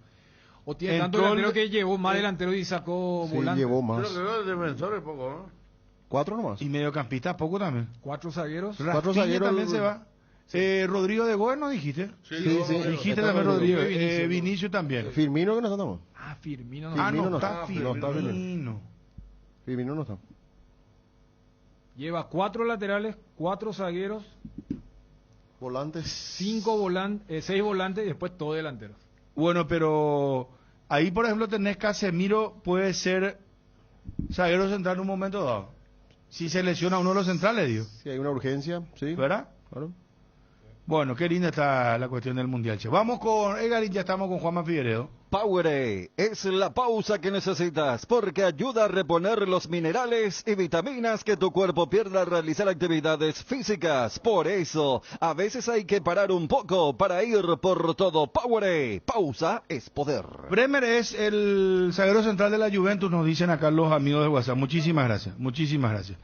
O tiene tanto delantero que llevó más delantero y sacó volante. Llevó más. Creo que defensores poco, ¿no? 4 nomás. Y mediocampista poco también. 4 zagueros. 4 zagueros también se va. Rodrigo de Goes, ¿no dijiste? Sí. Dijiste también Rodrigo. Vinicius también. Firmino que no está tampoco. Firmino no está. Firmino. Firmino no está. Lleva 4 laterales, 4 zagueros. Volantes. 6 volantes y después todo delanteros. Bueno, pero ahí, por ejemplo, tenés Casemiro, puede ser zaguero central en un momento dado. Si se lesiona uno de los centrales, digo. Si hay una urgencia, sí. ¿Verdad? Claro. Bueno, qué linda está la cuestión del Mundial, che. Vamos con Egarín, ya estamos con Juanma Figueredo. Powerade es la pausa que necesitas porque ayuda a reponer los minerales y vitaminas que tu cuerpo pierde al realizar actividades físicas. Por eso, a veces hay que parar un poco para ir por todo. Powerade, pausa es poder. Bremer es el zaguero central de la Juventus, nos dicen acá los amigos de WhatsApp. Muchísimas gracias.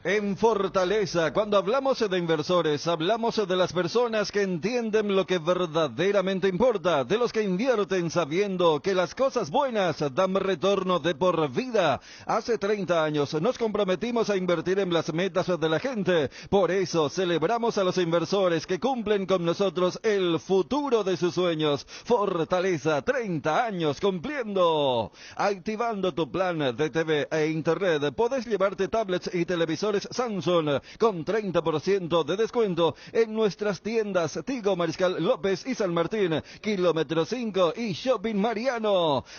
En Fortaleza, cuando hablamos de inversores, hablamos de las personas que entienden lo que verdaderamente importa, de los que invierten sabiendo que las cosas buenas dan retorno de por vida. Hace 30 años nos comprometimos a invertir en las metas de la gente. Por eso celebramos a los inversores que cumplen con nosotros el futuro de sus sueños. Fortaleza, 30 años cumpliendo. Activando tu plan de TV e Internet, podés llevarte tablets y televisores Samsung con 30% de descuento en nuestras tiendas Tigo, Mariscal López y San Martín, Kilómetro 5 y Shopping Mariano.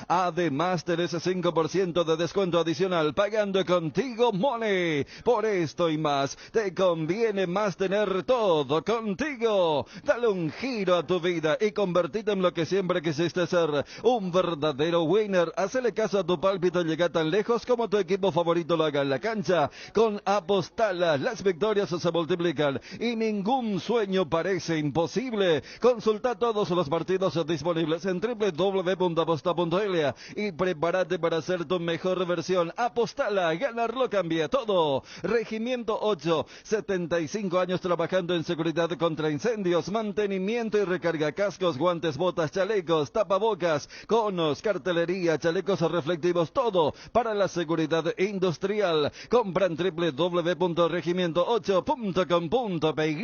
Además tenés 5% de descuento adicional pagando contigo Money. Por esto y más, te conviene más tener todo contigo. Dale un giro a tu vida y convertite en lo que siempre quisiste ser, un verdadero winner. Hacele caso a tu pálpito y llega tan lejos como tu equipo favorito lo haga en la cancha. Con Apostala, las victorias se multiplican y ningún sueño parece imposible. Consulta todos los partidos disponibles en www.apostala.com aposta.la y prepárate para ser tu mejor versión. Apostala, ganarlo cambia todo. Regimiento 8, 75 años trabajando en seguridad contra incendios, mantenimiento y recarga, cascos, guantes, botas, chalecos, tapabocas, conos, cartelería, chalecos reflectivos, todo para la seguridad industrial. Compran www.regimiento8.com.py.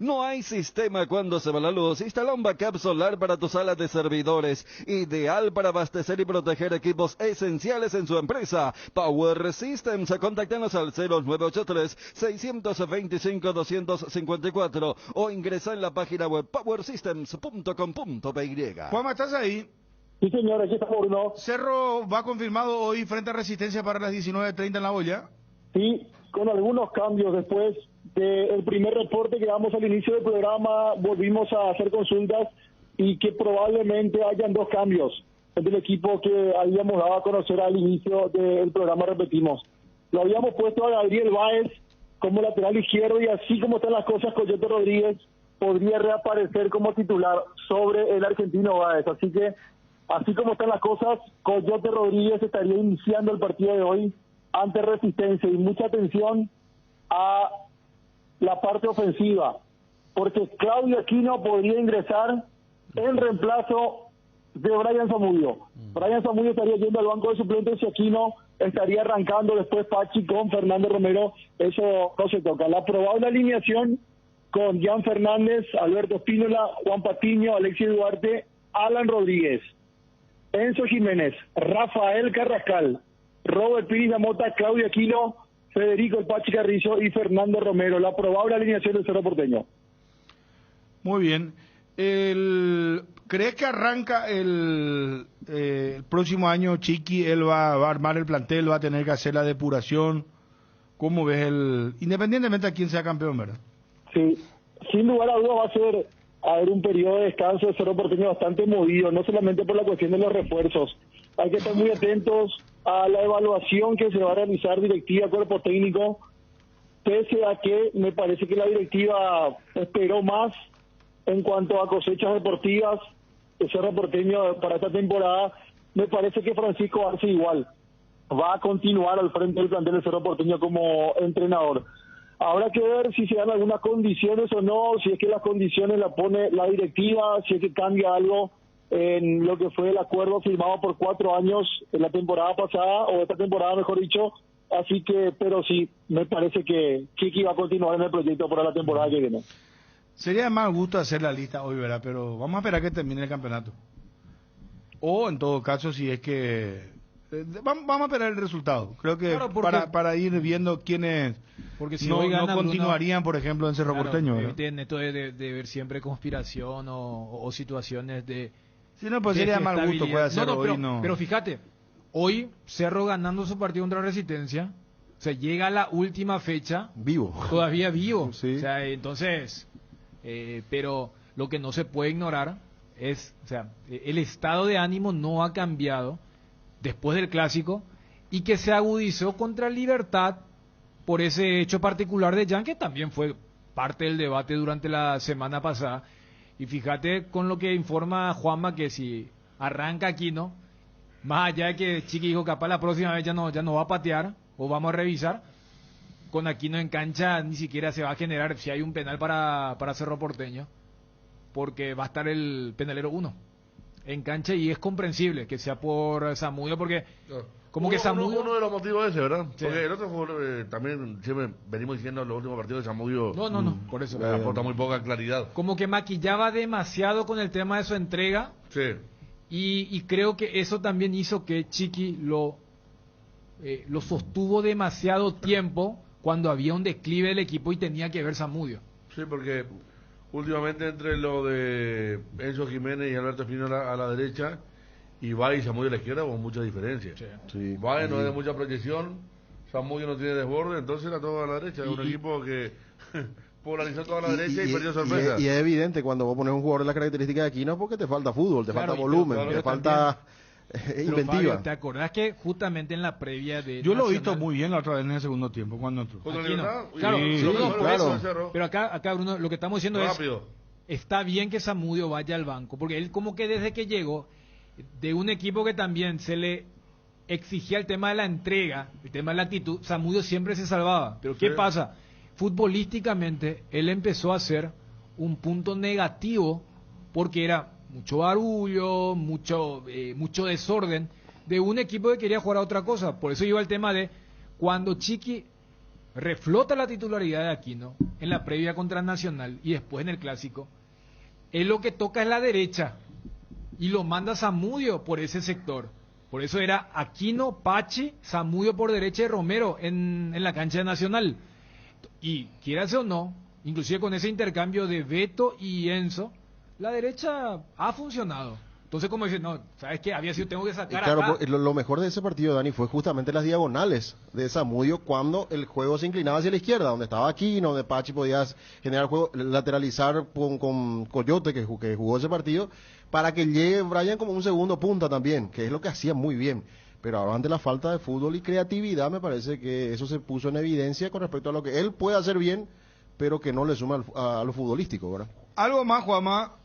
No hay sistema cuando se va la luz. Instala un backup solar para tu sala de servidores, ideal para abastecer y proteger equipos esenciales en su empresa. Power Systems, contáctanos al 0983-625-254 o ingresa en la página web powersystems.com.py. Juanma, ¿estás ahí? Sí, señor, aquí estamos, Bruno. ¿Cerro va confirmado hoy frente a Resistencia para las 19:30 en La Olla? Sí, con algunos cambios. Después del primer reporte que damos al inicio del programa, volvimos a hacer consultas y que probablemente hayan 2 cambios del equipo que habíamos dado a conocer al inicio del programa. Repetimos, lo habíamos puesto a Gabriel Báez como lateral izquierdo y así como están las cosas, Coyote Rodríguez podría reaparecer como titular sobre el argentino Báez. Así que, así como están las cosas, Coyote Rodríguez estaría iniciando el partido de hoy ante Resistencia. Y mucha atención a la parte ofensiva, porque Claudio Aquino podría ingresar en reemplazo de Brian Zamudio. Brian Zamudio estaría yendo al banco de suplentes y Aquino estaría arrancando después Pachi con Fernando Romero. Eso no se toca. La probable alineación con Jan Fernández, Alberto Espínola, Juan Patiño, Alexis Duarte, Alan Rodríguez, Enzo Jiménez, Rafael Carrascal, Robert Pires Mota, Claudio Aquino, Federico El Pachi Carrizo y Fernando Romero. La probable alineación del Cerro Porteño. Muy bien. ¿Crees que arranca el próximo año Chiqui? Él va a armar el plantel, va a tener que hacer la depuración. ¿Cómo ves independientemente a quién sea campeón, verdad? Sí, sin lugar a dudas va a haber un periodo de descanso de Cerro Porteño bastante movido, no solamente por la cuestión de los refuerzos. Hay que estar muy atentos a la evaluación que se va a realizar directiva, cuerpo técnico, pese a que me parece que la directiva esperó más en cuanto a cosechas deportivas de Cerro Porteño para esta temporada. Me parece que Francisco Arce igual va a continuar al frente del plantel de Cerro Porteño como entrenador. Habrá que ver si se dan algunas condiciones o no, si es que las condiciones las pone la directiva, si es que cambia algo en lo que fue el acuerdo firmado por 4 años en la temporada pasada, o esta temporada mejor dicho. Así que, pero sí, me parece que Chiqui va a continuar en el proyecto para la temporada que viene. Sería de mal gusto hacer la lista hoy, ¿verdad? Pero vamos a esperar que termine el campeonato. O en todo caso, si es que... vamos a esperar el resultado. Creo que claro, para ir viendo quiénes porque si no gana, continuarían, por ejemplo, en Cerro Porteño. Esto de ver siempre conspiración o situaciones de... Si no, pues sería de mal gusto puede hacer hoy, pero fíjate, hoy Cerro ganando su partido contra Resistencia, o sea, llega a la última fecha... Vivo. Todavía vivo. Sí. O sea, entonces... pero lo que no se puede ignorar es, o sea, el estado de ánimo no ha cambiado después del clásico y que se agudizó contra Libertad por ese hecho particular de Jan, que también fue parte del debate durante la semana pasada. Y fíjate con lo que informa Juanma, que si arranca Aquino, más allá de que Chiqui dijo capaz la próxima vez ya no va a patear o vamos a revisar, con Aquino en cancha ni siquiera se va a generar si hay un penal para Cerro Porteño, porque va a estar el penalero 1 en cancha y es comprensible que sea por Zamudio, porque como que Zamudio... Uno de los motivos ese, ¿verdad? Sí. Porque el otro jugador también siempre venimos diciendo en los últimos partidos de Zamudio... No, por eso. Aporta muy poca claridad. Como que maquillaba demasiado con el tema de su entrega. Sí. Y creo que eso también hizo que Chiqui lo sostuvo demasiado tiempo cuando había un declive del equipo y tenía que ver Zamudio. Sí, porque últimamente entre lo de Enzo Jiménez y Alberto Espínola a la derecha y Valle y Zamudio a la izquierda hubo mucha diferencia. Sí. Valle no es de mucha proyección, Zamudio no tiene desborde, entonces era todo a la derecha. Es un equipo que polarizó toda la derecha y perdió sorpresa. Y es evidente cuando vos pones un jugador de las características de Aquino porque te falta fútbol, te falta volumen, te falta... inventiva. Fabio, ¿te acordás que justamente en la previa de yo lo he visto muy bien la otra vez en el segundo tiempo cuando entró? Claro, pero acá Bruno, lo que estamos diciendo rápido. es está bien que Zamudio vaya al banco, porque él como que desde que llegó de un equipo que también se le exigía el tema de la entrega, el tema de la actitud, Zamudio siempre se salvaba. Pero ¿qué pasa? Futbolísticamente, él empezó a ser un punto negativo porque era mucho barullo, mucho desorden de un equipo que quería jugar a otra cosa. Por eso iba el tema de cuando Chiqui reflota la titularidad de Aquino en la previa contra Nacional y después en el Clásico, él lo que toca es la derecha y lo manda Zamudio por ese sector. Por eso era Aquino, Pachi, Zamudio por derecha y Romero en la cancha de Nacional. Y quieras o no, inclusive con ese intercambio de Beto y Enzo, la derecha ha funcionado. Entonces, como dicen, no, ¿sabes qué? Había sido, tengo que sacar claro, acá. lo mejor de ese partido, Dani, fue justamente las diagonales de Zamudio cuando el juego se inclinaba hacia la izquierda, donde estaba Aquino, donde Pachi podía generar juego, lateralizar con Coyote, que jugó ese partido, para que llegue Brian como un segundo punta también, que es lo que hacía muy bien. Pero ahora ante la falta de fútbol y creatividad, me parece que eso se puso en evidencia con respecto a lo que él puede hacer bien, pero que no le suma a lo futbolístico, ¿verdad? ¿Algo más, Juanma?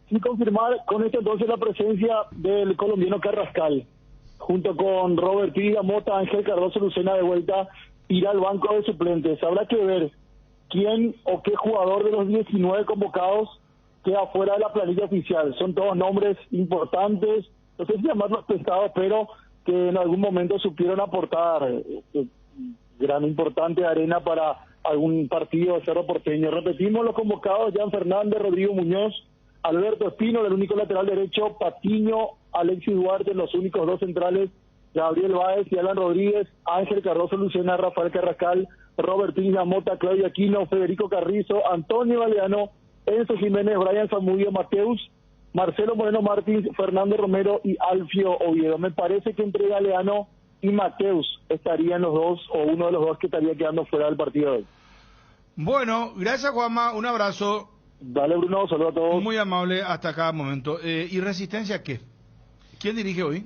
Sí, confirmar con esto entonces la presencia del colombiano Carrascal, junto con Robert Pida, Mota, Ángel Cardoso, Lucena de vuelta, irá al banco de suplentes. Habrá que ver quién o qué jugador de los 19 convocados queda fuera de la planilla oficial. Son todos nombres importantes, no sé si llamarlos pesados, pero que en algún momento supieron aportar gran importante arena para algún partido de Cerro Porteño. Repetimos los convocados: Jan Fernández, Rodrigo Muñoz, Alberto Espino, del único lateral derecho, Patiño, Alexis Duarte, los únicos dos centrales, Gabriel Báez y Alan Rodríguez, Ángel Cardoso, Lucena, Rafael Carrascal, Robert Pina, Mota, Claudio Aquino, Federico Carrizo, Antonio Galeano, Enzo Jiménez, Brian Zamudio, Mateus, Marcelo Moreno Martins, Fernando Romero y Alfio Oviedo. Me parece que entre Galeano y Mateus estarían los dos, o uno de los dos que estaría quedando fuera del partido de hoy. Bueno, gracias, Juanma, un abrazo. Dale, Bruno, saludos a todos. Muy amable hasta cada momento. ¿Y Resistencia qué? ¿Quién dirige hoy?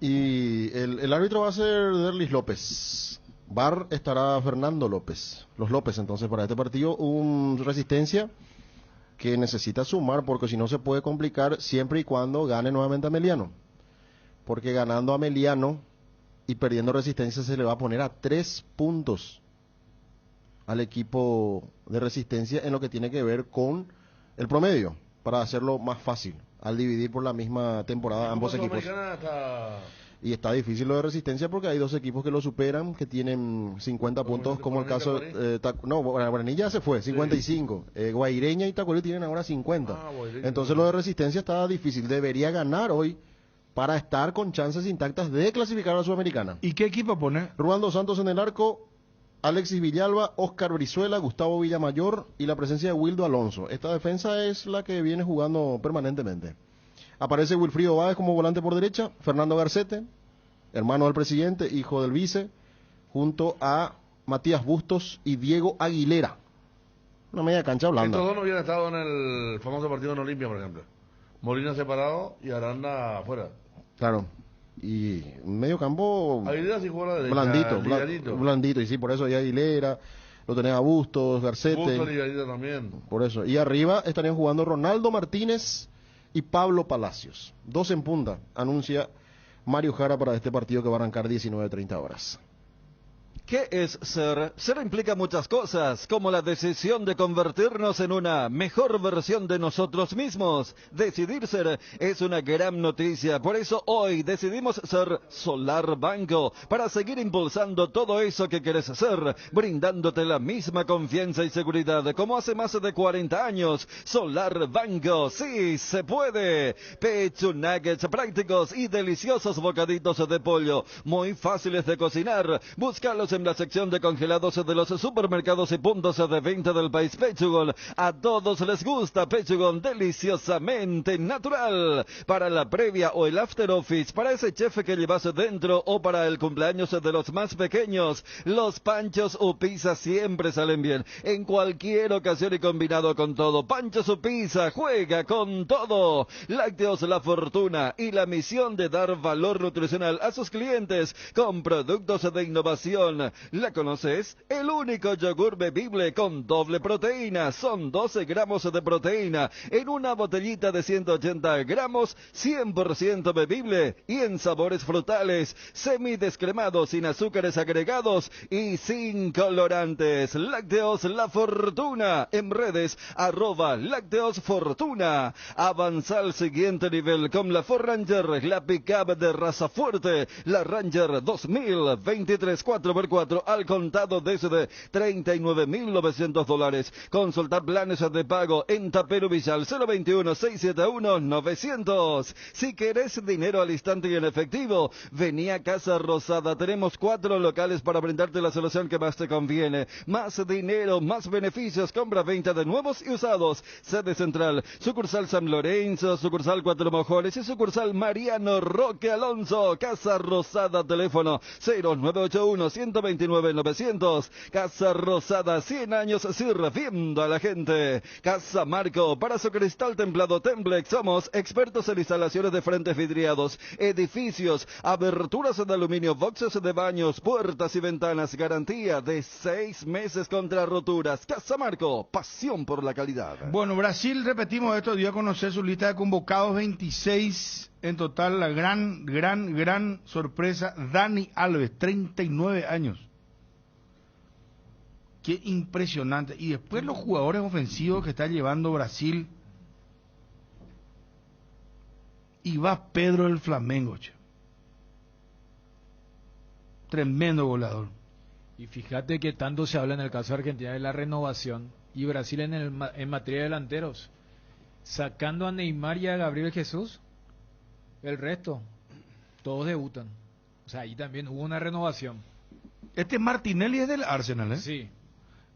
Y el árbitro va a ser Derlis López. VAR estará Fernando López. Los López, entonces, para este partido, un Resistencia que necesita sumar, porque si no se puede complicar siempre y cuando gane nuevamente Ameliano. Porque ganando Ameliano y perdiendo Resistencia se le va a poner a 3 puntos al equipo de Resistencia en lo que tiene que ver con el promedio, para hacerlo más fácil, al dividir por la misma temporada ambos equipos. Y está difícil lo de Resistencia porque hay dos equipos que lo superan, que tienen 50 puntos, como el caso... Guaraní ya se fue, 55. Guaireña y Tacuarí tienen ahora 50. Entonces lo de Resistencia está difícil. Debería ganar hoy para estar con chances intactas de clasificar a la Sudamericana. ¿Y qué equipo pone? Ruan dos Santos en el arco, Alexis Villalba, Oscar Brizuela, Gustavo Villamayor y la presencia de Wildo Alonso. Esta defensa es la que viene jugando permanentemente. Aparece Wilfrido Báez como volante por derecha, Fernando Garcete, hermano del presidente, hijo del vice, junto a Matías Bustos y Diego Aguilera. Una media cancha blanda. Estos dos no hubieran estado en el famoso partido en Olimpia, por ejemplo. Molina separado y Aranda afuera. Claro. Y medio campo Aguilera sí juega a la derecha, blandito, y sí, por eso hay Aguilera, lo tenés a Bustos, Garcete. Bustos y Aguilera también. Por eso. Y arriba estarían jugando Ronaldo Martínez y Pablo Palacios. 2 en punta, anuncia Mario Jara para este partido que va a arrancar 19:30 horas. ¿Qué es ser? Ser implica muchas cosas, como la decisión de convertirnos en una mejor versión de nosotros mismos. Decidir ser es una gran noticia, por eso hoy decidimos ser Solar Banco, para seguir impulsando todo eso que quieres ser, brindándote la misma confianza y seguridad como hace más de 40 años. Solar Banco, sí se puede. Pechu nuggets prácticos y deliciosos bocaditos de pollo, muy fáciles de cocinar. Búscalos en la sección de congelados de los supermercados y puntos de venta del país. Pechugon, a todos les gusta Pechugon, deliciosamente natural. Para la previa o el after office, para ese chef que llevas dentro o para el cumpleaños de los más pequeños, los panchos o pizza siempre salen bien, en cualquier ocasión y combinado con todo. Panchos o pizza, juega con todo. Lácteos La Fortuna y la misión de dar valor nutricional a sus clientes con productos de innovación Quenton. ¿La conoces? El único yogur bebible con doble proteína. Son 12 gramos de proteína en una botellita de 180 gramos, 100% bebible y en sabores frutales, semidescremados, sin azúcares agregados y sin colorantes. Lácteos La Fortuna. En redes, @lácteosfortuna. Avanza al siguiente nivel con la Ford Ranger, la pickup de raza fuerte, la Ranger 2023 4x4 al contado desde $39.900. Consulta planes de pago en Tapero Villal 021-671-900. Si querés dinero al instante y en efectivo, vení a Casa Rosada. Tenemos 4 locales para brindarte la solución que más te conviene. Más dinero, más beneficios, compra, venta de nuevos y usados. Sede central, sucursal San Lorenzo, sucursal Cuatro Mojones y sucursal Mariano Roque Alonso. Casa Rosada, teléfono 0981-129-900. Casa Rosada, 100 años sirviendo a la gente. Casa Marco, para su cristal templado Templex, somos expertos en instalaciones de frentes vidriados, edificios, aberturas de aluminio, boxes de baños, puertas y ventanas, garantía de 6 meses contra roturas. Casa Marco, pasión por la calidad. Bueno, Brasil, repetimos esto, dio a conocer su lista de convocados, 26 en total. La gran sorpresa, Dani Alves, 39 años. Qué impresionante. Y después los jugadores ofensivos que está llevando Brasil. Y va Pedro del Flamengo, che. Tremendo goleador. Y fíjate que tanto se habla en el caso de Argentina de la renovación y Brasil en materia de delanteros, sacando a Neymar y a Gabriel Jesús, el resto todos debutan. O sea, ahí también hubo una renovación. Este Martinelli es del Arsenal, ¿eh? Sí.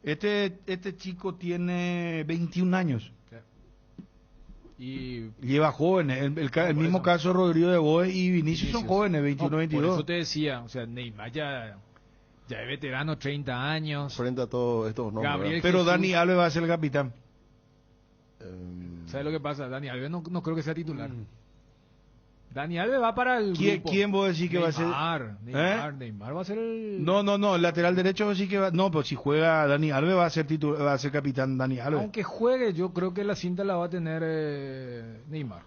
Este chico tiene 21 años. Y lleva jóvenes. El mismo caso Rodrigo de Boe y Vinicius son jóvenes, 21, 22. Por eso te decía, o sea, Neymar ya es veterano, 30 años. Frente a todos estos nombres. Gabriel Pero Jesús, Dani Alves va a ser el capitán. ¿Sabes lo que pasa? Dani Alves no creo que sea titular. Dani Alves va para el grupo. ¿Quién vos decís que va a ser? Neymar va a ser el... No, el lateral derecho vos decís que va... No, pero si juega Dani Alves va a ser va a ser capitán Dani Alves. Aunque juegue, yo creo que la cinta la va a Tener Neymar.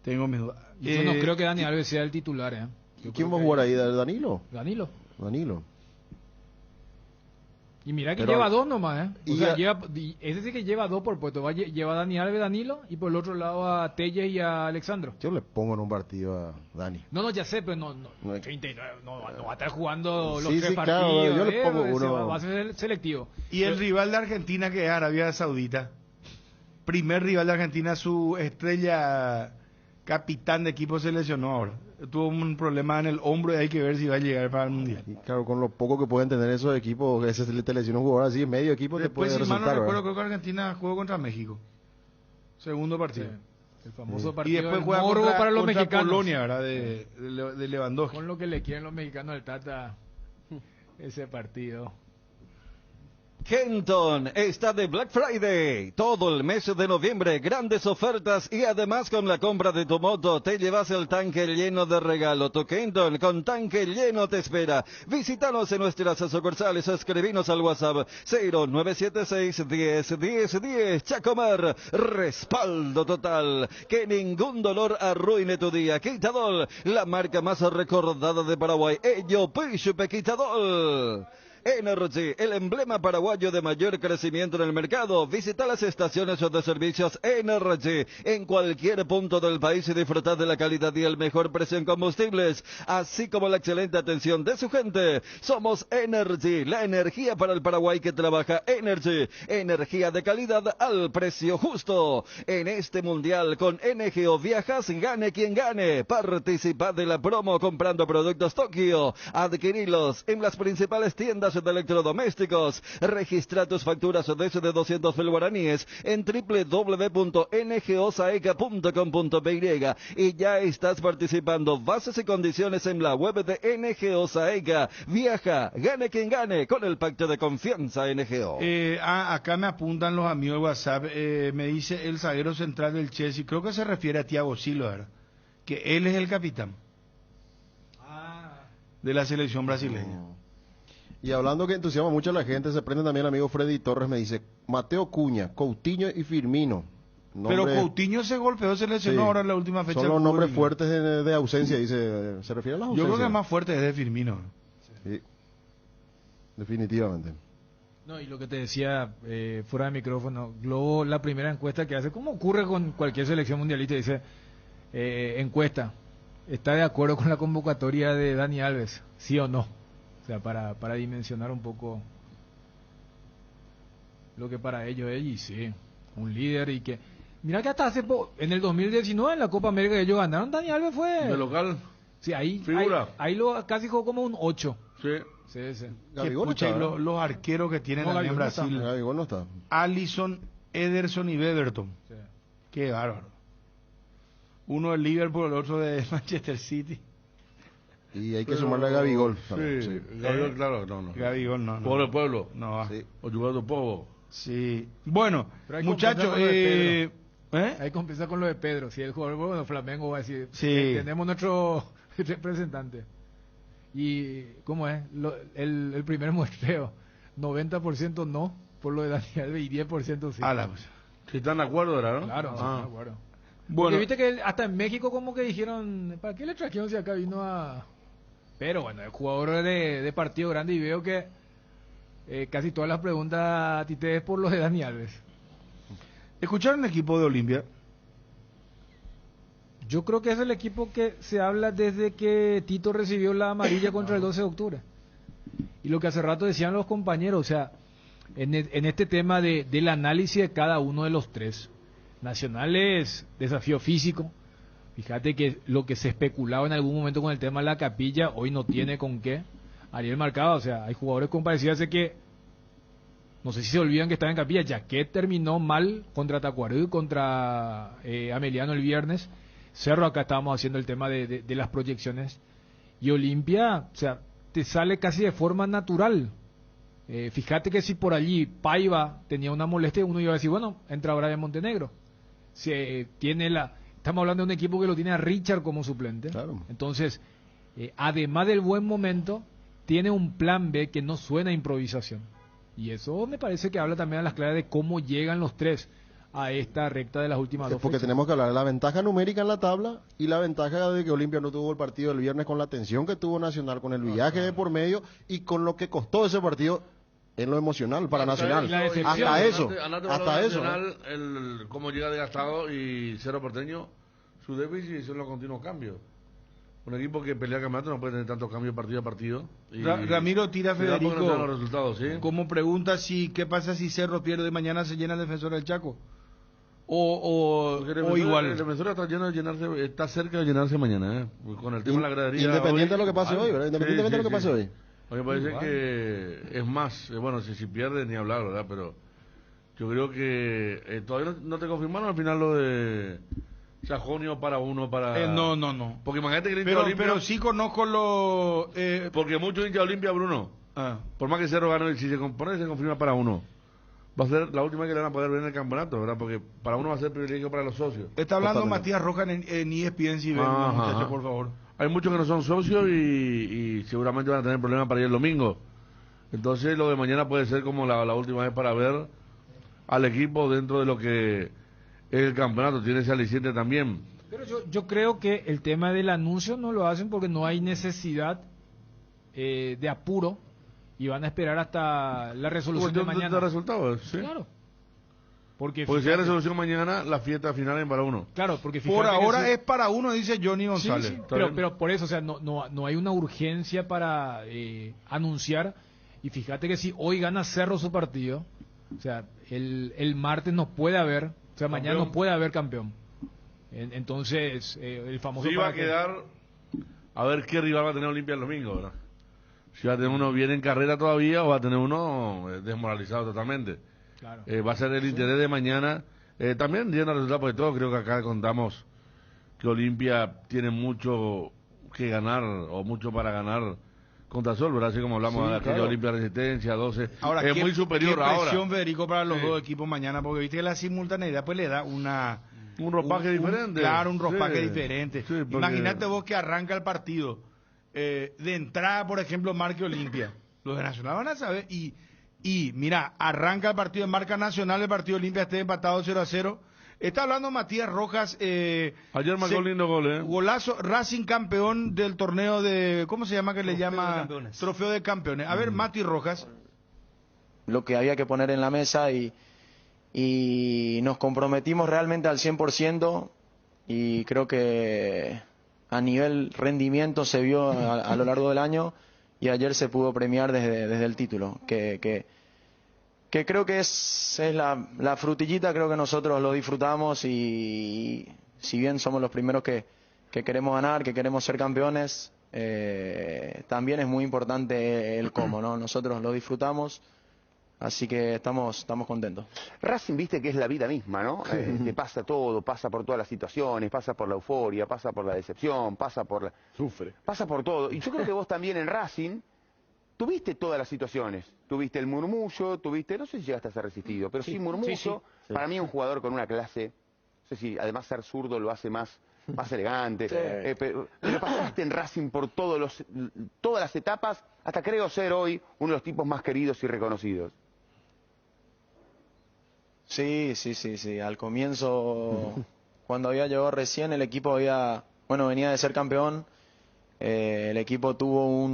Tengo mis dudas. Yo no creo que Dani Alves sea el titular, ¿Quién va a jugar ahí? ¿Danilo? Danilo. Y mira que Pero, lleva 2 nomás, y o sea, ya... ese sí que lleva 2 por puesto. Lleva a Dani Alves, Danilo, y por el otro lado a Telles y a Alexandro. Yo le pongo en un partido a Dani. No, ya sé, pero no 39, no va a estar jugando los 3 claro, partidos. yo le pongo uno. Va a ser selectivo. Y el rival de Argentina, que es Arabia Saudita. Primer rival de Argentina, su estrella capitán de equipo se lesionó ahora. Tuvo un problema en el hombro y hay que ver si va a llegar para el Mundial. Y claro, con lo poco que pueden tener esos equipos, ese te lesiona un jugador así, medio equipo después, te puede resultar. Si mal no recuerdo, creo que Argentina jugó contra México. Segundo partido. Sí, el famoso partido. Y después juega para los mexicanos. Polonia, ¿verdad? De Lewandowski. Con lo que le quieren los mexicanos al Tata ese partido. Quenton está de Black Friday. Todo el mes de noviembre, grandes ofertas y además con la compra de tu moto te llevas el tanque lleno de regalo. Tu Quenton con tanque lleno te espera. Visítanos en nuestras sucursales, escribinos al WhatsApp 0976 10 10 10. Chacomar, respaldo total. Que ningún dolor arruine tu día. Quitadol, la marca más recordada de Paraguay. Ello Pishupe Quitadol. Energy, el emblema paraguayo de mayor crecimiento en el mercado. Visita las estaciones de servicios Energy en cualquier punto del país y disfrutar de la calidad y el mejor precio en combustibles, así como la excelente atención de su gente. Somos Energy, la energía para el Paraguay que trabaja. Energy, energía de calidad al precio justo. En este mundial con NGO Viajas, gane quien gane. Participa de la promo comprando productos Tokio. Adquirilos en las principales tiendas de electrodomésticos. Registra tus facturas desde 200.000 guaraníes en www.ngosaeca.com.py y ya estás participando. Bases y condiciones en la web de NGO Saeca. Viaja, gane quien gane con el pacto de confianza NGO. Acá me apuntan los amigos de WhatsApp. Me dice el zaguero central del Chelsea, creo que se refiere a Thiago Silva, ¿verdad? Que él es el capitán. de la selección brasileña. Y hablando que entusiasma mucho a la gente, se prende también el amigo Freddy Torres, me dice, Mateo Cuña, Coutinho y Firmino. Pero Coutinho se golpeó, se lesionó ahora en la última fecha. Son los nombres fuertes de ausencia, dice, ¿se refiere a las ausencias? Yo creo que el más fuerte es de Firmino. Sí, definitivamente. No, y lo que te decía fuera de micrófono, Globo, la primera encuesta que hace, como ocurre con cualquier selección mundialista, dice, encuesta, ¿está de acuerdo con la convocatoria de Dani Alves? ¿Sí o no? O sea, para dimensionar un poco lo que para ellos es, y sí, un líder y que... Mira que hasta hace en el 2019 en la Copa América que ellos ganaron, Dani Alves fue... ¿De local? Sí, ahí ¿Figura? ahí casi jugó como un 8. Sí. Sí. Los arqueros que tienen también en Brasil. Gabigol no está. Alisson, Ederson y Beberton. Sí. Qué bárbaro. Uno del Liverpool, el otro de Manchester City. Y hay que sumarle a Gabigol. Sí. Gabigol, claro, no. Gabigol no. Pobre pueblo. No va. Sí. O jugando poco. Sí. Bueno, muchachos, hay que empezar con lo de Pedro. Si el jugador, bueno, Flamengo va a decir, sí, tenemos nuestro representante. Y, ¿cómo es? El primer muestreo, 90% no, por lo de Daniel, y 10% sí. Si están de acuerdo, ¿verdad? ¿No? Claro, están de acuerdo. Bueno. Porque viste que hasta en México como que dijeron, ¿para qué le trajeron si acá vino a...? Pero bueno, el jugador de partido grande, y veo que casi todas las preguntas a ti te es por lo de Dani Alves. ¿Escucharon el equipo de Olimpia? Yo creo que es el equipo que se habla desde que Tito recibió la amarilla contra el 12 de octubre. Y lo que hace rato decían los compañeros, o sea, en este tema del análisis de cada uno de los tres. Nacional es desafío físico. Fíjate que lo que se especulaba en algún momento con el tema de la capilla, hoy no tiene con qué. Ariel marcaba, o sea, hay jugadores comparecidos de que, no sé si se olvidan que estaba en capilla, ya que terminó mal contra Tacuarembó, contra Ameliano el viernes. Cerro, acá estábamos haciendo el tema de las proyecciones. Y Olimpia, o sea, te sale casi de forma natural. Fíjate que si por allí Paiva tenía una molestia, uno iba a decir, bueno, entra ahora de Montenegro. Estamos hablando de un equipo que lo tiene a Richard como suplente. Claro. Entonces, además del buen momento, tiene un plan B que no suena a improvisación. Y eso me parece que habla también a las claves de cómo llegan los tres a esta recta de las últimas dos porque fechas. Tenemos que hablar de la ventaja numérica en la tabla y la ventaja de que Olimpia no tuvo el partido el viernes con la tensión que tuvo Nacional, con el viaje de por medio y con lo que costó ese partido en lo emocional para Nacional. Hasta eso. Nacional, cómo llega desgastado, y Cerro Porteño, su déficit son los continuos cambios. Un equipo que pelea campeonato no puede tener tantos cambios partido a partido. Ramiro tira Federico los resultados, ¿sí? Como pregunta qué pasa si Cerro pierde mañana, se llena el Defensor del Chaco. O igual. El Defensor está cerca de llenarse mañana, con el tema de la gradería. Independiente de lo que pase hoy, ¿verdad? Independientemente de lo que pase hoy. A mí me parece que es más, bueno, si pierde ni hablar, ¿verdad? Pero yo creo que todavía no te confirmaron al final lo de Sajonio para uno, para... No. Porque imagínate que pero sí conozco lo... Porque muchos hinchas de Olimpia, Bruno, por más que Cerro gane, si se confirma para uno, va a ser la última que le van a poder ver en el campeonato, ¿verdad? Porque para uno va a ser privilegio para los socios. Está hablando Totalmente. Matías Rojas en ESPN, si ven, muchachos, por favor. Hay muchos que no son socios y seguramente van a tener problemas para ir el domingo. Entonces lo de mañana puede ser como la última vez para ver al equipo dentro de lo que es el campeonato. Tiene ese aliciente también. Pero yo creo que el tema del anuncio no lo hacen porque no hay necesidad de apuro y van a esperar hasta la resolución de mañana. Resultados, ¿sí? Claro. Porque si hay resolución mañana, la fiesta final es para uno. Claro, porque por ahora es para uno, dice Johnny González. Sí, pero por eso, o sea, no hay una urgencia para anunciar. Y fíjate que si hoy gana Cerro su partido, o sea, el martes no puede haber, o sea, mañana no puede haber campeón. Entonces, el famoso... Sí va a quedar, a ver qué rival va a tener Olimpia el domingo, ¿verdad? Si va a tener uno bien en carrera todavía o va a tener uno desmoralizado totalmente. Claro. Va a ser el interés de mañana. También dieron el resultado, porque todos creo que acá contamos que Olimpia tiene mucho que ganar o mucho para ganar contra Sol, ¿verdad? Así como hablamos de aquella Olimpia Resistencia, 12. Ahora, es muy superior ahora. Qué presión, Federico, para los dos equipos mañana, porque viste que la simultaneidad pues le da un ropaje diferente. Claro, un ropaje diferente. Sí, porque... Imagínate vos que arranca el partido de entrada, por ejemplo, marque Olimpia. Los de Nacional van a saber. Y mira, arranca el partido en marca Nacional, el partido Olimpia esté empatado 0-0. Está hablando Matías Rojas. Ayer marcó lindo gol, Golazo, Racing campeón del torneo de, ¿cómo se llama que le llama? Trofeo de Campeones. A ver, Mati Rojas. Lo que había que poner en la mesa y nos comprometimos realmente al 100% y creo que a nivel rendimiento se vio a lo largo del año y ayer se pudo premiar desde el título, que creo que es la frutillita, creo que nosotros lo disfrutamos y si bien somos los primeros que queremos ganar, que queremos ser campeones, también es muy importante el cómo, ¿no? Nosotros lo disfrutamos, así que estamos contentos. Racing, viste que es la vida misma, ¿no? Te pasa todo, pasa por todas las situaciones, pasa por la euforia, pasa por la decepción, pasa por todo. Y yo creo que vos también en Racing tuviste todas las situaciones. Tuviste el murmullo, no sé si llegaste a ser resistido, pero sí murmullo. Sí. Para mí un jugador con una clase, no sé si además ser zurdo lo hace más elegante. Sí. Pero pasaste en Racing por todas las etapas, hasta creo ser hoy uno de los tipos más queridos y reconocidos. Sí. Al comienzo, cuando había llegado recién, el equipo venía de ser campeón. El equipo tuvo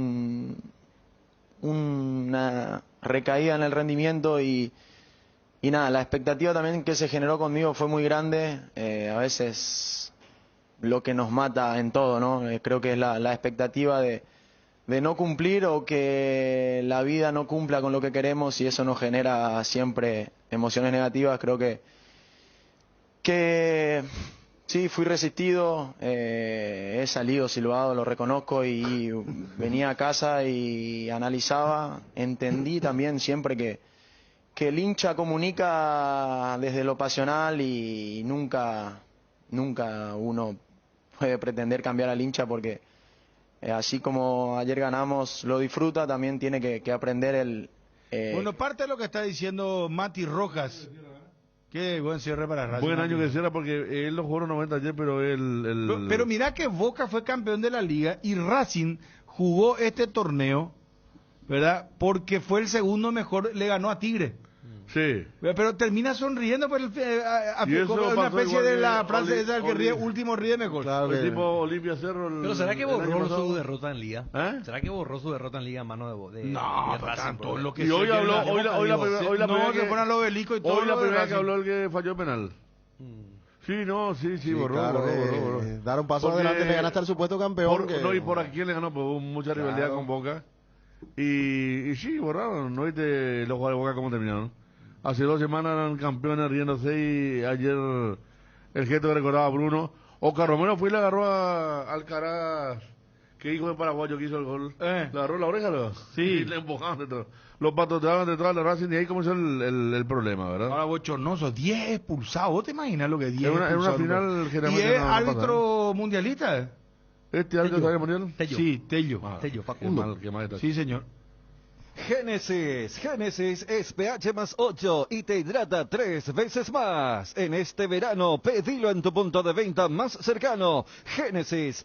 una recaída en el rendimiento y nada, la expectativa también que se generó conmigo fue muy grande. A veces lo que nos mata en todo, ¿no? Creo que es la expectativa de no cumplir o que la vida no cumpla con lo que queremos y eso nos genera siempre emociones negativas. Creo que sí, fui resistido, he salido silbado, lo reconozco y venía a casa y analizaba, entendí también siempre que el hincha comunica desde lo pasional y nunca uno puede pretender cambiar al hincha porque así como ayer ganamos, lo disfruta, también tiene que aprender Bueno, parte de lo que está diciendo Mati Rojas. Qué buen cierre para Racing. Buen año que cierra porque él no jugó 90 ayer, pero él... Pero mira que Boca fue campeón de la liga y Racing jugó este torneo, ¿verdad? Porque fue el segundo mejor, le ganó a Tigre. Sí. Pero termina sonriendo por una especie de la frase esa del que ríe, último ríe mejor. Claro, el tipo Olimpia Cerro. Pero ¿será que borró su derrota en Liga? ¿Será que borró su derrota en Liga a mano de Racing? Tanto lo que y hoy habló, hoy la primera que fueron al obelisco y todo. Hoy la primera que habló el que falló el penal. Sí, borró. Dar un paso adelante, le ganaste al supuesto campeón. No, y por aquí le ganó, pues hubo mucha rivalidad con Boca. Y sí, borraron. No viste los jugadores de Boca cómo terminaron. Hace 2 semanas eran campeones riéndose y ayer el gesto que recordaba a Bruno. Oscar Romero fue y le agarró a Alcaraz, que hijo de paraguayo que hizo el gol. Le agarró la oreja, ¿no? Sí. Y le empujaban detrás. Los patoteaban detrás de la Racing y ahí comenzó el problema, ¿verdad? Ahora bochornoso, 10 expulsados. ¿Vos te imaginas lo que es 10 expulsados? Es una final generalmente. ¿Y es árbitro mundialista? ¿Este árbitro mundial? Tello. Sí, Tello. Tello, Facundo. Qué mal está. Sí, señor. Génesis es pH más 8 y te hidrata 3 veces más. En este verano, pedilo en tu punto de venta más cercano. Génesis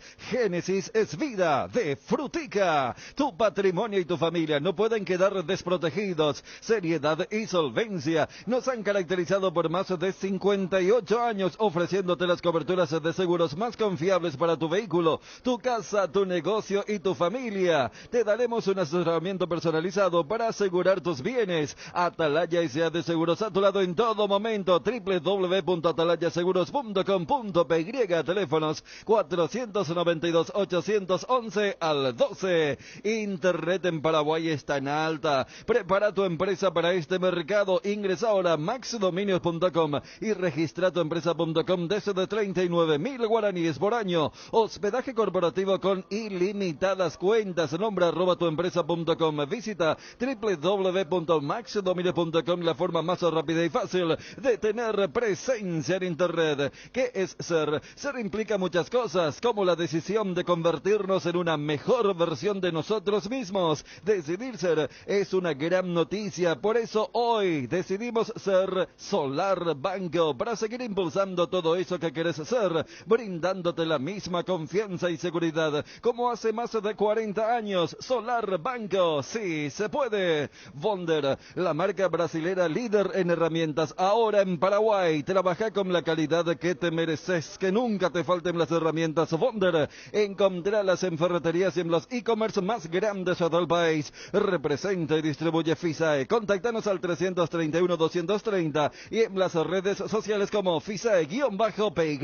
es vida de Frutica. Tu patrimonio y tu familia no pueden quedar desprotegidos. Seriedad y solvencia nos han caracterizado por más de 58 años ofreciéndote las coberturas de seguros más confiables para tu vehículo, tu casa, tu negocio y tu familia. Te daremos un asesoramiento personalizado para asegurar tus bienes. Atalaya S.A. de Seguros a tu lado en todo momento. www.atalayaseguros.com.py. Teléfonos 492-811 al 12. Internet en Paraguay está en alta. Prepara tu empresa para este mercado. Ingresa ahora a maxdominios.com y registra tu empresa.com desde 39.000 guaraníes por año. Hospedaje corporativo con ilimitadas cuentas. Nombra @tuempresa.com. Visita Visita www.maxdomine.com, la forma más rápida y fácil de tener presencia en Internet. ¿Qué es ser? Ser implica muchas cosas, como la decisión de convertirnos en una mejor versión de nosotros mismos. Decidir ser es una gran noticia, por eso hoy decidimos ser Solar Banco, para seguir impulsando todo eso que querés ser, brindándote la misma confianza y seguridad como hace más de 40 años. Solar Banco, sí se puede. Bonder, la marca brasilera líder en herramientas, ahora en Paraguay. Trabaja con la calidad que te mereces, que nunca te falten las herramientas Bonder. Encontralas en ferreterías y en los e-commerce más grandes del país. Representa y distribuye FISAE. Contáctanos al 331-230 y en las redes sociales como FISAE-PY.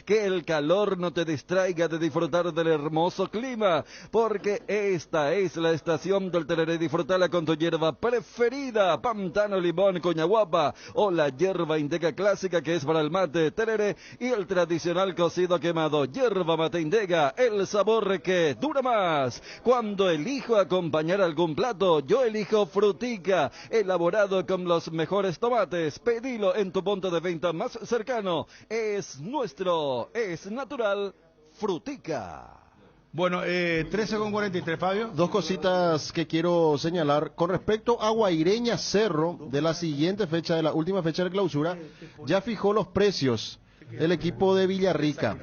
Que el calor no te distraiga de disfrutar del hermoso clima, porque esta es la estación del tereré. Disfrutala con tu hierba preferida, pantano, limón, coñaguapa o la hierba Indega clásica, que es para el mate, tereré, y el tradicional cocido quemado, hierba mate Indega, el sabor que dura más. Cuando elijo acompañar algún plato, yo elijo Frutica, elaborado con los mejores tomates. Pedilo en tu punto de venta más cercano. Es nuestro, es natural, Frutica. Bueno, 13:43, Fabio. Dos cositas que quiero señalar. Con respecto a Guaireña Cerro, de la siguiente fecha, de la última fecha de clausura, ya fijó los precios el equipo de Villarrica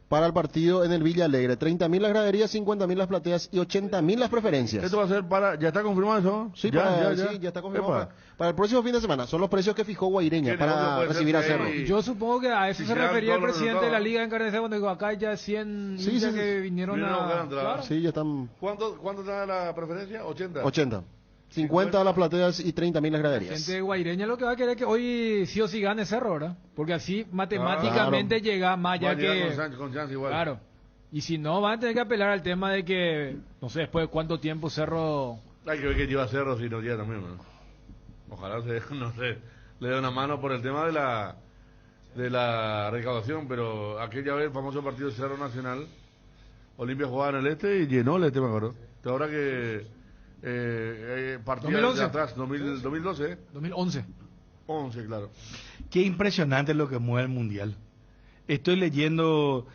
para el partido en el Villa Alegre. 30.000 las graderías, 50.000 las plateas y 80.000 las preferencias. ¿Esto va a ser para, ya está confirmado eso? Sí, ya está confirmado. Para el próximo fin de semana. Son los precios que fijó Guaireña para recibir a Cerro. Yo supongo que a eso se refería el presidente de la Liga de Encarnación cuando dijo, acá ya 100 hinchas que vinieron a... Claro. Sí, ya están... ¿Cuánto está la preferencia? 80. 80. 50 las plateas y 30.000 las graderías. La gente de Guaireña lo que va a querer es que hoy sí o sí gane Cerro, ¿verdad? Porque así matemáticamente llega más allá que... Con chance igual. Claro. Y si no, van a tener que apelar al tema de que, no sé, después de cuánto tiempo Cerro... Hay que ver que lleva Cerro si no llega también, ¿no? Ojalá no sé, le dé una mano por el tema de la recaudación, pero aquella vez el famoso partido Cerro Nacional, Olimpia jugaba en el este y llenó el este, me acuerdo. Ahora que partía 2011. de atrás, 2012. 2011. 11, claro. Qué impresionante lo que mueve el Mundial. Estoy leyendo,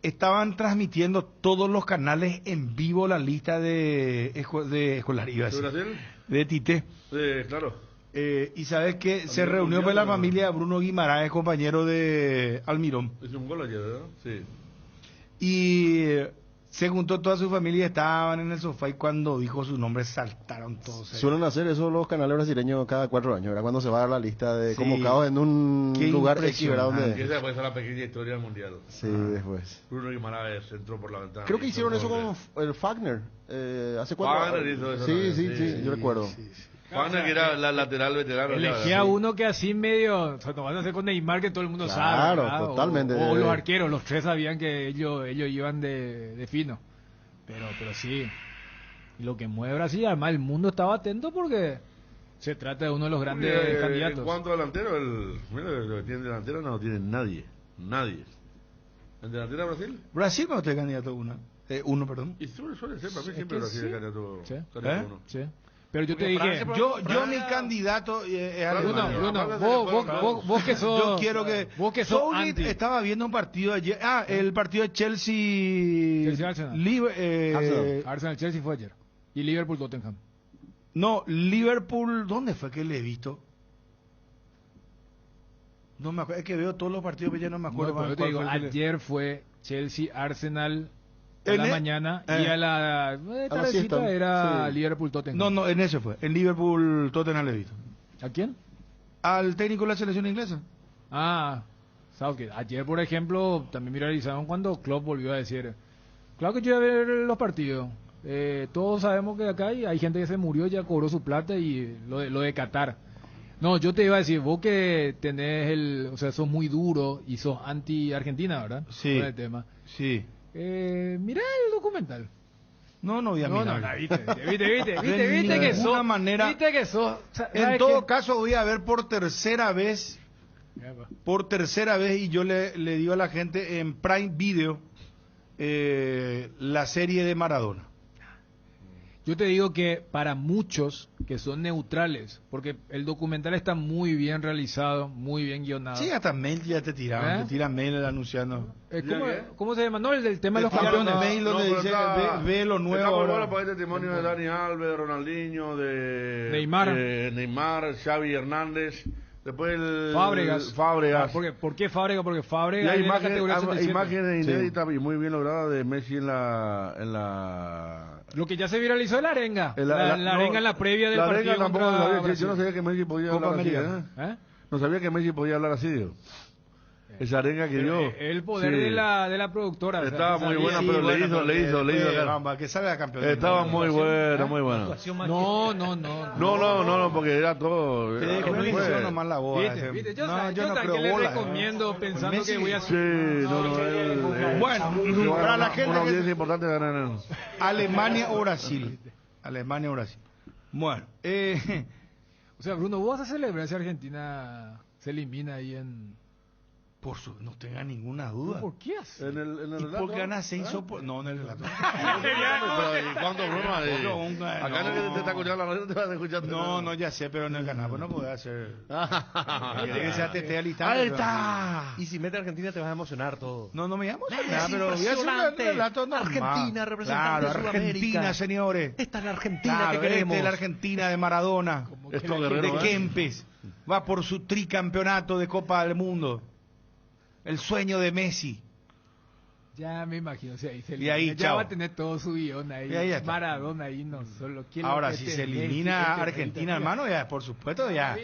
estaban transmitiendo todos los canales en vivo la lista de escolaridad. ¿De Brasil? De Tite. Sí, claro. Y sabes que se reunió con la familia Bruno Guimaraes, compañero de Almirón. Hizo un gol ayer, ¿verdad? Sí. Y se juntó toda su familia, estaban en el sofá y cuando dijo su nombre saltaron todos. Suelen hacer eso los canales brasileños cada 4 años, ¿verdad? Cuando se va a dar la lista de convocados en un lugar X, ¿verdad? Y esa fue la pequeña historia del Mundial. Sí, después. Bruno Guimaraes entró por la ventana. Creo que hicieron eso con el Fagner. Hace 4 años. Fagner hizo eso. Sí, yo recuerdo. Fagner, que era la lateral veterano. Elegía uno que así medio, o sea, no van a hacer con Neymar, que todo el mundo sabe. Claro, totalmente. O los arqueros, los tres sabían que ellos iban de fino. Pero sí, y lo que mueve Brasil, además el mundo estaba atento porque se trata de uno de los grandes candidatos. En cuanto a delantero, mira, lo que tiene delantero no lo tiene nadie. ¿En delantera Brasil? Brasil no tiene candidato uno, perdón. Y suele ser, para mí siempre Brasil es candidato uno. Sí. Pero yo te dije, yo mi candidato es Alemania. Vos que sos, yo quiero que vos que sos anti. Estaba viendo un partido ayer, el partido de Chelsea Arsenal. Arsenal Chelsea fue ayer y Liverpool Tottenham. No, Liverpool, ¿dónde fue que le he visto? No me acuerdo, es que veo todos los partidos pero ya no me acuerdo. No, yo te digo, ayer fue Chelsea Arsenal en la mañana y a la tardecita era Liverpool Tottenham. No, en ese fue. En Liverpool Tottenham le he visto. ¿A quién? Al técnico de la selección inglesa. Southgate. Ayer, por ejemplo, también viralizaron cuando Klopp volvió a decir, claro que yo voy a ver los partidos. Todos sabemos que acá hay gente que se murió, ya cobró su plata y lo de Qatar. No, yo te iba a decir, vos que tenés o sea, sos muy duro y sos anti-Argentina, ¿verdad? Sí. Por el tema. Sí. Mirá el documental. No voy a mirar. No, viste que sos. Manera, viste que sos. En todo caso voy a ver por tercera vez, y yo le digo a la gente en Prime Video la serie de Maradona. Yo te digo que para muchos que son neutrales, porque el documental está muy bien realizado, muy bien guionado. Sí, hasta mail ya te tiraban, te tiran mail anunciando. ¿Cómo se llama? No, el del tema de los campeones. Mail donde dice, ve lo nuevo. Está muy ahora. bueno para el testimonio de Dani Alves, de Ronaldinho, de Neymar, Xavi Hernández. Después el Fábregas. ¿Por qué Fábregas? Porque Fábregas y es la categoría 77. imágenes inéditas y muy bien logradas de Messi en la Lo que ya se viralizó es la arenga. La arenga en la previa del partido contra Brasil. Yo no sabía que Messi podía hablar así, No sabía que Messi podía hablar así, digo. Esa arenga que dio. El poder de la productora. Estaba muy buena, pero le hizo. Vamos, que salga campeón. Estaba muy buena, muy buena. No, porque era todo. Nomás la voz. ¿Viste? Yo no creo le recomiendo pensando que voy a hacer. Bueno, para la gente. Una audiencia importante ganar. Alemania o Brasil. Bueno, o sea, Bruno, ¿vos vas a celebrar si Argentina se elimina ahí en...? No tenga ninguna duda. ¿Por qué hace? ¿En el relato? Porque gana 6 No, en el relato. ¿Cuánto, Bruno? Acá en el que te está escuchando la radio te vas a escuchar. No, ya sé, pero en el ganar no puede hacer. Que sea te al instante. Ahí está. Y si mete a Argentina te vas a emocionar todo. No me llamo nada, pero voy a hacer un relato normal. Argentina, representante de Sudamérica. Argentina, señores. Esta es la Argentina que queremos. Esta es la Argentina de Maradona, de Kempes. Va por su tricampeonato de Copa del Mundo. El sueño de Messi. Ya me imagino, o sea, ya va a tener todo su guión ahí. Maradona ahí, no solo. Ahora, si se elimina Argentina, hermano, ya, por supuesto, ya.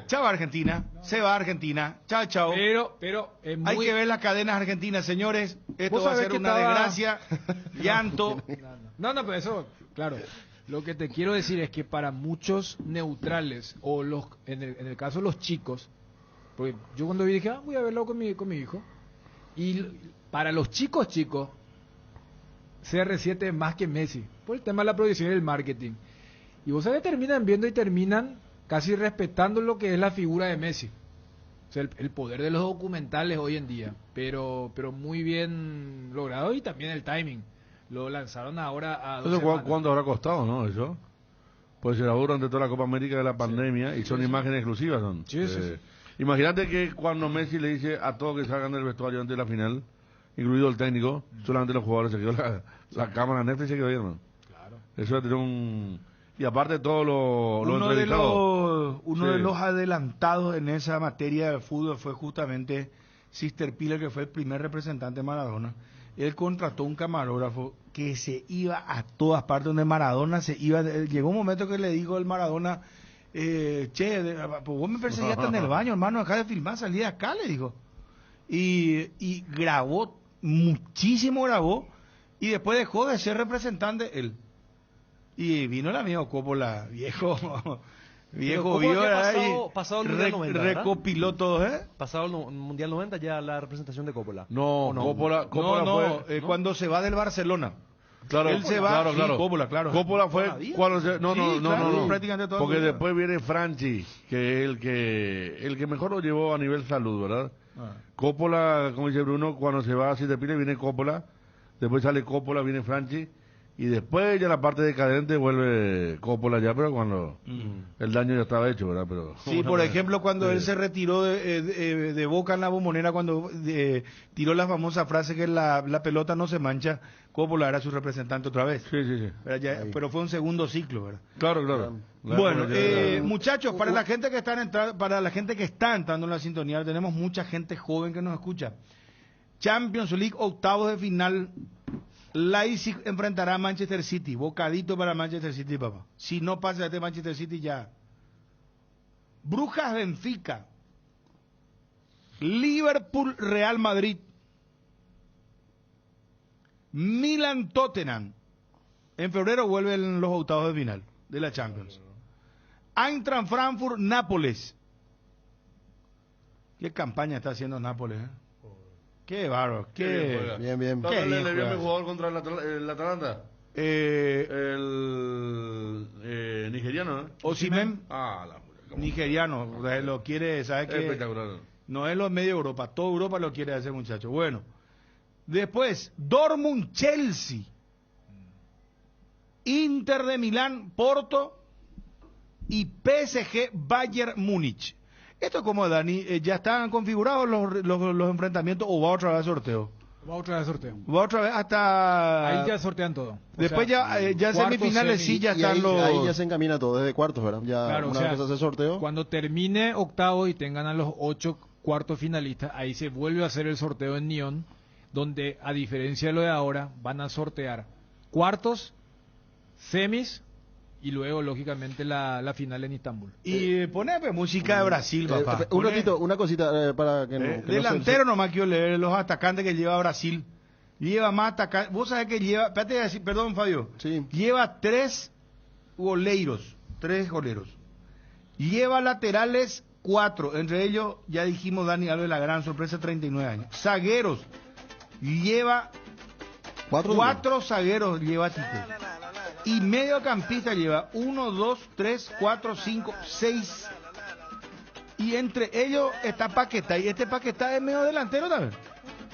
Chao Argentina, se va Argentina. Chao. Pero hay que ver las cadenas argentinas, señores. Esto va a ser una desgracia, llanto. No, pero eso, claro. Lo que te quiero decir es que para muchos neutrales, o en el caso de los chicos, porque yo cuando vi dije, voy a verlo con mi hijo. Y para los chicos, CR7 es más que Messi, por el tema de la producción y el marketing. Y vos sabés, terminan viendo y terminan casi respetando lo que es la figura de Messi. O sea, el poder de los documentales hoy en día, pero muy bien logrado, y también el timing. Lo lanzaron ahora a 2 semanas. ¿Cuánto habrá costado, no? Eso. Pues se grabó durante toda la Copa América de la pandemia y son imágenes exclusivas. Sí. Imagínate que cuando Messi le dice a todos que salgan del vestuario antes de la final, incluido el técnico, solamente los jugadores, se quedó la cámara Netflix, se quedó ahí, hermano. Claro. Eso era un... Y aparte todo lo entrevistado. Uno de los adelantados en esa materia de fútbol fue justamente Sister Piller, que fue el primer representante de Maradona. Él contrató un camarógrafo que se iba a todas partes donde Maradona se iba. Llegó un momento que le dijo el Maradona... pues vos me perseguías en el baño, hermano, acá de filmar, salí de acá, le dijo. Y grabó, grabó, y después dejó de ser representante él. Y vino el amigo Coppola, viejo vio pasado el Mundial 90, recopiló todo, Pasado el Mundial 90 ya la representación de Coppola. No, Coppola fue... cuando se va del Barcelona. Claro, él se va, claro. Coppola fue cuando se... No, prácticamente todo. Porque después viene Franchi, que es el que mejor lo llevó a nivel salud, ¿verdad? Coppola, como dice Bruno, cuando se va así de pile viene Coppola, después sale Coppola, viene Franchi, y después ya la parte decadente vuelve Coppola ya, pero cuando el daño ya estaba hecho, ¿verdad? Pero sí, por ejemplo, cuando él se retiró de Boca en la Bombonera, cuando tiró la famosa frase que la pelota no se mancha, Coppola era su representante otra vez. Sí. Pero fue un segundo ciclo, ¿verdad? Claro. Bueno, muchachos, para la gente que está entrando en la sintonía, tenemos mucha gente joven que nos escucha. Champions League, octavos de final. Leipzig enfrentará a Manchester City. Bocadito para Manchester City, papá. Si no pasa este Manchester City, ya. Brujas Benfica. Liverpool Real Madrid. Milan Tottenham. En febrero vuelven los octavos de final de la Champions. Eintracht Frankfurt Nápoles. ¿Qué campaña está haciendo Nápoles, Qué bárbaro, bien. Qué ¿Le bien vio mi jugador contra el Atalanta? El nigeriano, Osimhen. La nigeriano, lo quiere, ¿sabes qué? Espectacular. No es lo medio Europa, toda Europa lo quiere hacer, muchacho. Bueno, después, Dortmund Chelsea. Inter de Milán, Porto y PSG Bayern Múnich. Esto es como, Dani, ya están configurados los enfrentamientos o va otra vez sorteo. Va otra vez sorteo. Va otra vez hasta... Ahí ya sortean todo. Después ya semifinales sí ya están los... Ahí ya se encamina todo, desde cuartos, ¿verdad? Ya claro, una vez que se hace sorteo. Cuando termine octavo y tengan a los 8 cuartos finalistas, ahí se vuelve a hacer el sorteo en Nyon, donde a diferencia de lo de ahora, van a sortear cuartos, semis y luego, lógicamente, la final en Istambul. Y pone música de Brasil, papá. Un ratito, una cosita para que... que delantero nomás quiero leer los atacantes que lleva Brasil. Lleva más atacantes. Vos sabés que lleva... Espérate, perdón, Fabio. Sí. Lleva 3 goleros. Lleva laterales 4. Entre ellos, ya dijimos, Dani Alves, la gran sorpresa, 39 años. Zagueros. Lleva... 4 zagueros lleva Tite. Y mediocampista lleva 1, 2, 3, 4, 5, 6. Y entre ellos está Paquetá. Y este Paquetá es medio delantero también.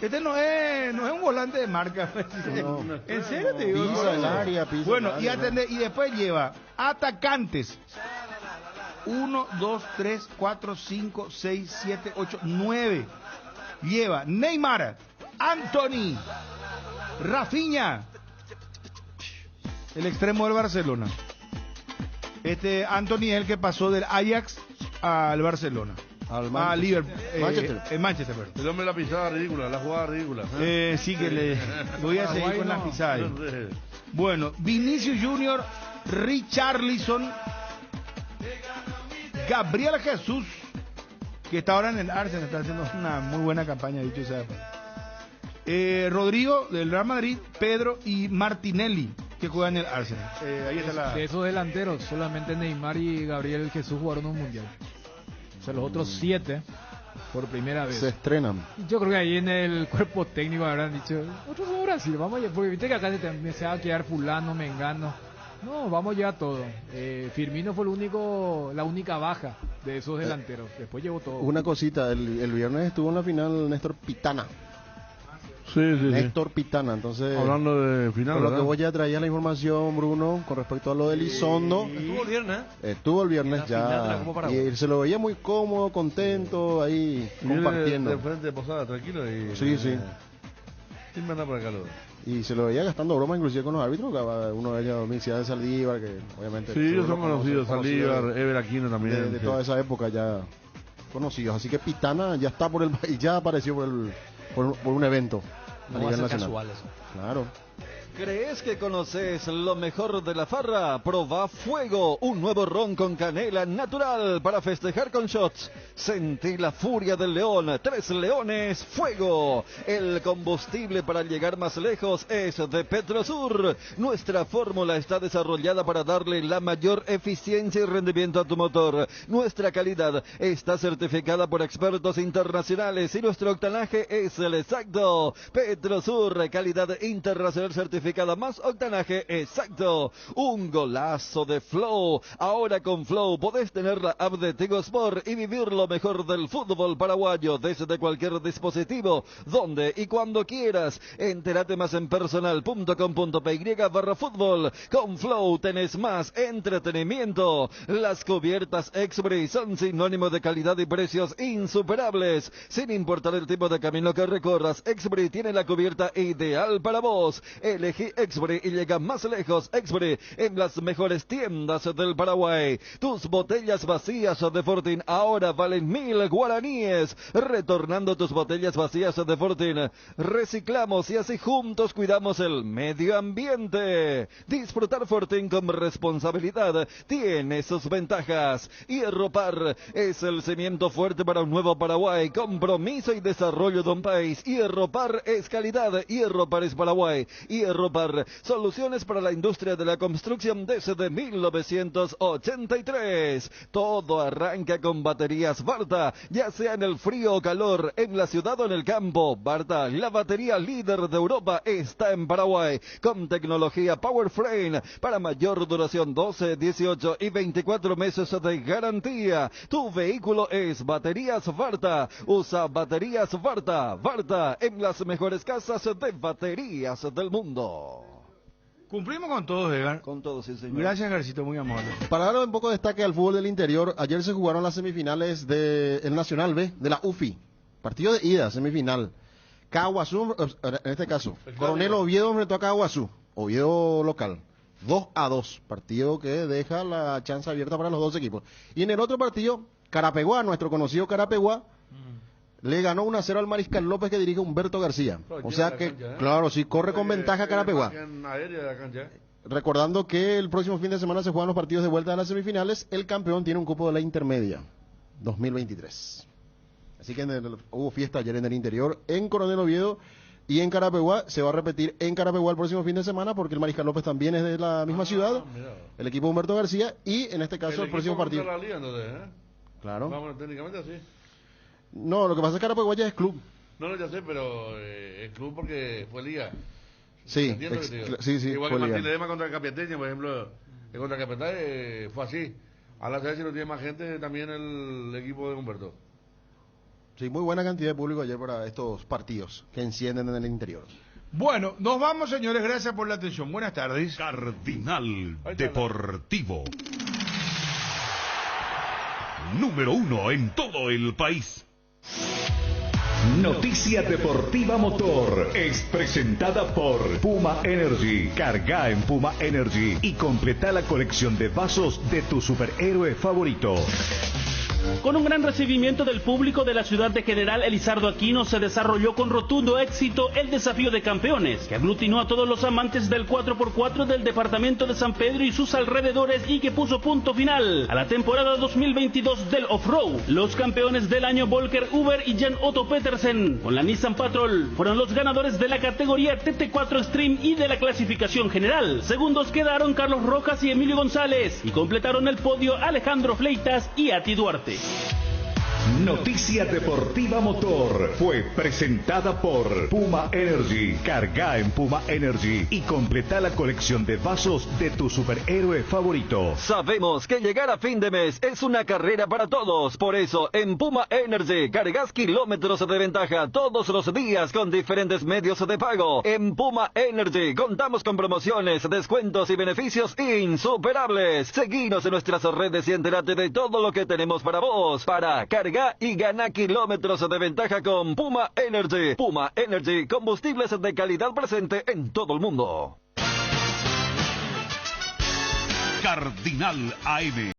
Este no es un volante de marca. No. ¿En serio te digo? Pisa el área, bueno, y después lleva atacantes. 1, 2, 3, 4, 5, 6, 7, 8, 9. Lleva Neymar, Anthony, Rafinha, el extremo del Barcelona. Este Anthony es el que pasó del Ajax al Barcelona. A Liverpool. Manchester. El hombre la pisada ridícula, la jugada ridícula. Sí que le voy a seguir con las pisadas. Bueno, Vinicius Junior, Richarlison, Gabriel Jesús, que está ahora en el Arsenal, está haciendo una muy buena campaña, dicho sea. Rodrigo del Real Madrid, Pedro y Martinelli, que juegan en el Arsenal. Ahí está de esos delanteros, solamente Neymar y Gabriel Jesús jugaron un mundial. O sea, los otros 7 por primera vez. Se estrenan. Yo creo que ahí en el cuerpo técnico habrán dicho, otros de Brasil, vamos a porque viste que acá se va a quedar fulano, mengano. No, vamos ya todo. Firmino fue la única baja de esos delanteros. Después llevó todo. Una cosita, el viernes estuvo en la final Néstor Pitana. Sí. Néstor Pitana, entonces... Hablando de final, con lo ¿verdad? que vos ya traías la información, Bruno, con respecto a lo de Elizondo. Estuvo el viernes ya. Y se lo veía muy cómodo, contento, ahí compartiendo. De frente de Posada, tranquilo. Y, sí. ¿Quién me anda por acá? Y se lo veía gastando broma inclusive con los árbitros, uno de ellos, Universidad de Saldívar, que obviamente... Sí, ellos son conocidos, Saldívar, Ever Aquino también. De toda esa época ya conocidos. Así que Pitana ya está por el... ya apareció por un evento. No va a ser casual eso. Claro. ¿Crees que conoces lo mejor de la farra? Proba Fuego, un nuevo ron con canela natural para festejar con shots. Sentí la furia del león, 3 leones, fuego. El combustible para llegar más lejos es de Petrosur. Nuestra fórmula está desarrollada para darle la mayor eficiencia y rendimiento a tu motor. Nuestra calidad está certificada por expertos internacionales y nuestro octanaje es el exacto. Petrosur, calidad internacional certificada, más octanaje exacto. Un golazo de Flow. Ahora con Flow podés tener la app de Tigo Sport y vivir lo mejor del fútbol paraguayo desde cualquier dispositivo, donde y cuando quieras. Entérate más en personal.com.py/fútbol. Con Flow tenés más entretenimiento. Las cubiertas Exbri son sinónimo de calidad y precios insuperables. Sin importar el tipo de camino que recorras, Exbri tiene la cubierta ideal para vos. Elegí Exbri y llega más lejos. Exbri en las mejores tiendas del Paraguay. Tus botellas vacías de Fortin ahora valen 1000 guaraníes. Retornando tus botellas vacías de Fortin, reciclamos y así juntos cuidamos el medio ambiente. Disfrutar Fortin con responsabilidad tiene sus ventajas. Hierropar es el cimiento fuerte para un nuevo Paraguay. Compromiso y desarrollo de un país. Hierropar es calidad. Hierropar es Paraguay. Hierropar, soluciones para la industria de la construcción desde 1983. Todo arranca con baterías Varta, ya sea en el frío o calor, en la ciudad o en el campo. Varta, la batería líder de Europa, está en Paraguay, con tecnología Powerframe para mayor duración, 12, 18 y 24 meses de garantía. Tu vehículo es baterías Varta. Usa baterías Varta. Varta, en las mejores casas de baterías del mundo. Cumplimos con todos, Edgar. Con todos, sí, señor. Gracias, Garcito, muy amable. Para dar un poco de destaque al fútbol del interior, ayer se jugaron las semifinales del Nacional B, de la UFI. Partido de ida, semifinal. Caguazú, en este caso, Coronel Oviedo enfrentó a Caguazú, Oviedo local. 2-2, partido que deja la chance abierta para los dos equipos. Y en el otro partido, Carapeguá, nuestro conocido Carapeguá, le ganó 1-0 al Mariscal López que dirige Humberto García. O sea que, claro, sí, corre con ventaja Carapeguá. Recordando que el próximo fin de semana se juegan los partidos de vuelta de las semifinales, el campeón tiene un cupo de la intermedia 2023. Así que hubo fiesta ayer en el interior, en Coronel Oviedo y en Carapeguá. Se va a repetir en Carapeguá el próximo fin de semana porque el Mariscal López también es de la misma ciudad, el equipo de Humberto García, y en este caso el próximo partido. La liga, entonces, Claro. Vamos, técnicamente así. No, lo que pasa es que Carapeguá ya es club. No, ya sé, pero es club porque fue liga. Sí, sí. Igual que Martín Ledema contra el Capiateño, por ejemplo, contra el Capiateño fue así. A la vez si no tiene más gente también el equipo de Humberto. Sí, muy buena cantidad de público ayer para estos partidos que encienden en el interior. Bueno, nos vamos, señores, gracias por la atención. Buenas tardes. Cardinal Deportivo. Número 1 en todo el país. Noticia Deportiva Motor es presentada por Puma Energy. Carga en Puma Energy y completa la colección de vasos de tu superhéroe favorito. Con un gran recibimiento del público de la ciudad de General Elizardo Aquino se desarrolló con rotundo éxito el Desafío de Campeones, que aglutinó a todos los amantes del 4x4 del departamento de San Pedro y sus alrededores y que puso punto final a la temporada 2022 del Off-Road. Los campeones del año, Volker Uber y Jan Otto Petersen, con la Nissan Patrol, fueron los ganadores de la categoría TT4 Extreme y de la clasificación general. Segundos quedaron Carlos Rojas y Emilio González, y completaron el podio Alejandro Fleitas y Ati Duarte. Noticia Deportiva Motor fue presentada por Puma Energy. Carga en Puma Energy y completa la colección de vasos de tu superhéroe favorito. Sabemos que llegar a fin de mes es una carrera para todos. Por eso, en Puma Energy cargas kilómetros de ventaja todos los días con diferentes medios de pago. En Puma Energy contamos con promociones, descuentos y beneficios insuperables. Seguinos en nuestras redes y entérate de todo lo que tenemos para vos. Para cargar y gana kilómetros de ventaja con Puma Energy. Puma Energy, combustibles de calidad presente en todo el mundo. Cardinal AM.